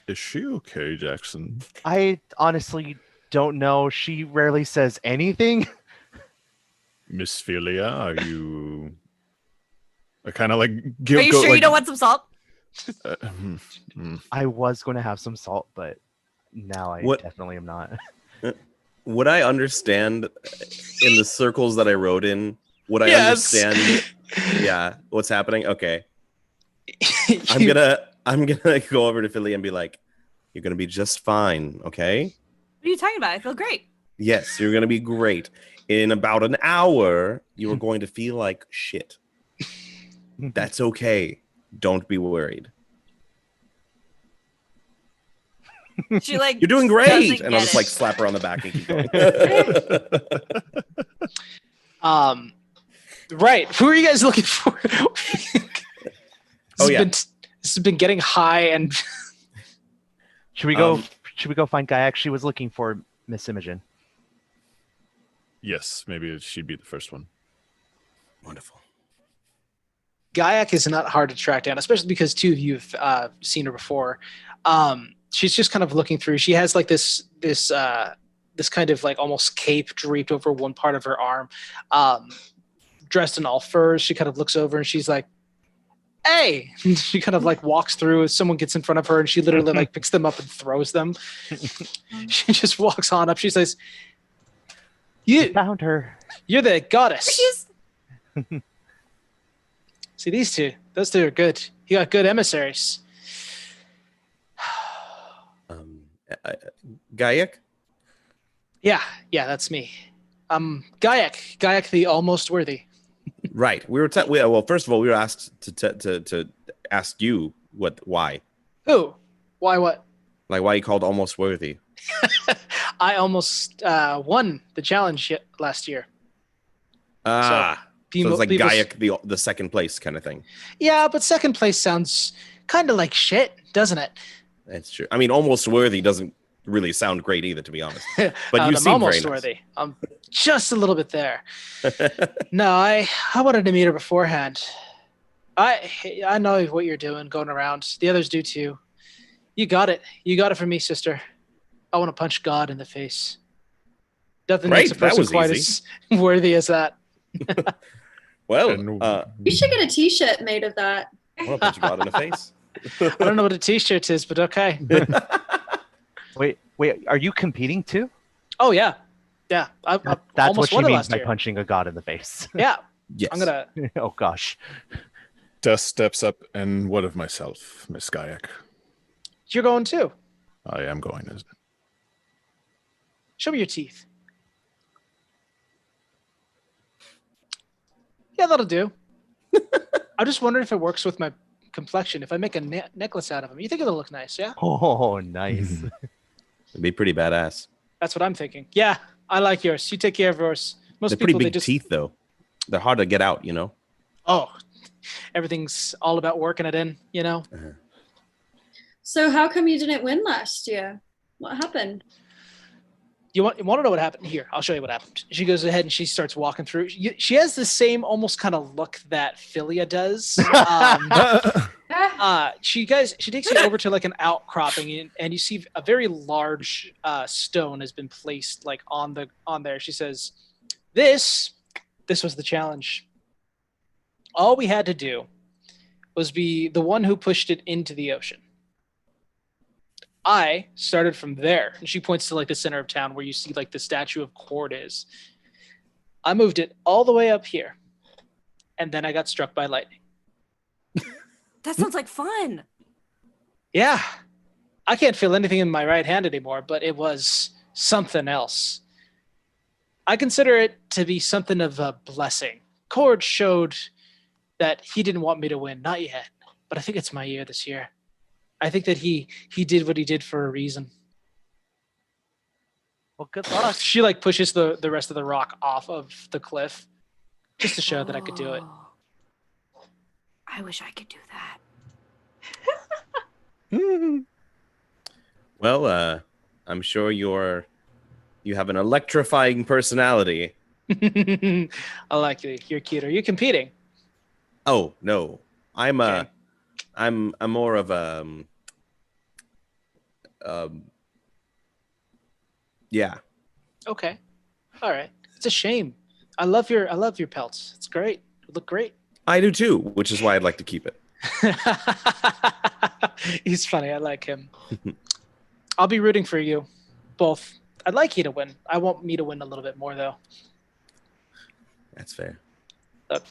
Is she okay, Jackson? I honestly don't know. She rarely says anything. Miss Philia, are you? I kind of like Are give. you go, sure like, you don't want some salt? I was going to have some salt, but now I What- definitely am not. Would I understand in the circles that I wrote in? Would I Yes. understand? Yeah, what's happening? Okay, I'm gonna go over to Philly and be like, "You're gonna be just fine, okay? What are you talking about? I feel great. Yes, you're gonna be great. In about an hour, you are going to feel like shit. That's okay. Don't be worried." She like You're doing great. doesn't And I'll get just it. like slap her on the back and keep going. Right. Who are you guys looking for? Oh, yeah. This has been getting high and Should we go? Should we go find Gaiac? She was looking for Miss Imogen. Yes, maybe she'd be the first one. Wonderful. Gaiac is not hard to track down, especially because two of you have seen her before. She's just kind of looking through. She has like this kind of like almost cape draped over one part of her arm, dressed in all furs. She kind of looks over and she's like, "Hey!" And she kind of like walks through. Someone gets in front of her and she literally like picks them up and throws them. She just walks on up. She says, "You Found her. You're the goddess." She's See these two? Those two are good. You got good emissaries. Gaiac? Yeah, that's me. Gaiac the almost worthy. Right. We were well. First of all, we were asked to ask you why, Who? Why what? like why you called almost worthy. I almost won the challenge last year. So it's like people- Gaiac the second place kind of thing. Yeah, but second place sounds kind of like shit, doesn't it? That's true. I mean, almost worthy doesn't really sound great either, to be honest. But you I'm seem almost very nice. worthy. I'm just a little bit there. No, I wanted to meet her beforehand. I know what you're doing, going around. The others do too. You got it. You got it from me, sister. I want to punch God in the face. Nothing makes a Great, that person was quite easy. as worthy as that. Well, And- You should get a T-shirt made of that. I want to punch God in the face. I don't know what a t-shirt is, but okay. Wait, are you competing too? Oh yeah, yeah. I That's almost what she won it means last by year. punching a god in the face. Yeah, Yes. I'm gonna. Oh gosh. Tess steps up, and what of myself, Miss Gaiac? You're going too. I am going. Show me your teeth. Yeah, that'll do. I'm just wondering if it works with my complexion. If I make a necklace out of them, you think it'll look nice? Yeah, Oh, nice. It'd be pretty badass. that's what I'm thinking. Yeah, I like yours. You take care of yours. Most They're pretty people, they big just teeth, though. They're hard to get out, you know. everything's all about working it in. You know. So how come you didn't win last year? What happened? You want to know what happened? Here, I'll show you what happened. She goes ahead and she starts walking through. She has the same almost kind of look that Philia does. She takes you over to like an outcropping, and you see a very large stone has been placed like on there. She says, "This was the challenge. All we had to do was be the one who pushed it into the ocean. I started from there." And she points to like the center of town where you see like the statue of Cord is. I moved it all the way up here, and then I got struck by lightning. that sounds like fun. Yeah, I can't feel anything in my right hand anymore, but it was something else. I consider it to be something of a blessing. Cord showed that he didn't want me to win, not yet, but I think it's my year this year. I think that he did what he did for a reason. Well, good luck. She like pushes the rest of the rock off of the cliff just to show that I could do it. Oh. I wish I could do that. Well, I'm sure you have an electrifying personality. I like you. You're cute. Are you competing? Oh no, I'm Okay. I'm more of a yeah. Okay. All right. It's a shame. I love your pelts. It's great. You look great. I do too, which is why I'd like to keep it. He's funny. I like him. I'll be rooting for you both. I'd like you to win. I want me to win a little bit more though. That's fair. Look,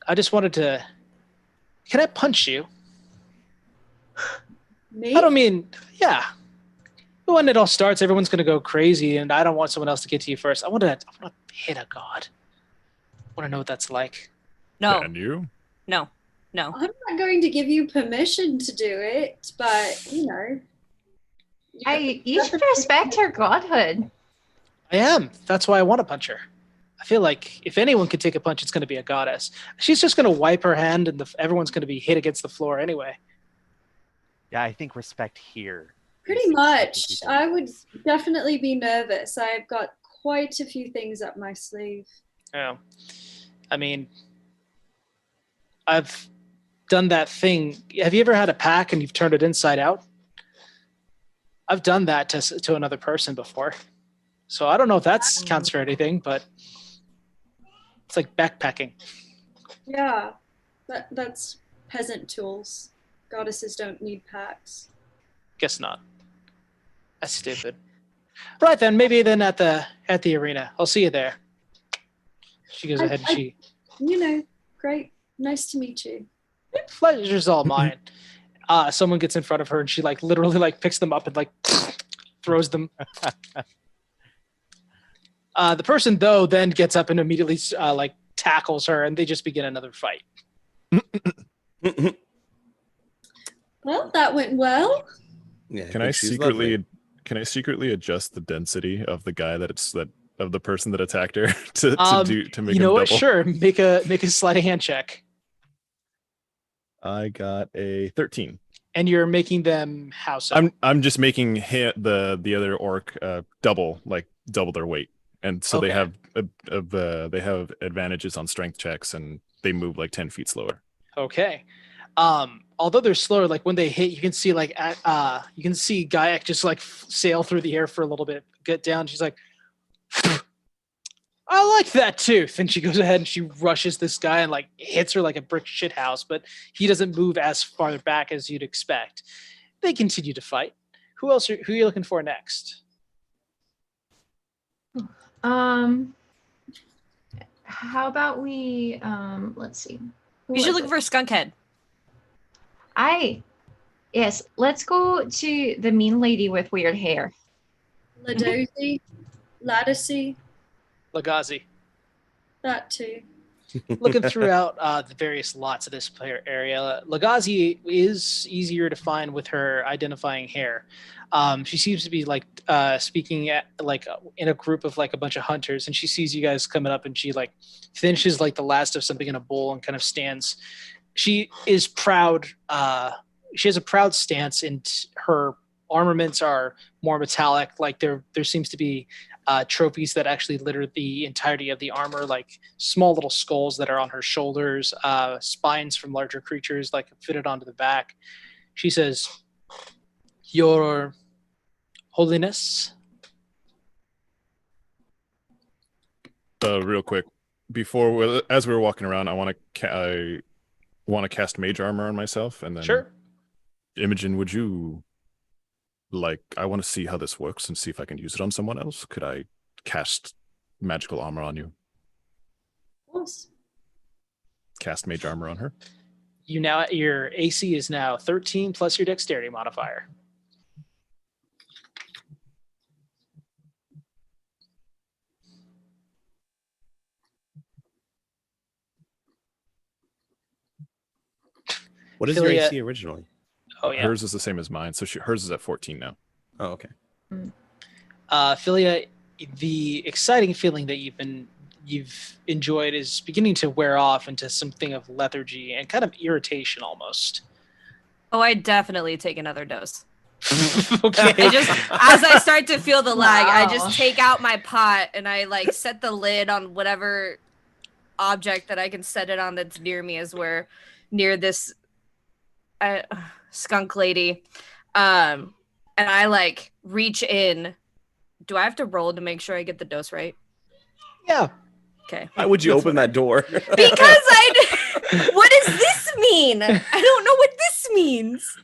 I just wanted to. Can I punch you? Me? I don't mean, yeah. When it all starts, everyone's gonna go crazy, and I don't want someone else to get to you first. I want to hit a god. I want to know what that's like. No, Can you? no. I'm not going to give you permission to do it, but you know, You should respect her godhood. I am. That's why I want to punch her. I feel like if anyone could take a punch, it's going to be a goddess. She's just going to wipe her hand, and everyone's going to be hit against the floor anyway. Yeah, I think respect here. Pretty is much. people. I would definitely be nervous. I've got quite a few things up my sleeve. Yeah. I mean, I've done that thing. Have you ever had a pack and you've turned it inside out? I've done that to another person before. So I don't know if that counts for anything, but it's like backpacking. Yeah, that's peasant tools. Goddesses don't need packs. Guess not. That's stupid. Right then, maybe then at the arena. I'll see you there. She goes ahead and she. You know, great. Nice to meet you. Pleasure's all mine. Someone gets in front of her and she like literally like picks them up and like throws them. The person though then gets up and immediately like tackles her and they just begin another fight. Well, that went well. Yeah, Can I secretly adjust the density of the guy of the person that attacked her to make you know him what? double? Sure, make a sleight of hand check. I got a 13. And you're making them how so? I'm just making the other orc double their weight, and so Okay. they have advantages on strength checks, and they move like 10 feet slower. Okay. Although they're slower, like when they hit, you can see like you can see Gaiak just like sail through the air for a little bit, get down. She's like, I like that tooth. And she goes ahead and she rushes this guy and like hits her like a brick shit house, but he doesn't move as far back as you'd expect. They continue to fight. Who are you looking for next? How about we let's see. Who You should was look it? for a skunk head. Yes, let's go to the mean lady with weird hair. Ladosi, Latticy, Lagazi. that too. Looking throughout the various lots of this player area, Lagazi is easier to find with her identifying hair. She seems to be like speaking at like in a group of like a bunch of hunters, and she sees you guys coming up, and she like finishes like the last of something in a bowl and kind of stands. She is proud. She has a proud stance, and her armaments are more metallic. Like there seems to be trophies that actually litter the entirety of the armor, like small little skulls that are on her shoulders, spines from larger creatures like fitted onto the back. She says, "Your Holiness." Real quick, as we were walking around, I want to cast mage armor on myself, and then Sure. Imogen, would you I want to see how this works and see if I can use it on someone else. Could I cast magical armor on you? Of course. Cast mage armor on her? Your AC is now 13 plus your dexterity modifier. What is your Philia- AC originally? Oh yeah. Hers is the same as mine, so hers is at 14 now. Oh, okay. Philia, the exciting feeling that you've enjoyed is beginning to wear off into something of lethargy and kind of irritation almost. Oh, I definitely take another dose. Okay. I just, as I start to feel the lag, I Wow. just take out my pot and I like set the lid on whatever object that I can set it on that's near me, as we're near this skunk lady. And I like reach in. Do I have to roll to make sure I get the dose right? Yeah. Okay. Why would you open that door? Because what does this mean? I don't know what this means.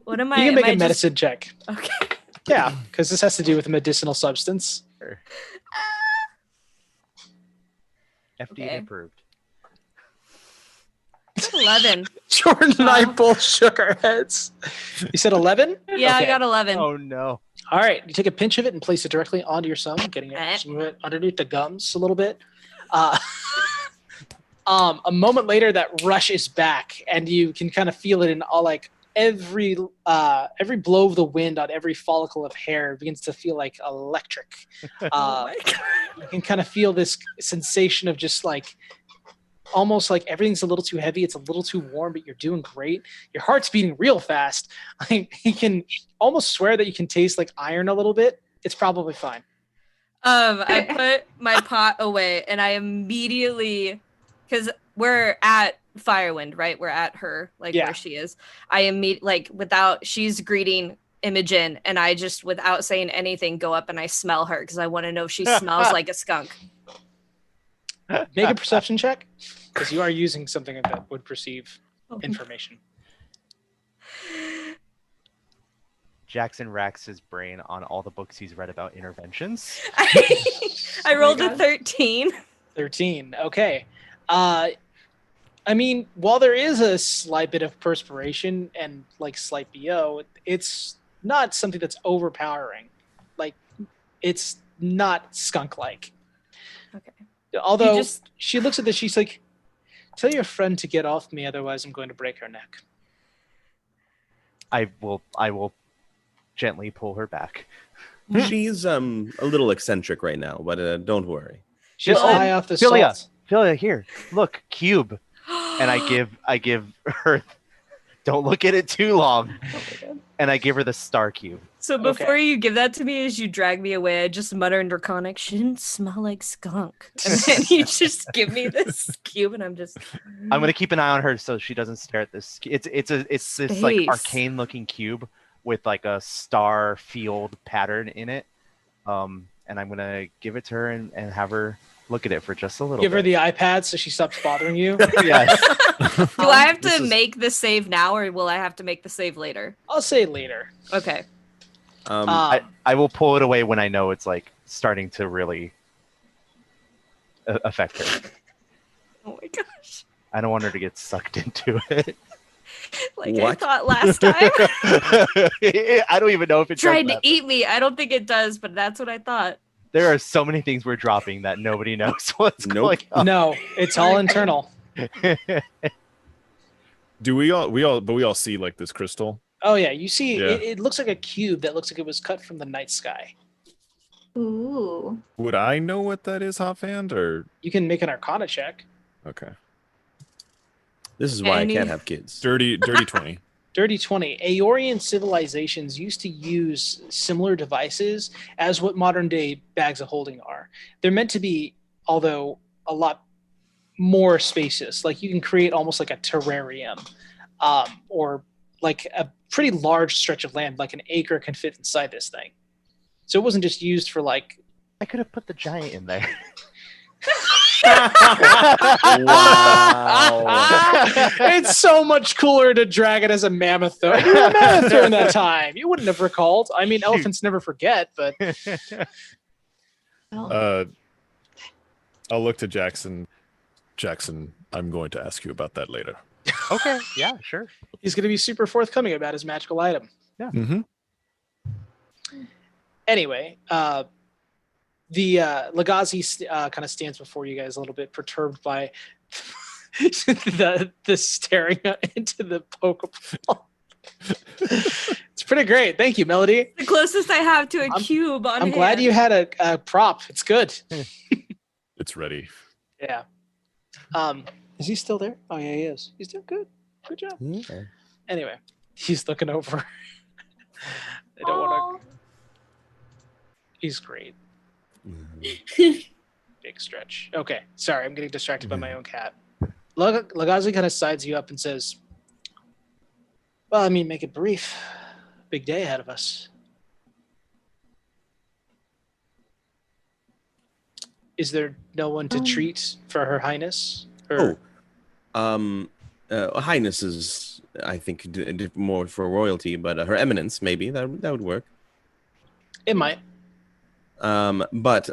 What am I? You can make am a I medicine check. Okay. Yeah, because this has to do with a medicinal substance. FDA Okay. approved. 11. Jordan and I both shook our heads. You said 11? Yeah, Okay. I got 11. Oh no. All right, you take a pinch of it and place it directly onto your stomach, getting some of it underneath the gums a little bit. A moment later, that rush is back, and you can kind of feel it in all like every blow of the wind on every follicle of hair begins to feel like electric. Oh my God. You can kind of feel this sensation of just like almost like everything's a little too heavy, it's a little too warm, but you're doing great. Your heart's beating real fast. Like, you can almost swear that you can taste like iron a little bit. It's probably fine. I put my pot away and I immediately, because we're at Firewind, right? We're at her, like Yeah. where she is. I immediately, like, without, she's greeting Imogen, and I just, without saying anything, go up and I smell her because I want to know if she smells like a skunk. Make a perception check, because you are using something that would perceive information. Jackson racks his brain on all the books he's read about interventions. I rolled a God. 13. 13. Okay. I mean, while there is a slight bit of perspiration and like slight BO, it's not something that's overpowering. Like, it's not skunk-like. Okay. Although just- she looks at this, she's like, "Tell your friend to get off me, otherwise I'm going to break her neck." I will gently pull her back. She's a little eccentric right now, but don't worry. She's Well, high off the Philia, salt. Philia, here, look, cube. And I give her. Don't look at it too long. And I give her the star cube. So before you give that to me, as you drag me away, I just mutter in Draconic, "She didn't smell like skunk." And then you just give me this cube, and I'm just. I'm gonna keep an eye on her so she doesn't stare at this. It's this like Space. arcane looking cube with like a star field pattern in it. And I'm gonna give it to her and have her look at it for just a little Give her bit. the iPad so she stops bothering you. Yes. Do I have This to is- make the save now, or will I have to make the save later? I'll say later. Okay. I will pull it away when I know it's like starting to really affect her. Oh my gosh. I don't want her to get sucked into it. Like What? I thought last time. I don't even know if it Tried does to that. eat me. I don't think it does, but that's what I thought. There are so many things we're dropping that nobody knows what's Nope. going on. No, it's all internal. Do we all see like this crystal? Oh yeah, you see, Yeah. it looks like a cube that looks like it was cut from the night sky. Ooh. Would I know what that is offhand, or You can make an Arcana check. okay? This is why Any- I can't have kids. Dirty 20. Dirty 20. Aeorian civilizations used to use similar devices as what modern day bags of holding are. They're meant to be, although a lot more spacious. Like, you can create almost like a terrarium, or like a pretty large stretch of land, like an acre can fit inside this thing. So it wasn't just used for like. I could have put the giant in there. It's so much cooler to drag it as a mammoth, though. You were a mammoth during that time. You wouldn't have recalled. I mean, elephants never forget, but Well, I'll look to Jackson. Jackson, I'm going to ask you about that later. Okay, yeah, sure. he's going to be super forthcoming about his magical item. Mm-hmm. Anyway, the Legazi kind of stands before you guys a little bit perturbed by the staring into the Pokeball. It's pretty great. Thank you, Melody. The closest I have to a I'm- cube on I'm glad hand. you had a prop. It's good. It's ready. Yeah. Is he still there? Oh yeah, he is. He's doing good. Good job. Okay. Anyway, he's looking over. I don't want to. He's great. Big stretch. Okay, sorry, I'm getting distracted by my own cat. Legazi kind of sides you up and says, "Well, I mean, make it brief. Big day ahead of us. Is there no one to treat for Her Highness? Or Highness is, I think, more for royalty, but Her Eminence maybe that would work. it might. But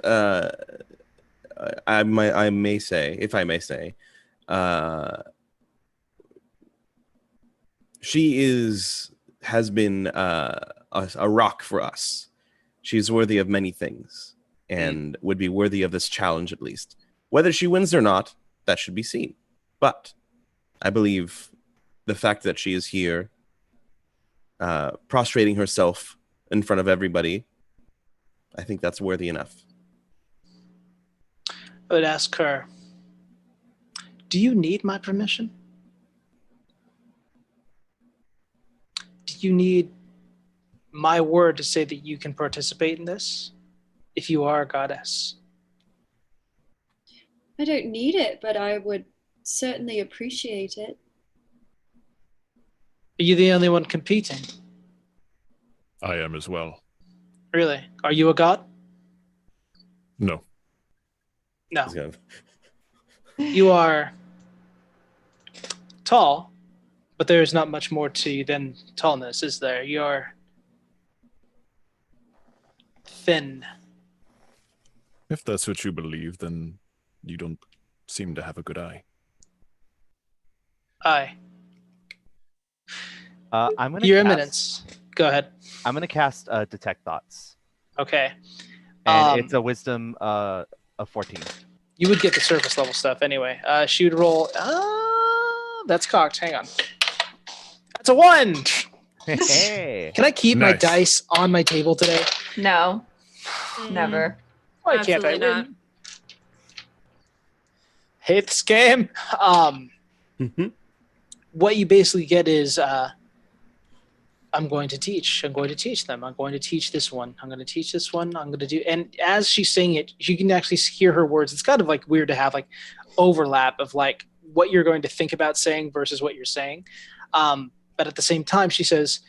I may say, if I may say, she has been a rock for us. She's worthy of many things, and would be worthy of this challenge at least. Whether she wins or not, that should be seen. But I believe the fact that she is here prostrating herself in front of everybody, I think that's worthy enough. I would ask her, do you need my permission? Do you need my word to say that you can participate in this if you are a goddess? I don't need it, but I would certainly appreciate it. Are you the only one competing? I am as well. Really? Are you a god? No. No. He's gonna- You are tall, but there is not much more to you than tallness, is there? You're thin. If that's what you believe, then you don't seem to have a good eye. Aye. I'm gonna Your cast, Eminence. Go ahead. I'm gonna cast Detect Thoughts, Okay. and it's a Wisdom of 14. You would get the surface level stuff anyway. She would roll. That's cocked. Hang on. That's a 1. Hey, Can I keep my Nice. dice on my table today? No, Mm, never. Why can't I absolutely not. win? Hate this game. What you basically get is I'm going to teach. I'm going to teach them. I'm going to teach this one. I'm going to teach this one. I'm going to do. And as she's saying it, you can actually hear her words. It's kind of like weird to have like overlap of like what you're going to think about saying versus what you're saying. But at the same time, she says,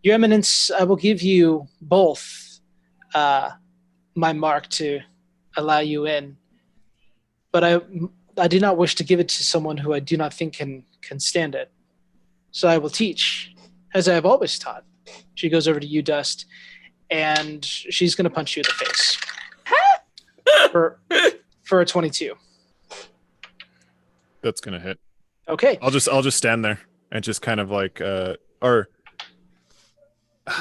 "Your Eminence, I will give you both my mark to allow you in, but I do not wish to give it to someone who I do not think can stand it. So I will teach, as I have always taught." She goes over to you, Dust, and she's going to punch you in the face for a 22. That's gonna hit. Okay. I'll just stand there and just kind of like I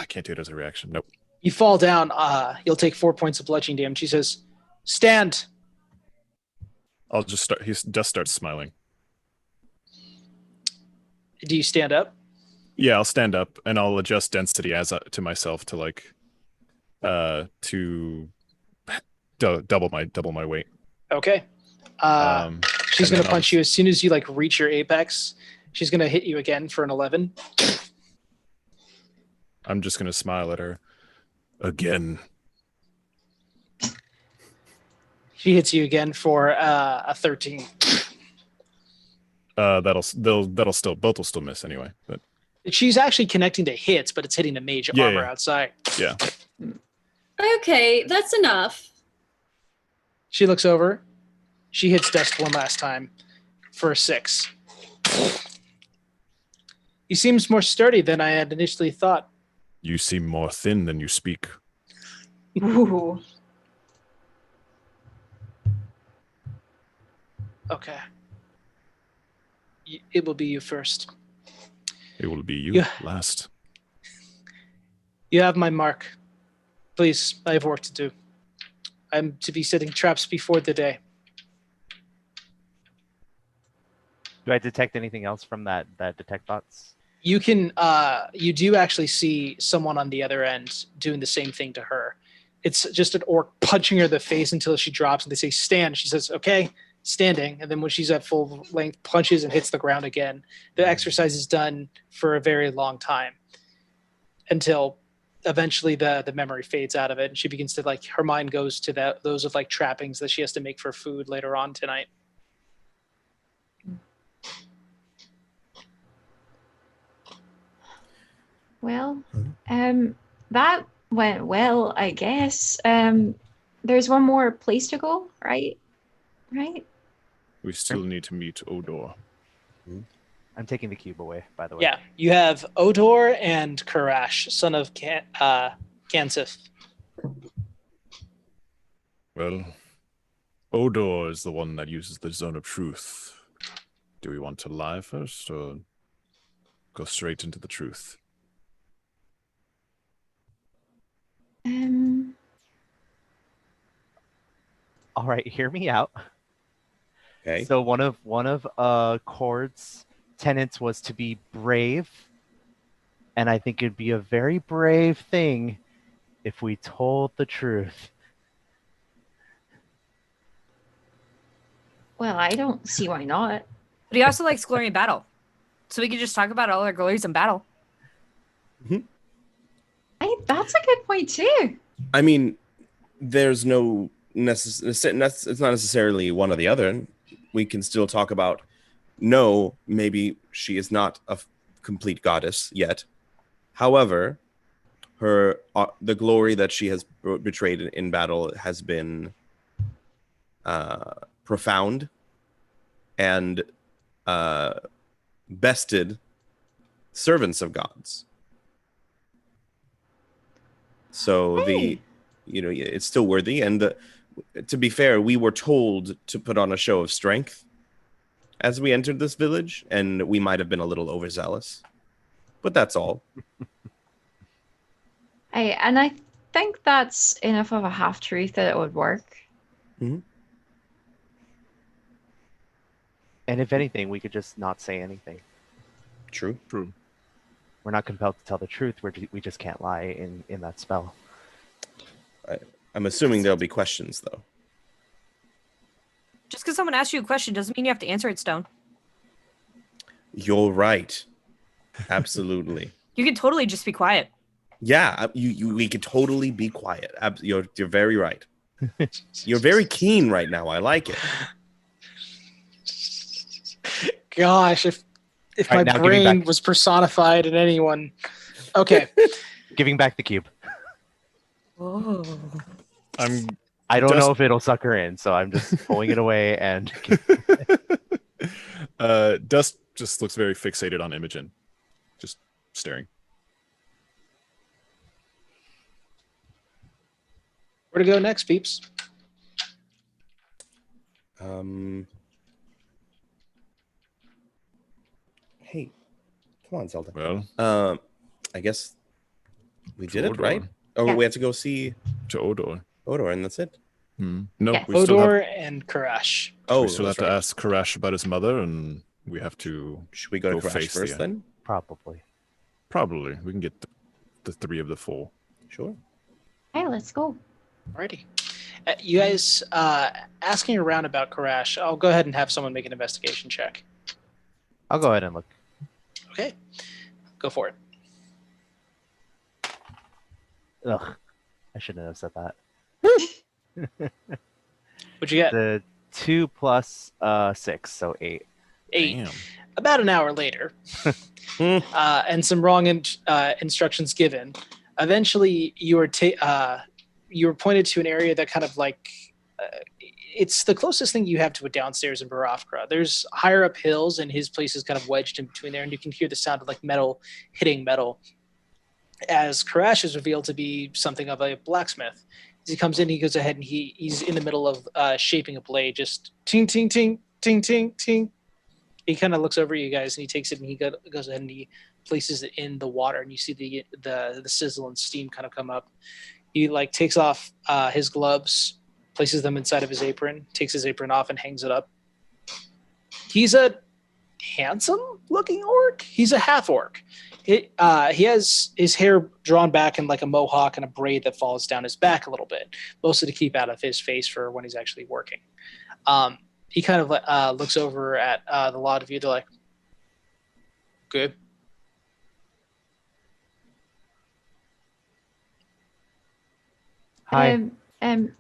can't do it as a reaction. Nope. You fall down. You'll take 4 points of bludgeoning damage. She says, "Stand." I'll just start. He just starts smiling. Do you stand up? Yeah, I'll stand up and I'll adjust density as to myself to like to double my weight. Okay. She's and going then to I'll punch you as soon as you like reach your apex. She's going to hit you again for an 11. I'm just gonna smile at her again. She hits you again for a 13. That'll still both will still miss anyway. But She's actually connecting to hits, but it's hitting the mage Yeah, armor yeah. outside. yeah, Okay, that's enough. She looks over. She hits Dust one last time for a 6. He seems more sturdy than I had initially thought. you seem more thin than you speak. Ooh. Okay. It will be you first. It will be you Yeah. last. You have my mark. Please, I have work to do. I'm to be setting traps before the day. do I detect anything else from that Detect Thoughts? You can you do actually see someone on the other end doing the same thing to her. It's just an orc punching her in the face until she drops and they say stand. She says, "Okay, standing." And then when she's at full length, punches and hits the ground again. The exercise is done for a very long time until eventually the memory fades out of it and she begins to like her mind goes to those of like trappings that she has to make for food later on tonight. Well, that went well, I guess. There's one more place to go, right? Right? We still need to meet Odor. I'm taking the cube away, by the way. Yeah, you have Odor and Karash, son of Kansith. Well, Odor is the one that uses the zone of truth. Do we want to lie first or go straight into the truth? All right, hear me out. Okay. So one of Cord's tenets was to be brave And I think it'd be a very brave thing if we told the truth. Well, I don't see why not. But he also likes glory in battle. So we could just talk about all our glories in battle. That's a good point too. I mean, there's no it's not necessarily one or the other. We can still talk about, no, maybe she is not a complete goddess yet. However, the glory that she has betrayed in battle has been profound and bested servants of gods. So it's still worthy. And to be fair, we were told to put on a show of strength as we entered this village, and we might have been a little overzealous, but that's all. I think that's enough of a half truth that it would work. Mm-hmm. And if anything, we could just not say anything. True. We're not compelled to tell the truth. We just can't lie in that spell. I'm assuming there'll be questions, though. Just because someone asks you a question doesn't mean you have to answer it, Stone. You're right. Absolutely. You can totally just be quiet. Yeah, we could totally be quiet. You're very right. You're very keen right now. I like it. Gosh, if my All right, now giving brain back- was personified in anyone. Okay. Giving back the cube. Oh. I don't Dust- know if it'll suck her in, so I'm just pulling it away and Dust just looks very fixated on Imogen, just staring. Where to go next, peeps? Hey, come on, Zelda. Well, I guess we To did it, Odor. right? Oh, Yeah. we have to go see to Odor. Odor, and that's it. No, Yes. we still Hodor have, and Karash. Oh, we still have that's to right. ask Karash about his mother, and we have to Should we go to go Crash face first, the- then? probably. probably we can get the 3 of the 4. Sure. Hey, let's go. Alrighty. You guys asking around about Karash. I'll go ahead and have someone make an investigation check. I'll go ahead and look. Okay. Go for it. Ugh, I shouldn't have said that. What'd you get? The 2 plus 6, so 8. 8. Damn. About an hour later, and some wrong instructions given. Eventually, you were pointed to an area that kind of like it's the closest thing you have to a downstairs in Barafkra. There's higher up hills, and his place is kind of wedged in between there, and you can hear the sound of like metal hitting metal. As Karash is revealed to be something of a blacksmith. As he comes in, he goes ahead and he's in the middle of shaping a blade, just ting, ting, ting, ting, ting, ting. He kind of looks over at you guys and he takes it and he goes ahead and he places it in the water, and you see the sizzle and steam kind of come up. He like takes off his gloves, places them inside of his apron, takes his apron off and hangs it up. He's a handsome looking orc. He's a half orc. He has his hair drawn back in like a mohawk and a braid that falls down his back a little bit, mostly to keep out of his face for when he's actually working. He kind of looks over at the lot of you. They're like, "Good." Hi.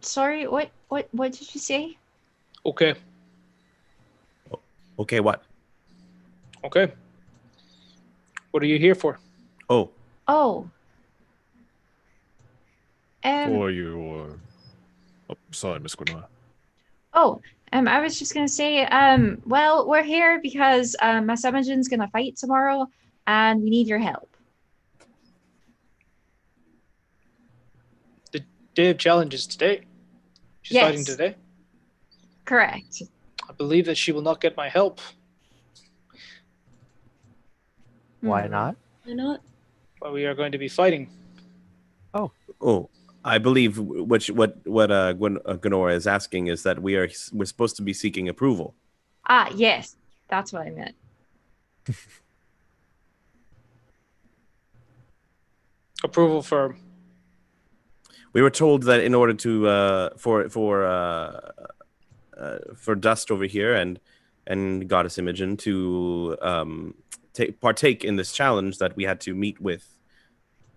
Sorry, what did you say? Okay. Okay, what? Okay. What are you here for? Oh, Oh. For your... Oh, sorry, Miss Gwyneth. I was just gonna say, well, we're here because Miss Imogen's gonna fight tomorrow, and we need your help. The day of challenge is today. She's Yes. fighting today. Correct. I believe that she will not get my help. Why Hmm. not? Why not? But we are going to be fighting. oh, I believe what Gunora is asking is that we're supposed to be seeking approval. Ah, yes, that's what I meant. Approval for We were told that in order to for Dust over here and Goddess Imogen to partake in this challenge, that we had to meet with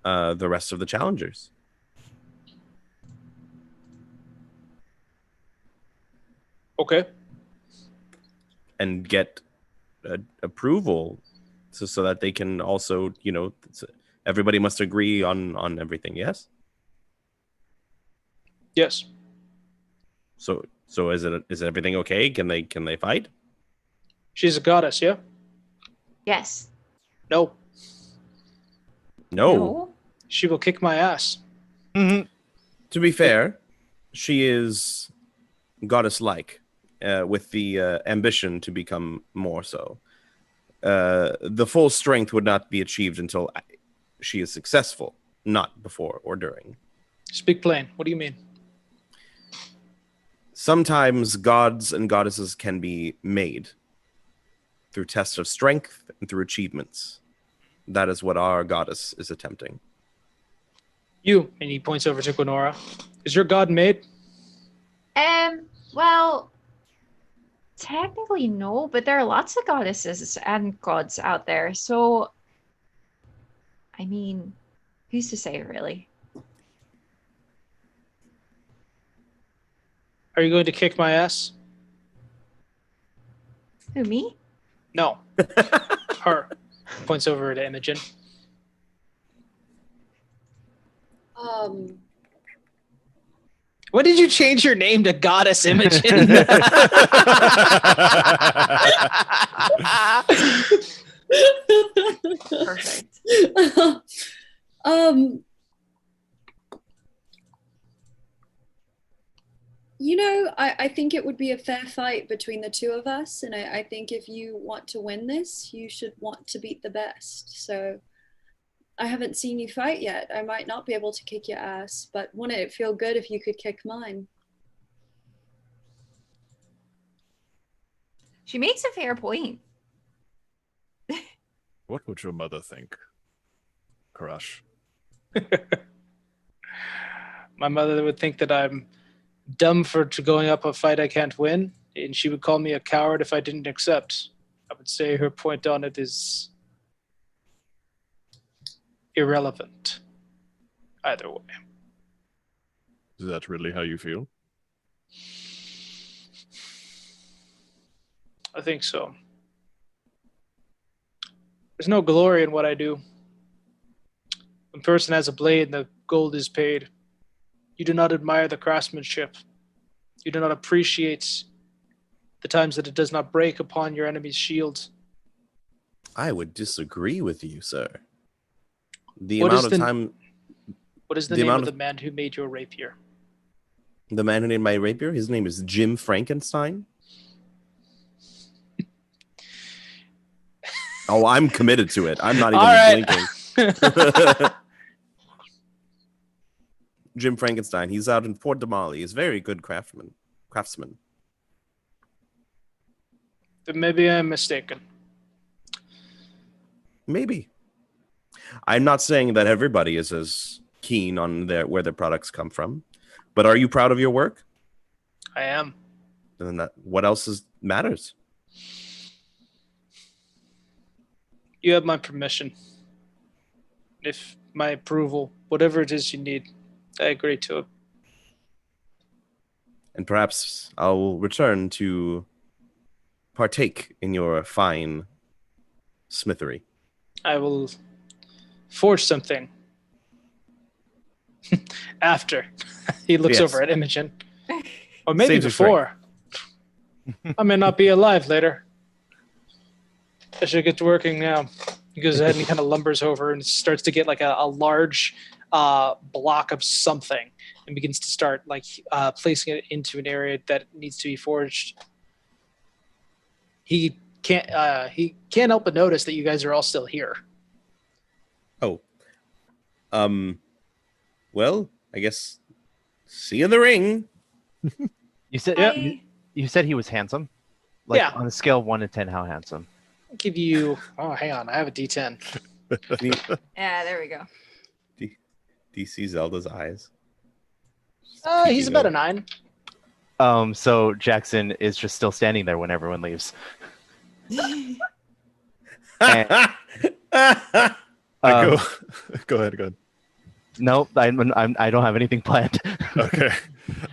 the rest of the challengers. okay. And get approval, so that they can also, everybody must agree on everything. Yes. Yes. So is everything okay? Can they fight? She's a goddess, yeah? Yes. No. No. She will kick my ass. Mhm. To be fair, she is goddess-like, with the ambition to become more so. The full strength would not be achieved until she is successful, not before or during. Speak plain. What do you mean? Sometimes gods and goddesses can be made through tests of strength and through achievements. That is what our goddess is attempting. You, and he points over to Gwenora. Is your god made? Well, technically no, but there are lots of goddesses and gods out there. So, I mean, who's to say, really? Are you going to kick my ass? Who, me? No. Her. Points over to Imogen. When did you change your name to Goddess Imogen? Perfect. I think it would be a fair fight between the two of us, and I think if you want to win this, you should want to beat the best. So I haven't seen you fight yet. I might not be able to kick your ass, but wouldn't it feel good if you could kick mine? She makes a fair point. What would your mother think, Crush? My mother would think that I'm dumb for going up a fight I can't win, and she would call me a coward if I didn't accept. I would say her point on it is irrelevant. Either way. Is that really how you feel? I think so. There's no glory in what I do. When a person has a blade and the gold is paid, you do not admire the craftsmanship. You do not appreciate the times that it does not break upon your enemy's shield. I would disagree with you, sir. What is What is the name amount of of- the man who made your rapier? The man who named my rapier, his name is Jim Frankenstein. Oh, I'm committed to it. I'm not even All right. blinking. Jim Frankenstein. He's out in Port de Mali. He's a very good craftsman. Then maybe I'm mistaken. Maybe. I'm not saying that everybody is as keen on where their products come from, but are you proud of your work? I am. Then what else matters? You have my permission. If my approval, whatever it is you need, I agree to it. And perhaps I'll return to partake in your fine smithery. I will forge something after. He looks Yes. over at Imogen. Or maybe Saves your before. I may not be alive later. I should get to working now. He goes ahead and he kind of lumbers over and starts to get like a large block of something and begins to start like placing it into an area that needs to be forged. He can't help but notice that you guys are all still here. Oh. Well, I guess see you in the ring. You said I- you said he was handsome. Like Yeah. on a scale of 1 to 10, how handsome? I'll give you. Oh, hang on. I have a D10. Yeah, there we go. DC Zelda's eyes. He's about a 9. So Jackson is just still standing there when everyone leaves. And, I go. Go ahead. no, I don't have anything planned. Okay.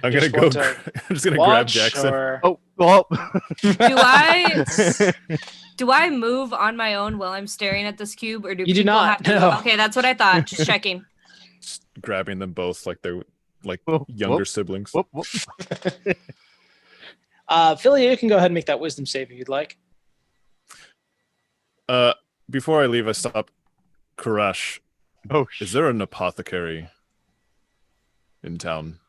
I'm Just gonna want go. to I'm just gonna grab Watch Jackson. or- Oh, well. Do I move on my own while I'm staring at this cube, or do You do people not, have to? no. Okay, that's what I thought. Just checking. Just grabbing them both like they're like Whoop, younger whoop, siblings. Whoop, whoop. Philia, you can go ahead and make that wisdom save if you'd like. Before I leave, I stop. Karash, Oh, is there an apothecary in town?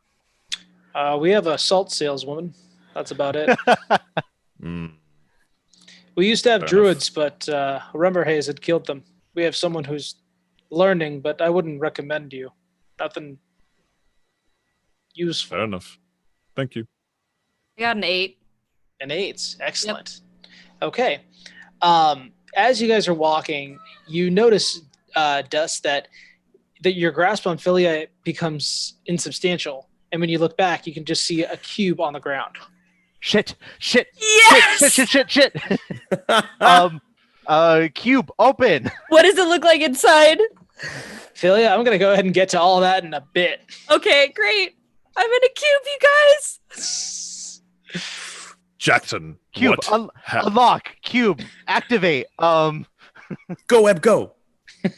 We have a salt saleswoman. That's about it. Mm. We used to have Fair druids, but Remberhaze had killed them. We have someone who's learning, but I wouldn't recommend you. Nothing useful. Fair enough. Thank you. I got an 8. An 8. Excellent. Okay. As you guys are walking, you notice, Dust, that your grasp on Philia becomes insubstantial. And when you look back, you can just see a cube on the ground. Shit. Yes! Shit. Cube, open. What does it look like inside? Philia, I'm going to go ahead and get to all that in a bit. Okay, great. I'm in a cube, you guys. Jackson, Cube, what happened? unlock. Cube, activate. Go, Eb, go.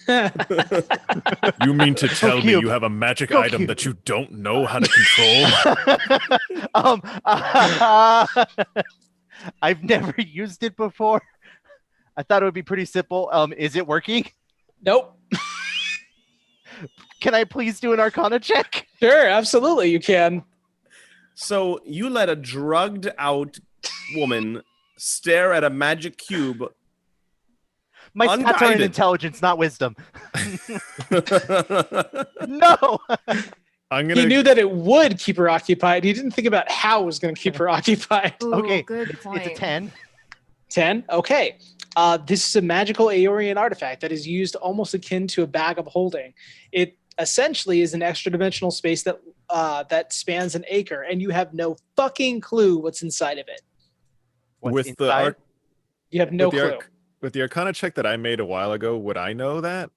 You mean to tell me Cube. you have a magic Go, item Cube. that you don't know how to control? I've never used it before. I thought it would be pretty simple. Is it working? Nope. Can I please do an Arcana check? Sure, absolutely, you can. So you let a drugged out woman stare at a magic cube. My stats are in Unguided. intelligence, not wisdom. No. I'm He gonna. knew that it would keep her occupied. He didn't think about how it was going to keep her occupied. Ooh, Okay, good it's point. a 10. 10. Okay. This is a magical Aeorian artifact that is used almost akin to a bag of holding. It essentially is an extra dimensional space that spans an acre, and you have no fucking clue what's inside of it. What's with the inside? You have no with the clue. with the Arcana check that I made a while ago, would I know that?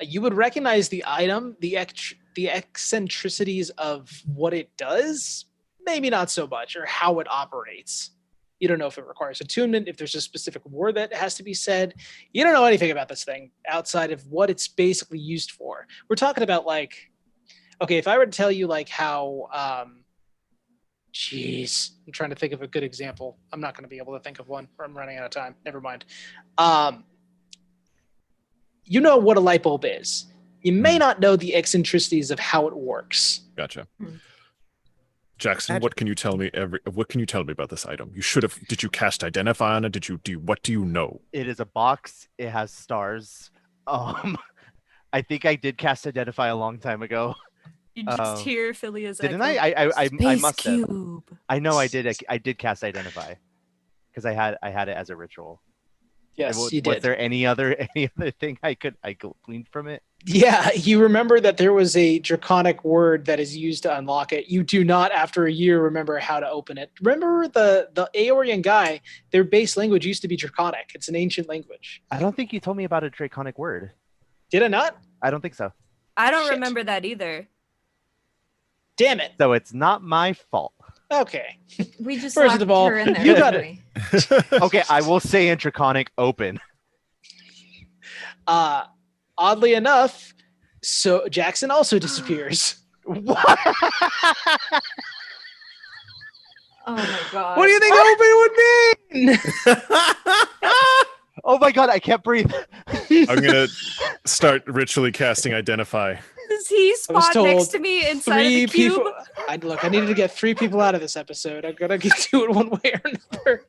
You would recognize the item, the eccentricities of what it does, maybe not so much, or how it operates. You don't know if it requires attunement, if there's a specific word that has to be said. You don't know anything about this thing outside of what it's basically used for. We're talking about like, okay, if I were to tell you like how, I'm trying to think of a good example. I'm not going to be able to think of one, or I'm running out of time. Never mind. You know what a light bulb is. You may not know the eccentricities of how it works. Gotcha. Hmm. Jackson, what can you tell me about this item? You should have. Did you cast Identify on it? What do you know? It is a box. It has stars. I think I did cast Identify a long time ago. You just hear Philia's Didn't echo. I Space must have. cube. I know I did. I did cast Identify because I had it as a ritual. Yes, was, you did. Was there any other thing I could glean from it? Yeah, you remember that there was a draconic word that is used to unlock it. You do not, after a year, remember how to open it. Remember the Aeorian guy, their base language used to be draconic. It's an ancient language. I don't think you told me about a draconic word. Did I not? I don't think so. I don't Shit. remember that either. Damn it. So it's not my fault. Okay. We just First locked of all, her in there. you got didn't it. we? Okay, I will say in draconic open. Oddly enough, so Jackson also disappears. What? Oh my god. What do you think open would mean? Oh my god, I can't breathe. I'm gonna start ritually casting Identify. Does he I was spot next told to me inside of Three the cube? people. I needed to get 3 people out of this episode. I'm gonna get to it one way or another.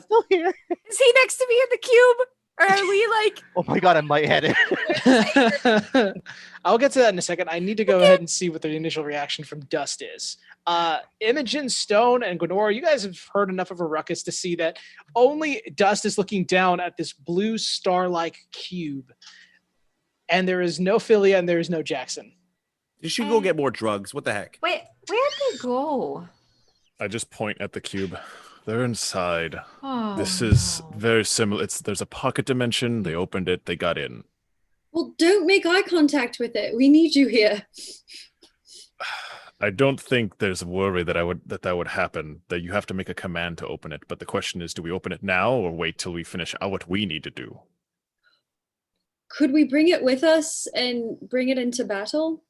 Still here. Is he next to me in the cube? Or are we like Oh my god, I'm lightheaded. I'll get to that in a second. I need to go ahead and see what the initial reaction from Dust is. Imogen, Stone, and Gwenora, you guys have heard enough of a ruckus to see that only Dust is looking down at this blue star-like cube. And there is no Philia and there is no Jackson. You should go get more drugs. What the heck? Wait, where'd they go? I just point at the cube. They're inside. Oh, This is no. very similar. There's a pocket dimension. They opened it. They got in. Well, don't make eye contact with it. We need you here. I don't think there's a worry that would happen. That you have to make a command to open it. But the question is, do we open it now or wait till we finish out what we need to do? Could we bring it with us and bring it into battle?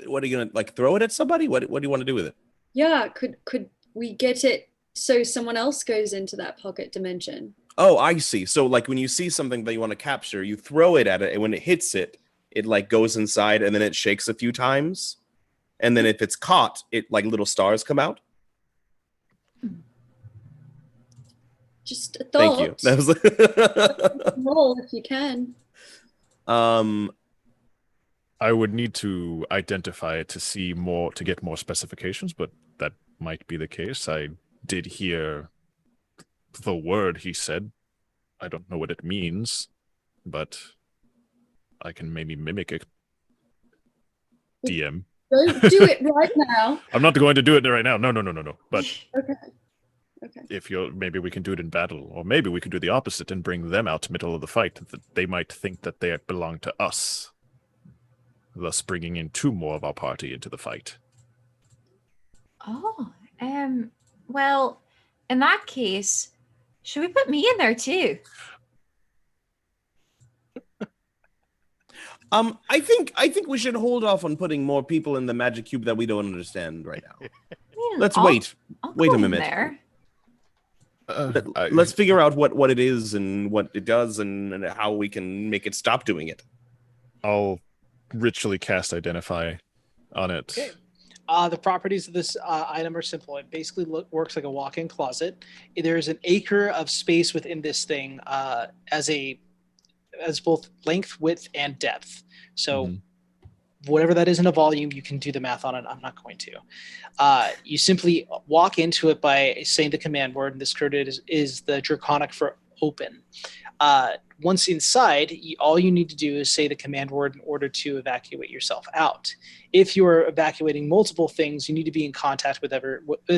What are you gonna throw it at somebody? What do you want to do with it? Yeah, could we get it so someone else goes into that pocket dimension? Oh, I see. So when you see something that you want to capture, you throw it at it, and when it hits it, it goes inside and then it shakes a few times. And then if it's caught, it little stars come out. Just a thought. Thank you. That was Roll if you can. I would need to identify it to get more specifications, but that might be the case. I did hear the word he said. I don't know what it means, but I can maybe mimic it. DM. Don't do it right now. I'm not going to do it right now. No. But Okay. if maybe we can do it in battle, or maybe we can do the opposite and bring them out middle of the fight. That they might think that they belong to us, thus bringing in 2 more of our party into the fight. Oh, well, in that case, should we put me in there too? I think we should hold off on putting more people in the magic cube that we don't understand right now. Let's wait. I'll Wait go a in minute. there. Let's figure out what it is and what it does and how we can make it stop doing it. I'll ritually cast Identify on it. Okay. The properties of this item are simple. It basically works like a walk-in closet. There's an acre of space within this thing as both length, width, and depth. So whatever that is in a volume, you can do the math on it. I'm not going to. You simply walk into it by saying the command word, and this code is the Draconic for open. Once inside, all you need to do is say the command word in order to evacuate yourself out. If you're evacuating multiple things, you need to be in contact with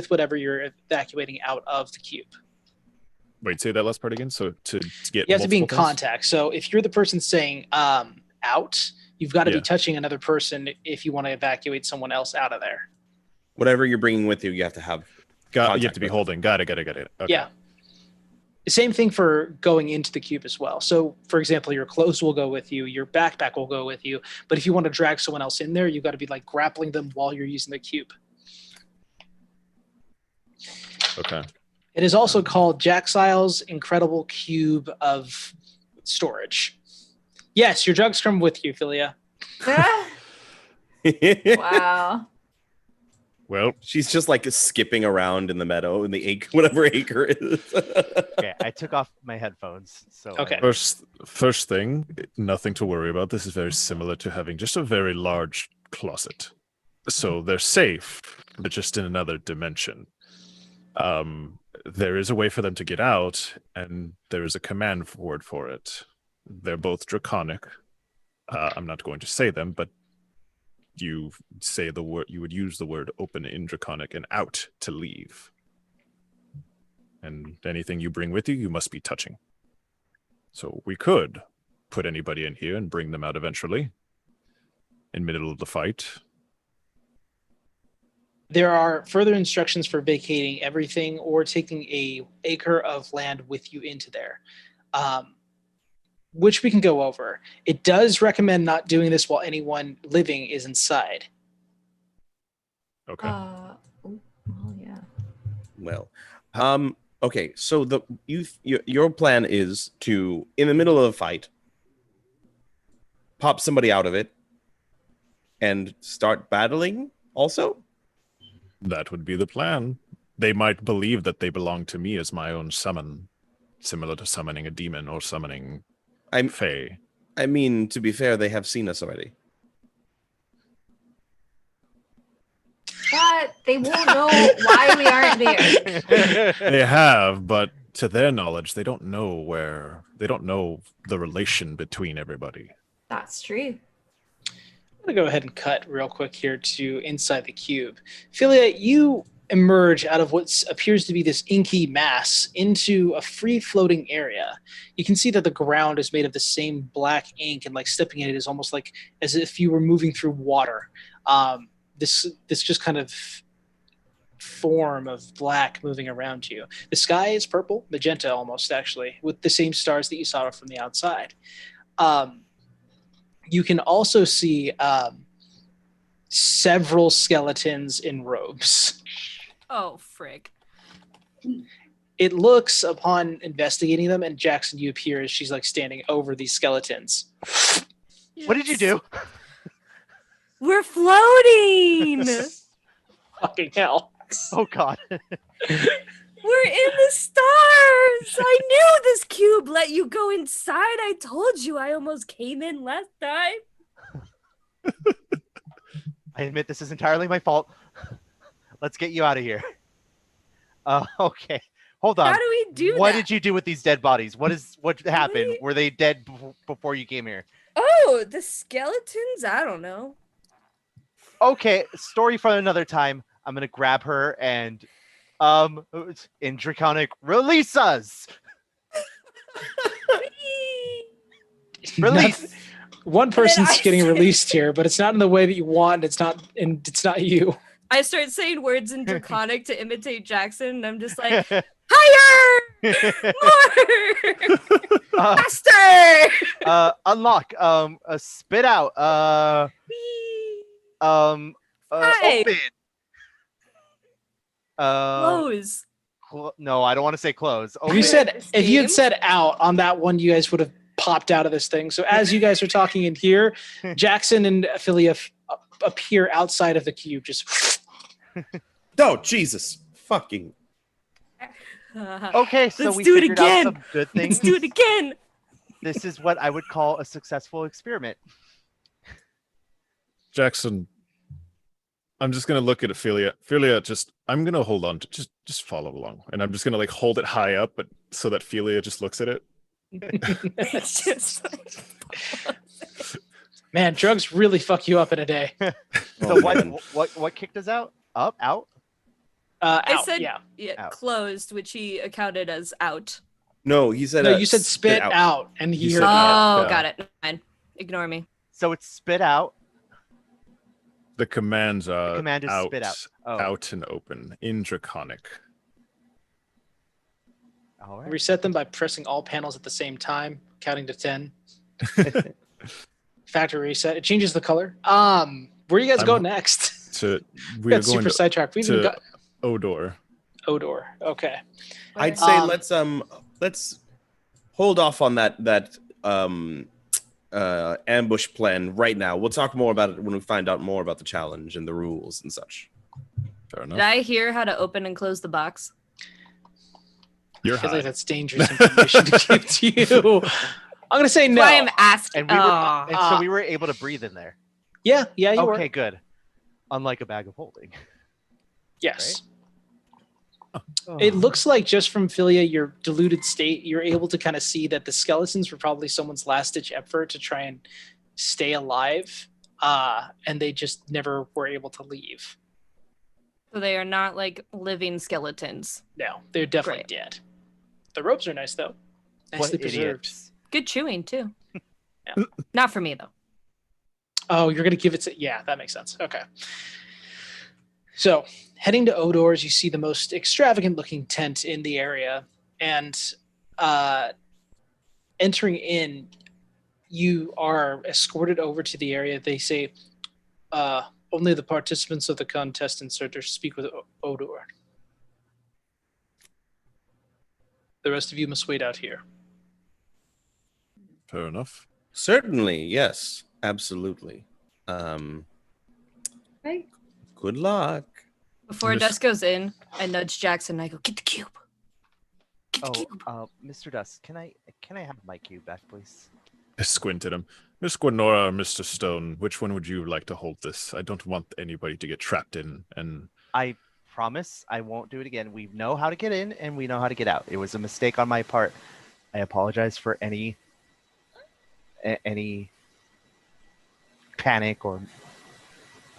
whatever you're evacuating out of the cube. Wait, say that last part again. So to get You have to be in multiple things? contact. So if you're the person saying out, you've got to be touching another person if you want to evacuate someone else out of there. Whatever you're bringing with you, you have to have. You have contact to be with. holding. Got it. Okay. Yeah. Same thing for going into the cube as well. So, for example, your clothes will go with you, your backpack will go with you. But if you want to drag someone else in there, you've got to be grappling them while you're using the cube. Okay. It is also called Jaxile's Incredible Cube of Storage. Yes, your drugs come with you, Philia. Wow. Well, she's just skipping around in the meadow in the acre, whatever acre is. Okay, I took off my headphones. So Okay. First thing, nothing to worry about. This is very similar to having just a very large closet. So they're safe, but just in another dimension. There is a way for them to get out, and there is a command word for it. They're both draconic. I'm not going to say them, but you say the word. You would use the word "open" in draconic and "out" to leave. And anything you bring with you, you must be touching. So we could put anybody in here and bring them out eventually, in middle of the fight. There are further instructions for vacating everything or taking a acre of land with you into there, which we can go over. It does recommend not doing this while anyone living is inside. Okay. Well, yeah. Well, okay. So your plan is to, in the middle of a fight, pop somebody out of it, and start battling. Also, That would be the plan. They might believe that they belong to me as my own summon, similar to summoning a demon or summoning Fae. I mean, to be fair, they have seen us already. But they won't know why we aren't there. They have, but to their knowledge, they don't know the relation between everybody. That's true. I'm going to go ahead and cut real quick here to inside the cube. Philia, you emerge out of what appears to be this inky mass into a free-floating area. You can see that the ground is made of the same black ink, and like stepping in it is almost like as if you were moving through water. This just kind of form of black moving around you. The sky is purple, magenta almost, actually, with the same stars that you saw from the outside. You can also see several skeletons in robes. Oh, frick. It looks, upon investigating them, and Jackson, you appear as she's like standing over these skeletons. What did you do? We're floating. Fucking hell. Oh God. We're in the stars. I knew this cube let you go inside. I told you. I almost came in last time. I admit this is entirely my fault. Let's get you out of here. Okay. Hold on. How do we do What that? did you do with these dead bodies? What happened? Were they dead before you came here? Oh, the skeletons? I don't know. Okay, story for another time. I'm gonna grab her and in Draconic, release us! Release! One person's I getting said- released here, but it's not in the way that you want. It's not you. I start saying words in Draconic to imitate Jackson, and I'm just like, higher! More! Faster! Unlock. Spit out. Hi. Open. Close. No, I don't want to say close. Open. You said if you had Game? said out on that one, you guys would have popped out of this thing. So as you guys are talking in here, Jackson and Philia appear outside of the cube. Just Oh, Jesus. Fucking. Okay, so Let's we do it figured out again. some good things. Let's do it again. This is what I would call a successful experiment. Jackson, I'm just gonna look at Ophelia. Ophelia, I'm gonna hold on to just follow along, and I'm just gonna like hold it high up, but so that Ophelia just looks at it. It's just like, man, drugs really fuck you up in a day. So Oh, man. what kicked us out? Up, out? I Out, said yeah. Out. closed, which he accounted as out. No, he said. No, you said spit out, and he You heard said out. Oh, yeah. got it. Fine. Ignore me. So it's spit out. The commands are The command is spit out. Oh, out and open in Draconic. all right. Reset them by pressing all panels at the same time, counting to 10. Factory reset. It changes the color. Where you guys go next? So we Got are going super sidetracked. We even to got Odor. Odor. Okay. I'd say Um, let's hold off on that ambush plan right now. We'll talk more about it when we find out more about the challenge and the rules and such. Fair enough. Did I hear how to open and close the box? You're I feel high. like that's dangerous information to give to you. I'm gonna say no. That's why I'm asking. And we were, Oh. and so we were able to breathe in there. Yeah, you Okay, were. good. Unlike a bag of holding. Yes. Oh. It looks like just from Philia, your diluted state, you're able to kind of see that the skeletons were probably someone's last-ditch effort to try and stay alive, and they just never were able to leave. So they are not like living skeletons. No, they're definitely Great. dead. The robes are nice, though. What Nicely preserved. idiots. Good chewing too. Yeah. Not for me though. Oh, you're going to give it to... Yeah, that makes sense. Okay. So, heading to Odor's, you see the most extravagant-looking tent in the area, and entering in, you are escorted over to the area. They say, only the participants of the contestants are to speak with Odor. The rest of you must wait out here. Fair enough. Certainly, yes, absolutely. Right? Good luck. Before Miss- Dust goes in, I nudge Jackson and I go, get the cube. Get the cube. Mr. Dust, can I have my cube back, please? I squint at him. Miss Gwenora or Mr. Stone, which one would you like to hold this? I don't want anybody to get trapped in and I promise I won't do it again. We know how to get in and we know how to get out. It was a mistake on my part. I apologize for any panic or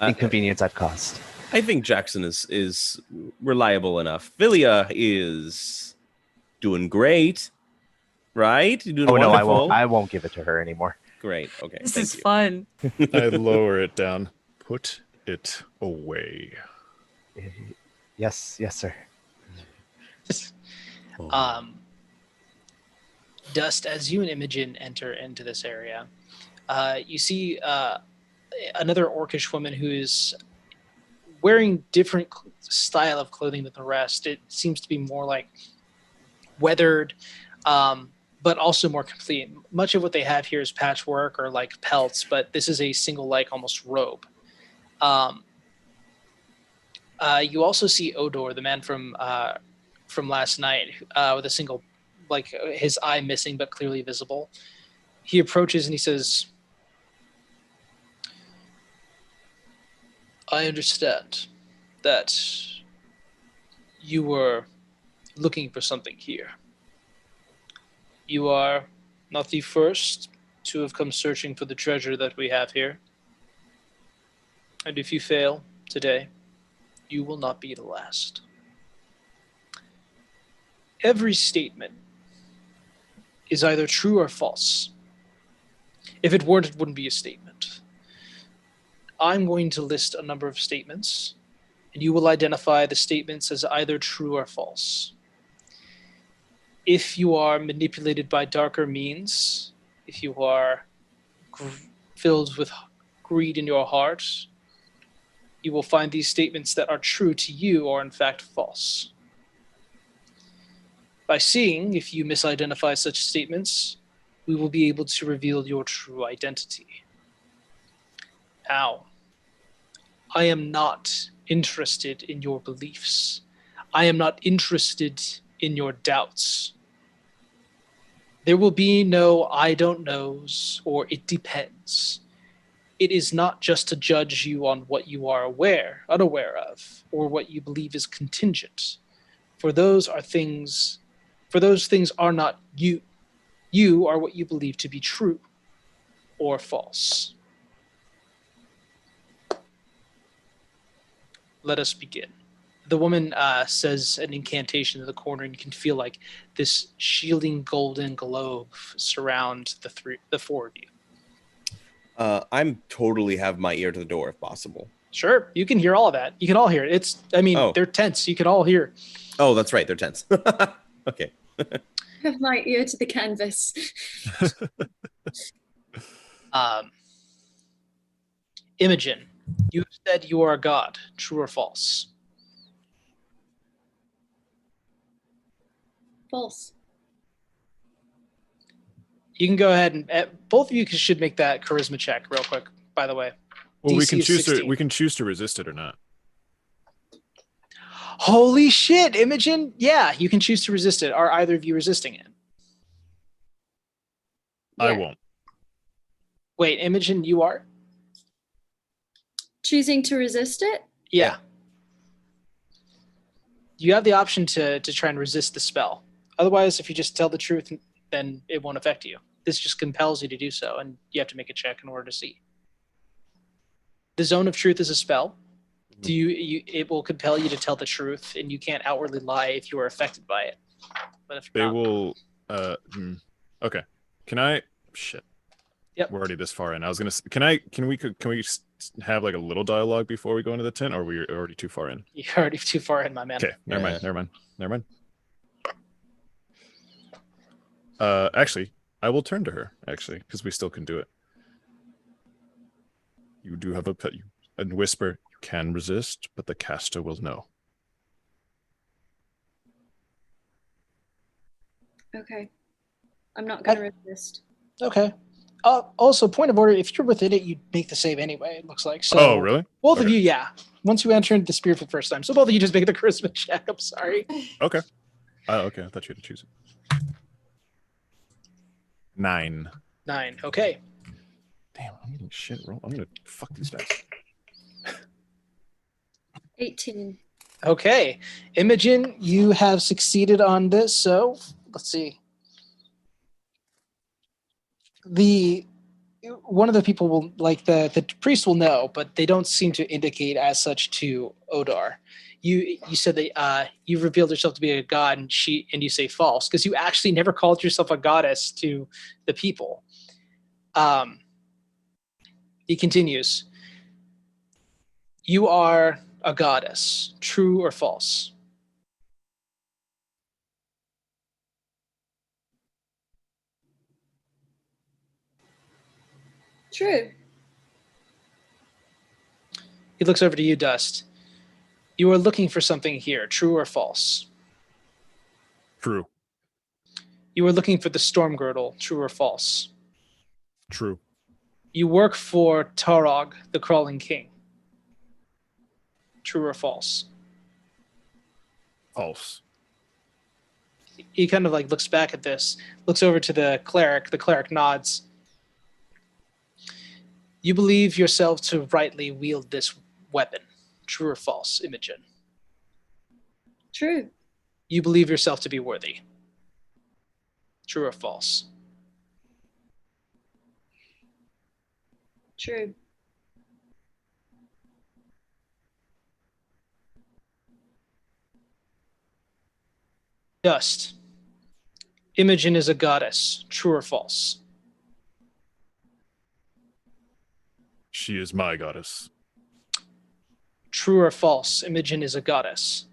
inconvenience I've caused. I think Jackson is reliable enough. Philia is doing great, right? You're doing Oh no, wonderful. I won't give it to her anymore. Great. Okay. This thank is you. fun. I lower it down. Put it away. Yes, sir. Dust, as you and Imogen enter into this area, you see another orcish woman who is wearing different style of clothing than the rest. It seems to be more like weathered, but also more complete. Much of what they have here is patchwork or like pelts, but this is a single like almost robe. You also see Odor, the man from last night, with a single, like his eye missing but clearly visible. He approaches and he says, I understand that you were looking for something here. You are not the first to have come searching for the treasure that we have here. And if you fail today, you will not be the last. Every statement is either true or false. If it weren't, it wouldn't be a statement. I'm going to list a number of statements, and you will identify the statements as either true or false. If you are manipulated by darker means, if you are filled with greed in your heart, you will find these statements that are true to you are in fact false. By seeing if you misidentify such statements, we will be able to reveal your true identity. Now, I am not interested in your beliefs. I am not interested in your doubts. There will be no I don't knows or it depends. It is not just to judge you on what you are unaware of, or what you believe is contingent. For those things are not you. You are what you believe to be true or false. Let us begin. The woman says an incantation in the corner, and you can feel like this shielding golden globe surround the four of you. I'm totally have my ear to the door if possible. Sure, you can hear all of that. You can all hear it. They're tense. You can all hear. Oh, that's right. They're tense. Okay. Have my ear to the canvas. Imogen, you said you are a god. True or false? False. You can go ahead and both of you should make that charisma check real quick. By the way, Well, DC we can is choose 16. we can choose to resist it or not. Holy shit, Imogen! Yeah, you can choose to resist it. Are either of you resisting it? I Yeah. won't. Wait, Imogen, you are? Choosing to resist it? Yeah. You have the option to try and resist the spell. Otherwise, if you just tell the truth, then it won't affect you. This just compels you to do so, and you have to make a check in order to see. The zone of truth is a spell. It will compel you to tell the truth, and you can't outwardly lie if you are affected by it. But if They not, will. Okay. Can I? Shit. Yep. We're already this far in. I was gonna. Can we just have like a little dialogue before we go into the tent, or are we already too far in? you're already too far in, my man. Okay. Never Yeah. mind. Actually, I will turn to her. Actually, because we still can do it. You do have and whisper. You can resist, but the caster will know. Okay. I'm not going to resist. Okay. Also, point of order: if you're within it, you make the save anyway. It looks like. So Oh, really? Both of Okay. you, yeah. Once you enter into the spirit for the first time, so both of you just make the charisma check. I'm sorry. Okay. Okay. I thought you had to choose it. 9. 9. Okay. Damn, I'm getting shit roll. I'm gonna fuck these dice. 18. Okay, Imogen, you have succeeded on this. So let's see. One of the people will the priest will know, but they don't seem to indicate as such to Odar. You said that you revealed yourself to be a god, and you say false because you actually never called yourself a goddess to the people. He continues. You are a goddess, true or false? True. He looks over to you, Dust. You are looking for something here, true or false? True. You are looking for the storm girdle, true or false? True. You work for Tarog, the crawling king. True or false? False. He kind of looks back at this, looks over to the cleric nods. You believe yourself to rightly wield this weapon. True or false, Imogen? True. You believe yourself to be worthy. True or false? True. Dust. Imogen is a goddess. True or false? She is my goddess. True or false? Imogen is a goddess.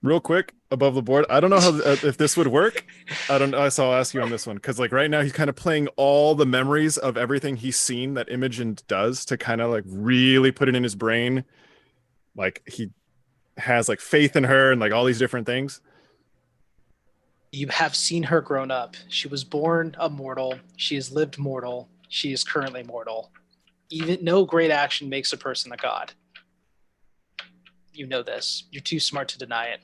Real quick, above the board, I don't know how if this would work. I don't know. So I'll ask you on this one because right now he's kind of playing all the memories of everything he's seen that Imogen does to kind of really put it in his brain. He has faith in her and all these different things. You have seen her grown up. She was born a mortal. She has lived mortal. She is currently mortal. Even no great action makes a person a god. You know this. You're too smart to deny it.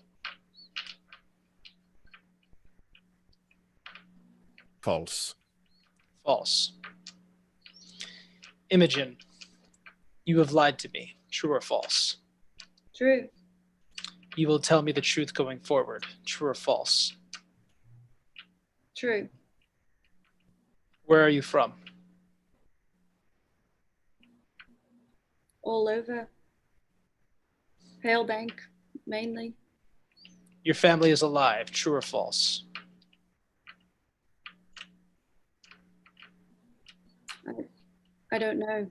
False. False. Imogen, you have lied to me. True or false? True. You will tell me the truth going forward. True or false? True. Where are you from? All over. Pale Bank, mainly. Your family is alive. True or false? I don't know.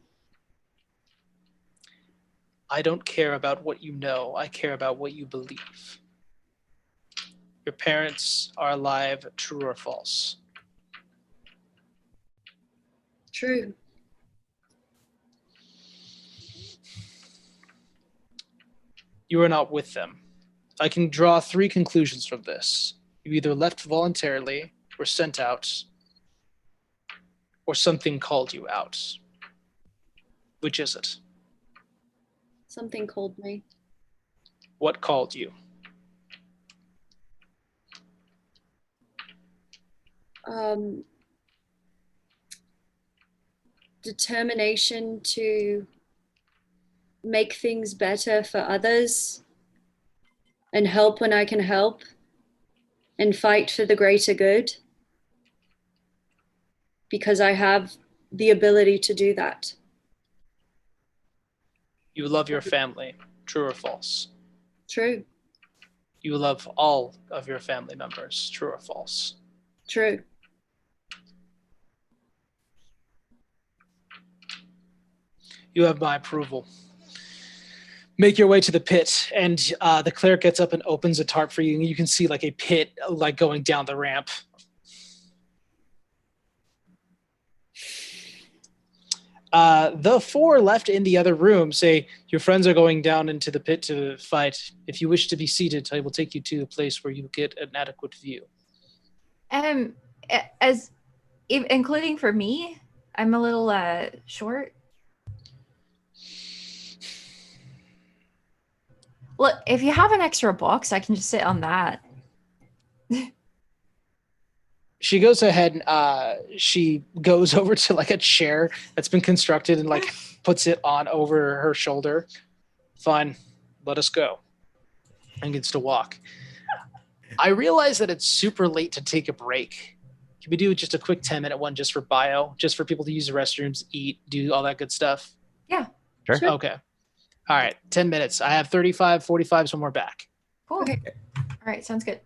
I don't care about what you know. I care about what you believe. Your parents are alive. True or false? True. You are not with them. I can draw 3 conclusions from this. You either left voluntarily, were sent out, or something called you out. Which is it? Something called me. What called you? Determination to make things better for others and help when I can help and fight for the greater good because I have the ability to do that. You love your family. True or false? True. You love all of your family members. True or false? True. You have my approval. Make your way to the pit, and the cleric gets up and opens a tarp for you, and you can see a pit going down the ramp. The 4 left in the other room say, your friends are going down into the pit to fight. If you wish to be seated, I will take you to a place where you get an adequate view. Including for me, I'm a little short. Look, if you have an extra box, I can just sit on that. She goes ahead and she goes over to a chair that's been constructed and puts it on over her shoulder. Fine, let us go. And gets to walk. I realize that it's super late to take a break. Can we do just a quick 10-minute one just for bio, just for people to use the restrooms, eat, do all that good stuff? Yeah. Sure. Okay. All right, 10 minutes. I have 35, 45, so we're back. Cool. Okay. All right, sounds good.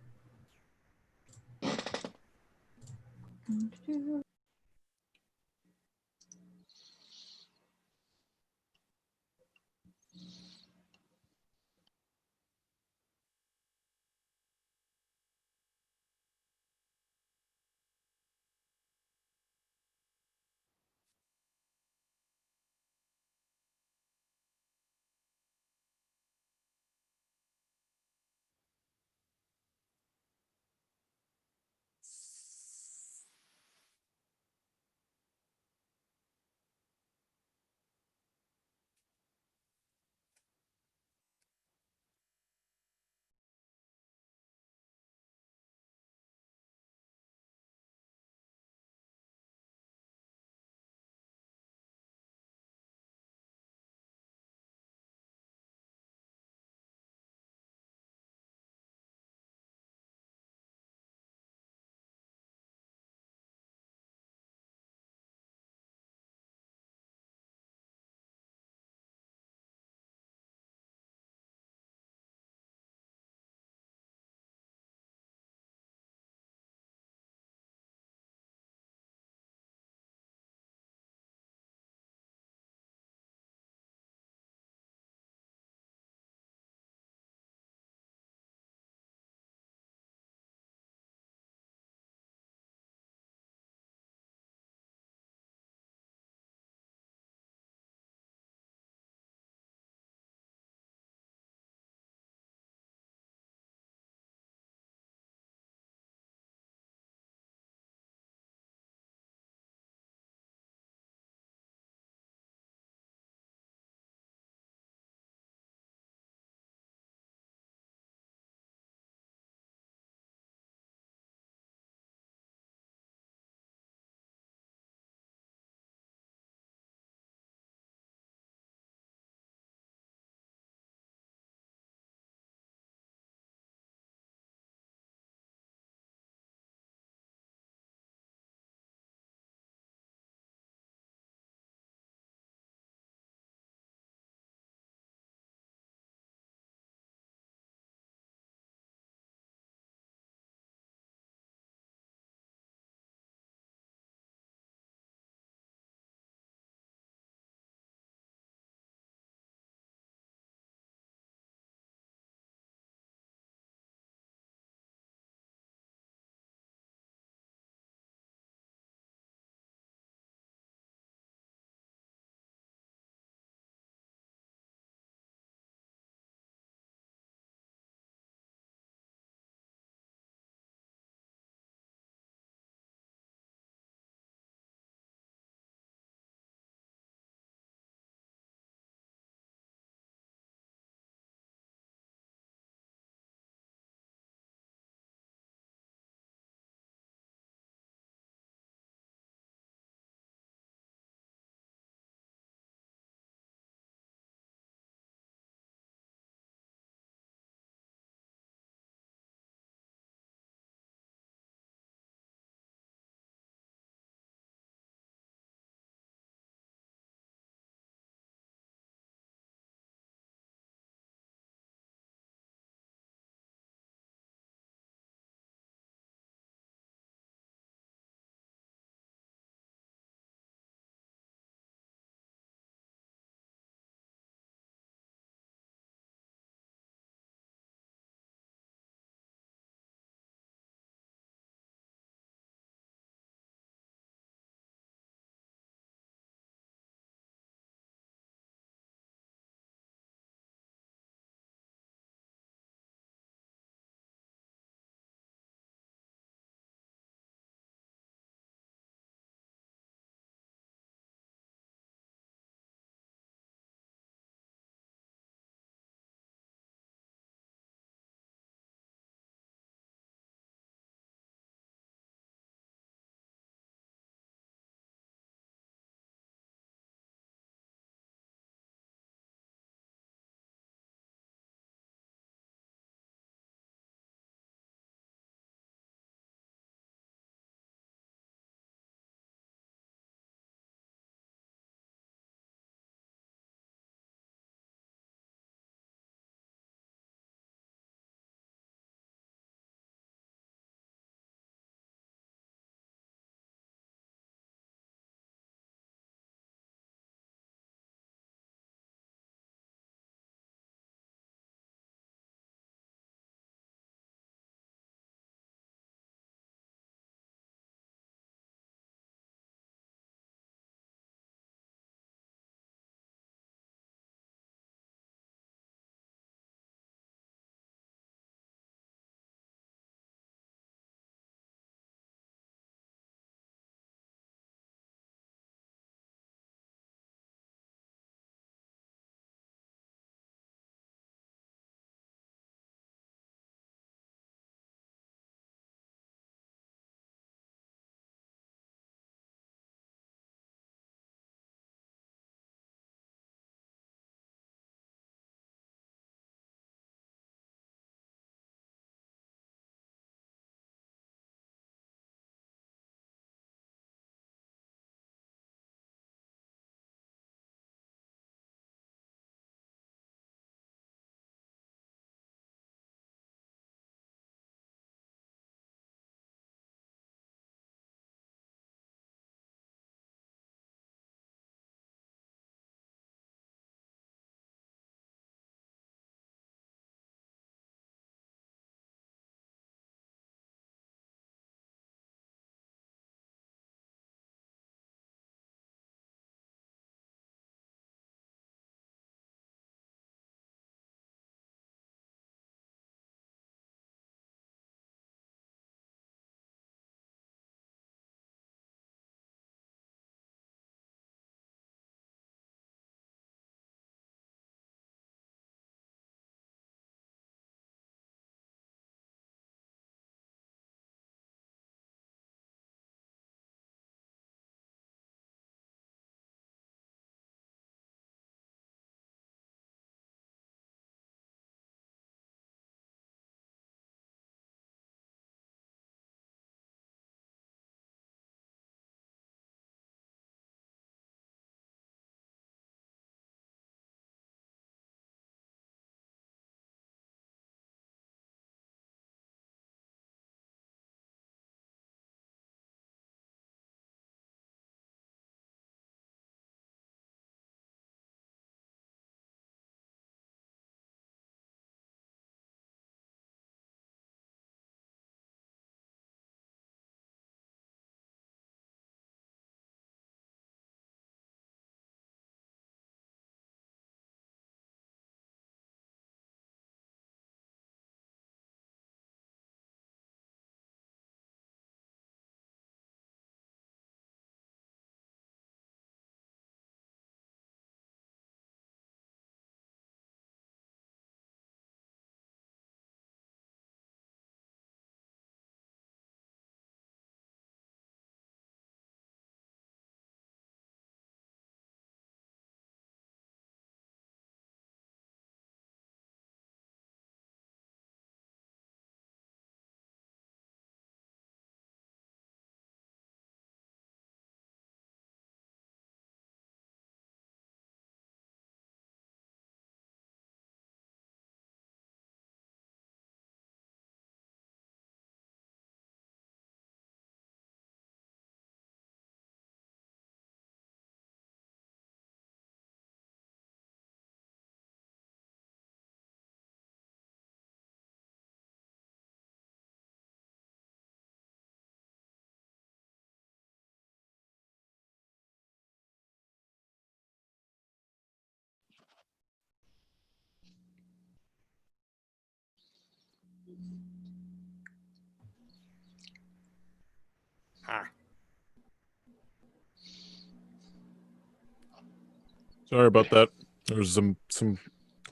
Sorry about that. There was some.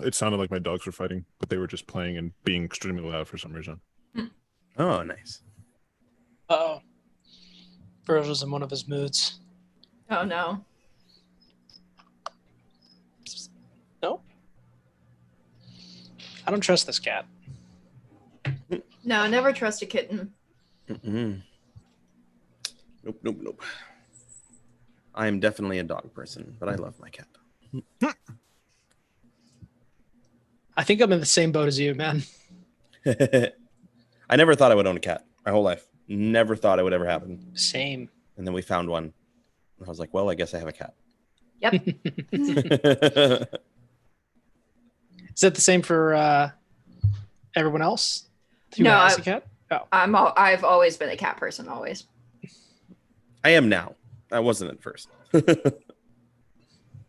It sounded like my dogs were fighting, but they were just playing and being extremely loud for some reason. Oh, nice. Uh-oh. Burroughs was in one of his moods. Oh no. No? I don't trust this cat. No, never trust a kitten. Mm-mm. Nope. I am definitely a dog person, but I love my cat. I think I'm in the same boat as you, man. I never thought I would own a cat my whole life. Never thought it would ever happen. Same. And then we found one. And I was like, well, I guess I have a cat. Yep. Is that the same for everyone else who No, has a cat? Oh. I've always been a cat person, always. I am now. I wasn't at first.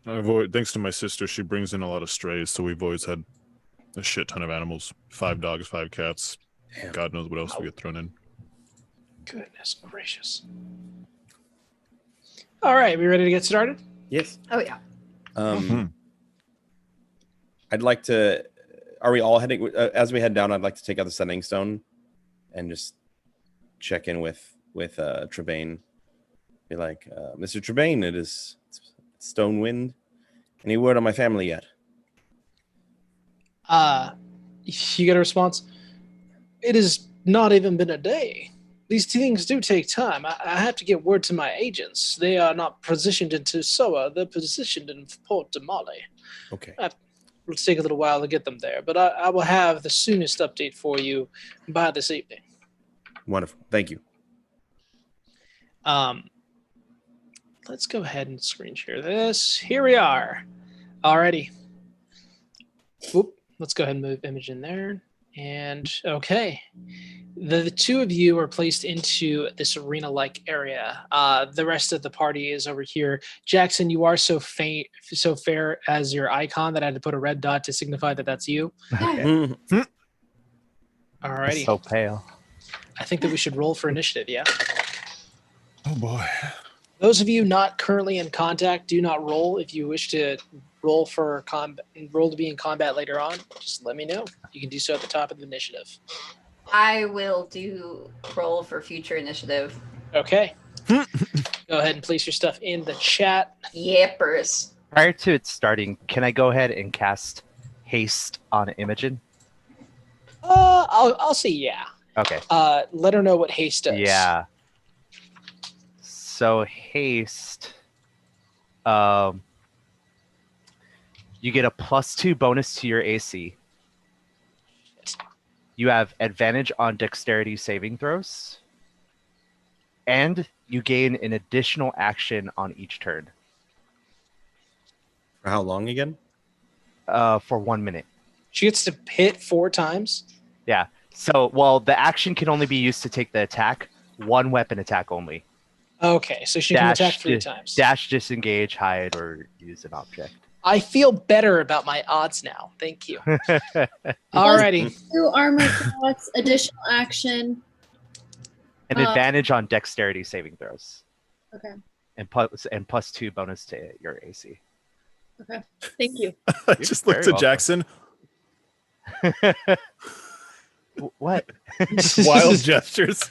Thanks to my sister, she brings in a lot of strays, so we've always had a shit ton of animals. 5 dogs, 5 cats. Damn. God knows what else we get thrown in. Goodness gracious. All right, we ready to get started? Yes. Oh yeah. I'd like to. Are we all heading? As we head down, I'd like to take out the sending stone and just check in with Trebain. Be like, Mr. Trebain, it's Stone Wind. Any word on my family yet? You get a response. It has not even been a day. These things do take time. I have to get word to my agents. They are not positioned in Tusoa. They're positioned in Port Damali. Okay. It'll take a little while to get them there, but I will have the soonest update for you by this evening. Wonderful. Thank you. Let's go ahead and screen share this. Here we are. Alrighty. Whoop. Let's go ahead and move image in there. And okay. The two of you are placed into this arena-like area. The rest of the party is over here. Jackson, you are so fair as your icon that I had to put a red dot to signify that that's you. Mhm. Alrighty. So pale. I think that we should roll for initiative, yeah? Oh boy. Those of you not currently in contact, do not roll. If you wish to roll for roll to be in combat later on, just let me know. You can do so at the top of the initiative. I will do roll for future initiative. Okay. Go ahead and place your stuff in the chat. Yippers. Prior to it starting, can I go ahead and cast haste on Imogen? I'll say yeah. Okay. Let her know what haste does. Yeah. So haste, you get a +2 bonus to your AC. You have advantage on dexterity saving throws, and you gain an additional action on each turn. For how long again? For 1 minute. She gets to hit 4 times. Yeah. So, well, the action can only be used to take the attack. 1 weapon attack only. Okay, so she can attack 3 times. Dash, disengage, hide, or use an object. I feel better about my odds now. Thank you. Alrighty. 2 armor class, additional action. An advantage on dexterity saving throws. Okay. And +2 bonus to your AC. Okay. Thank you. I just looked very at Jackson. What? Wild gestures.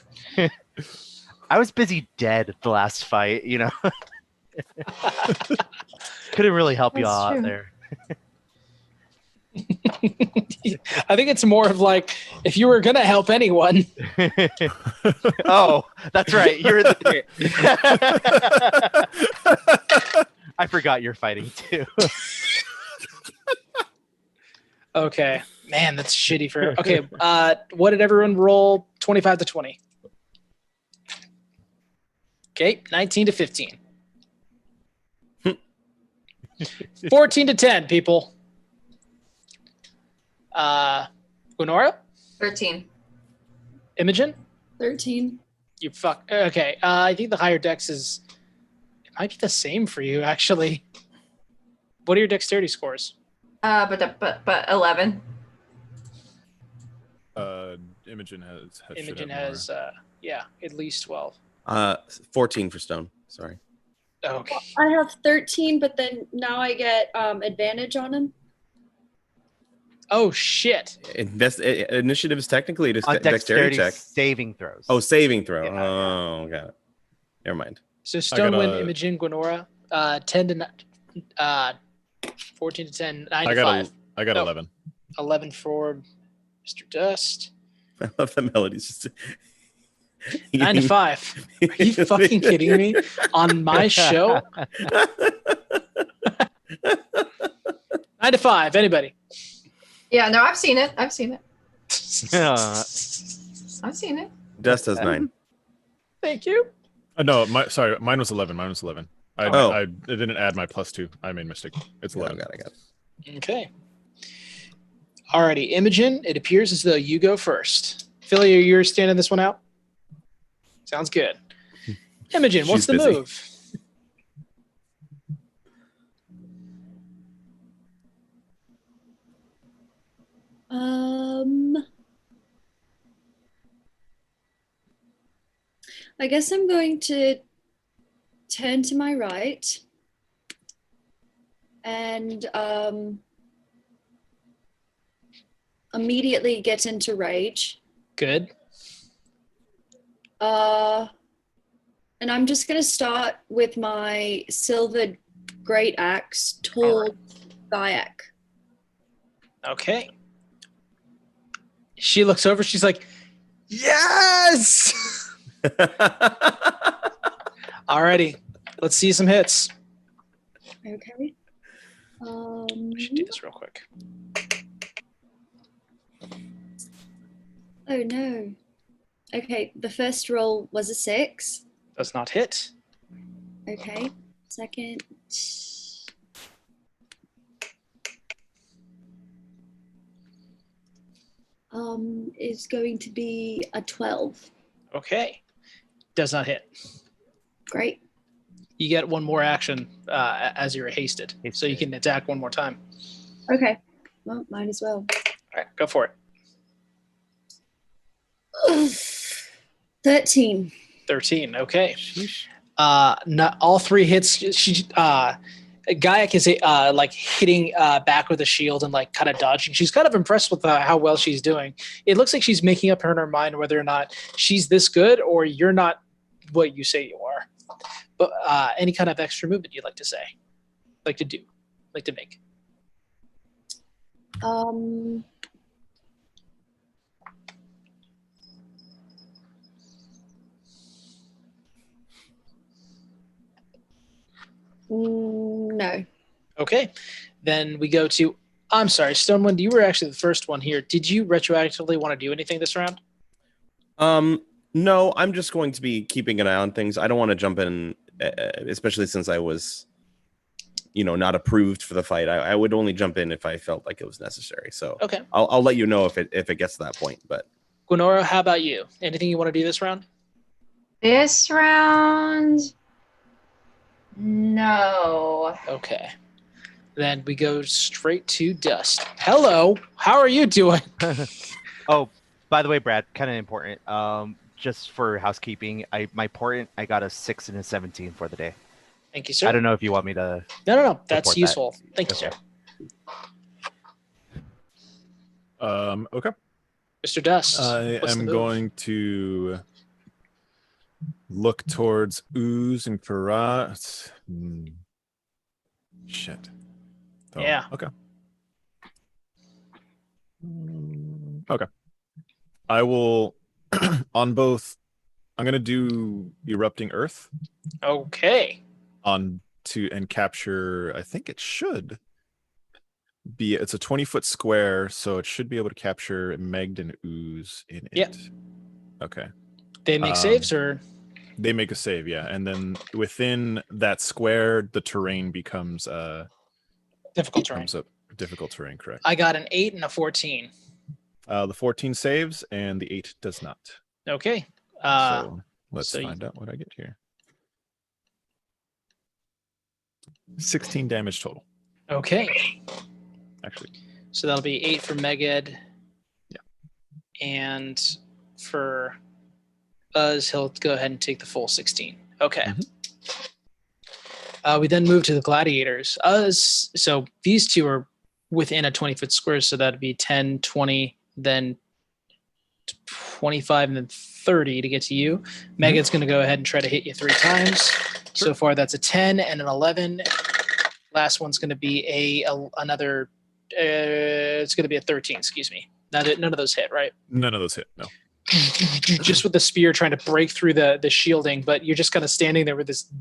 I was busy dead the last fight, you know. Couldn't really help you That's out true. there. I think it's more of like if you were gonna help anyone. Oh, that's right. You're the. I forgot you're fighting too. Okay, man, that's shitty for. Okay, what did everyone roll? 25 to 20. Okay, 19 to 15. 14 to 10, people. Lenora? 13. Imogen? 13. You fuck. Okay, I think the higher dex is. It might be the same for you, actually. What are your dexterity scores? But 11. Imogen has should Imogen have more. has, at least 12. 14 for Stone. Sorry. Okay. I have 13, but then now I get advantage on him. Oh, shit. Initiative is technically a On dexterity check. saving throws. Oh, saving throw. Yeah, Oh, got it. Never mind. So Stonewind, a- Imogen, Gwenora, 10 to 14 to 10, 9 to I got 5. I got Oh. 11. 11 for Mr. Dust. I love the melodies. Just 9 to 5. Are you fucking kidding me? On my show? 9 to 5. Anybody? Yeah, no, I've seen it. I've seen it. Yeah. I've seen it. Dust has 9. Thank you. No, mine was 11. Mine was 11. I didn't add my +2. I made a mistake. It's 11. I got it. Okay. Alrighty, Imogen, it appears as though you go first. Philly, you're standing this one out? Sounds good. Imogen, what's She's the busy. move? I guess I'm going to turn to my right and immediately get into rage. Good. And I'm just going to start with my silver great axe toward Gaiak. Okay. She looks over. She's like, yes! Alrighty. Let's see some hits. Okay. We should do this real quick. Oh no. Okay, the first roll was a 6. Does not hit. Okay, second. Is going to be a 12. Okay. Does not hit. Great. You get one more action as you're hasted. So you can attack one more time. Okay. Well, might as well. All right, go for it. 13. 13. Okay. Not all 3 hits. Gaiak is like hitting back with a shield and like kind of dodging. She's kind of impressed with how well she's doing. It looks like she's making up in her mind whether or not she's this good or you're not what you say you are. But any kind of extra movement you'd like to say, like to do, like to make. No. Okay, then we go to. I'm sorry, Stonewind. You were actually the first one here. Did you retroactively want to do anything this round? No, I'm just going to be keeping an eye on things. I don't want to jump in, especially since I was, not approved for the fight. I would only jump in if I felt like it was necessary. So Okay. I'll let you know if it gets to that point. But Gwenora, how about you? Anything you want to do this round? This round, no. Okay. Then we go straight to Dust. Hello. How are you doing? Oh, by the way, Brad, kind of important. Just for housekeeping, my portent, I got a 6 and a 17 for the day. Thank you, sir. I don't know if you want me to. No. That's report useful. Thank you, sir. Okay. Mr. Dust. I what's the am move? going to look towards Ooze and Karat. Shit. Oh, Yeah. Okay. Okay. I will on both. I'm gonna do Erupting Earth Okay. and capture. I think it should be. It's a 20-foot square, so it should be able to capture Megd and Ooze in it. Yep. Okay. They make saves or? They make a save, yeah, and then within that square, the terrain becomes Difficult terrain. comes up difficult terrain. Correct. I got an 8 and a 14. The 14 saves and the 8 does not. Okay. So let's so find out what I get here. 16 damage total, Okay. actually. So that'll be 8 for Meged. Yeah. And for Uz, he'll go ahead and take the full 16. Okay. We then move to the gladiators. Uz, so these two are within a 20-foot square, so that'd be 10, 20, then 25, and then 30 to get to you. Megad's going to go ahead and try to hit you 3 times. So far, that's a 10 and an 11. Last one's going to be another. It's going to be a 13. Excuse me. None of those hit, right? None of those hit. No. Just with the spear trying to break through the shielding, but you're just kind of standing there with this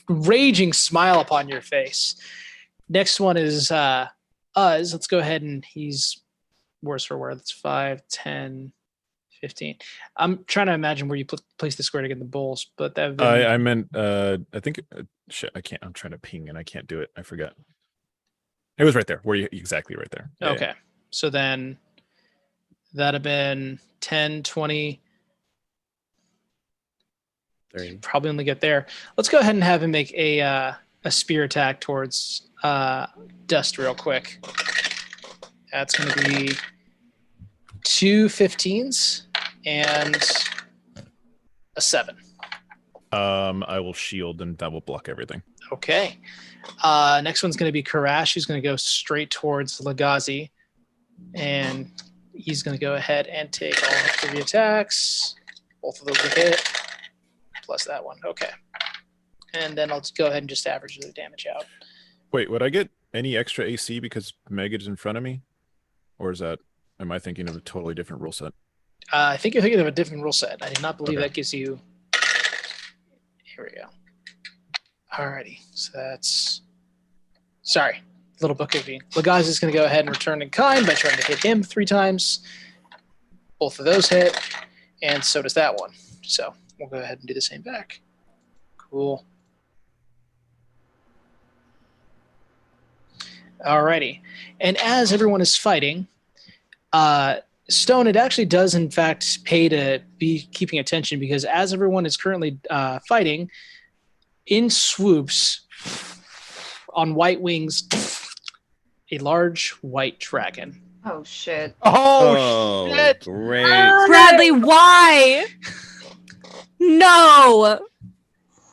raging smile upon your face. Next one is Uz. Let's go ahead and he's worse for wear. That's 5, 10, 15. I'm trying to imagine where you place the square to get the bowls, but that. I meant. I think. Shit. I can't. I'm trying to ping and I can't do it. I forgot. It was right there. Where you exactly right there. Yeah, okay. yeah. So then that'd have been 10, 20. 30. Probably only get there. Let's go ahead and have him make a spear attack towards Dust real quick. That's going to be 2 15s and a 7. I will shield and that will block everything. Okay. Next one's going to be Karash, who's going to go straight towards Lagazi. And he's going to go ahead and take all 3 attacks. Both of those will hit. Plus that one. Okay. And then I'll just go ahead and just average the damage out. Wait, would I get any extra AC because Meg is in front of me? Or am I thinking of a totally different rule set? I think you're thinking of a different rule set. I do not believe that gives you... Here we go. Alrighty. So that's... Sorry. Little bookkeeping. Lagazi is going to go ahead and return in kind by trying to hit him 3 times. Both of those hit. And so does that one. So we'll go ahead and do the same back. Cool. Alrighty. And as everyone is fighting, Stone, it actually does in fact pay to be keeping attention, because as everyone is currently fighting, in swoops on white wings, a large white dragon. Oh shit. Oh, shit. Great. Bradley, why? No.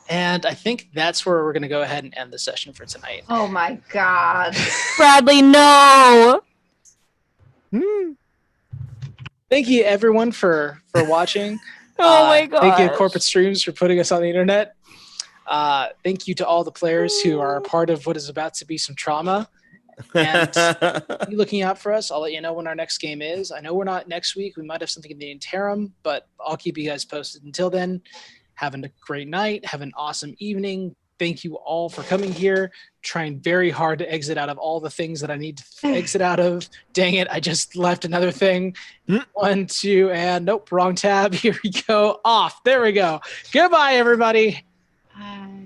And I think that's where we're going to go ahead and end the session for tonight. Oh my god. Bradley, no. Thank you, everyone, for watching. Oh my god. Thank you, Corporate Streams, for putting us on the internet. Thank you to all the players who are a part of what is about to be some trauma. And be looking out for us. I'll let you know when our next game is. I know we're not next week. We might have something in the interim, but I'll keep you guys posted. Until then, have a great night. Have an awesome evening. Thank you all for coming here. Trying very hard to exit out of all the things that I need to exit out of. Dang it, I just left another thing. 1, 2, and nope, wrong tab. Here we go. Off. There we go. Goodbye, everybody. Bye.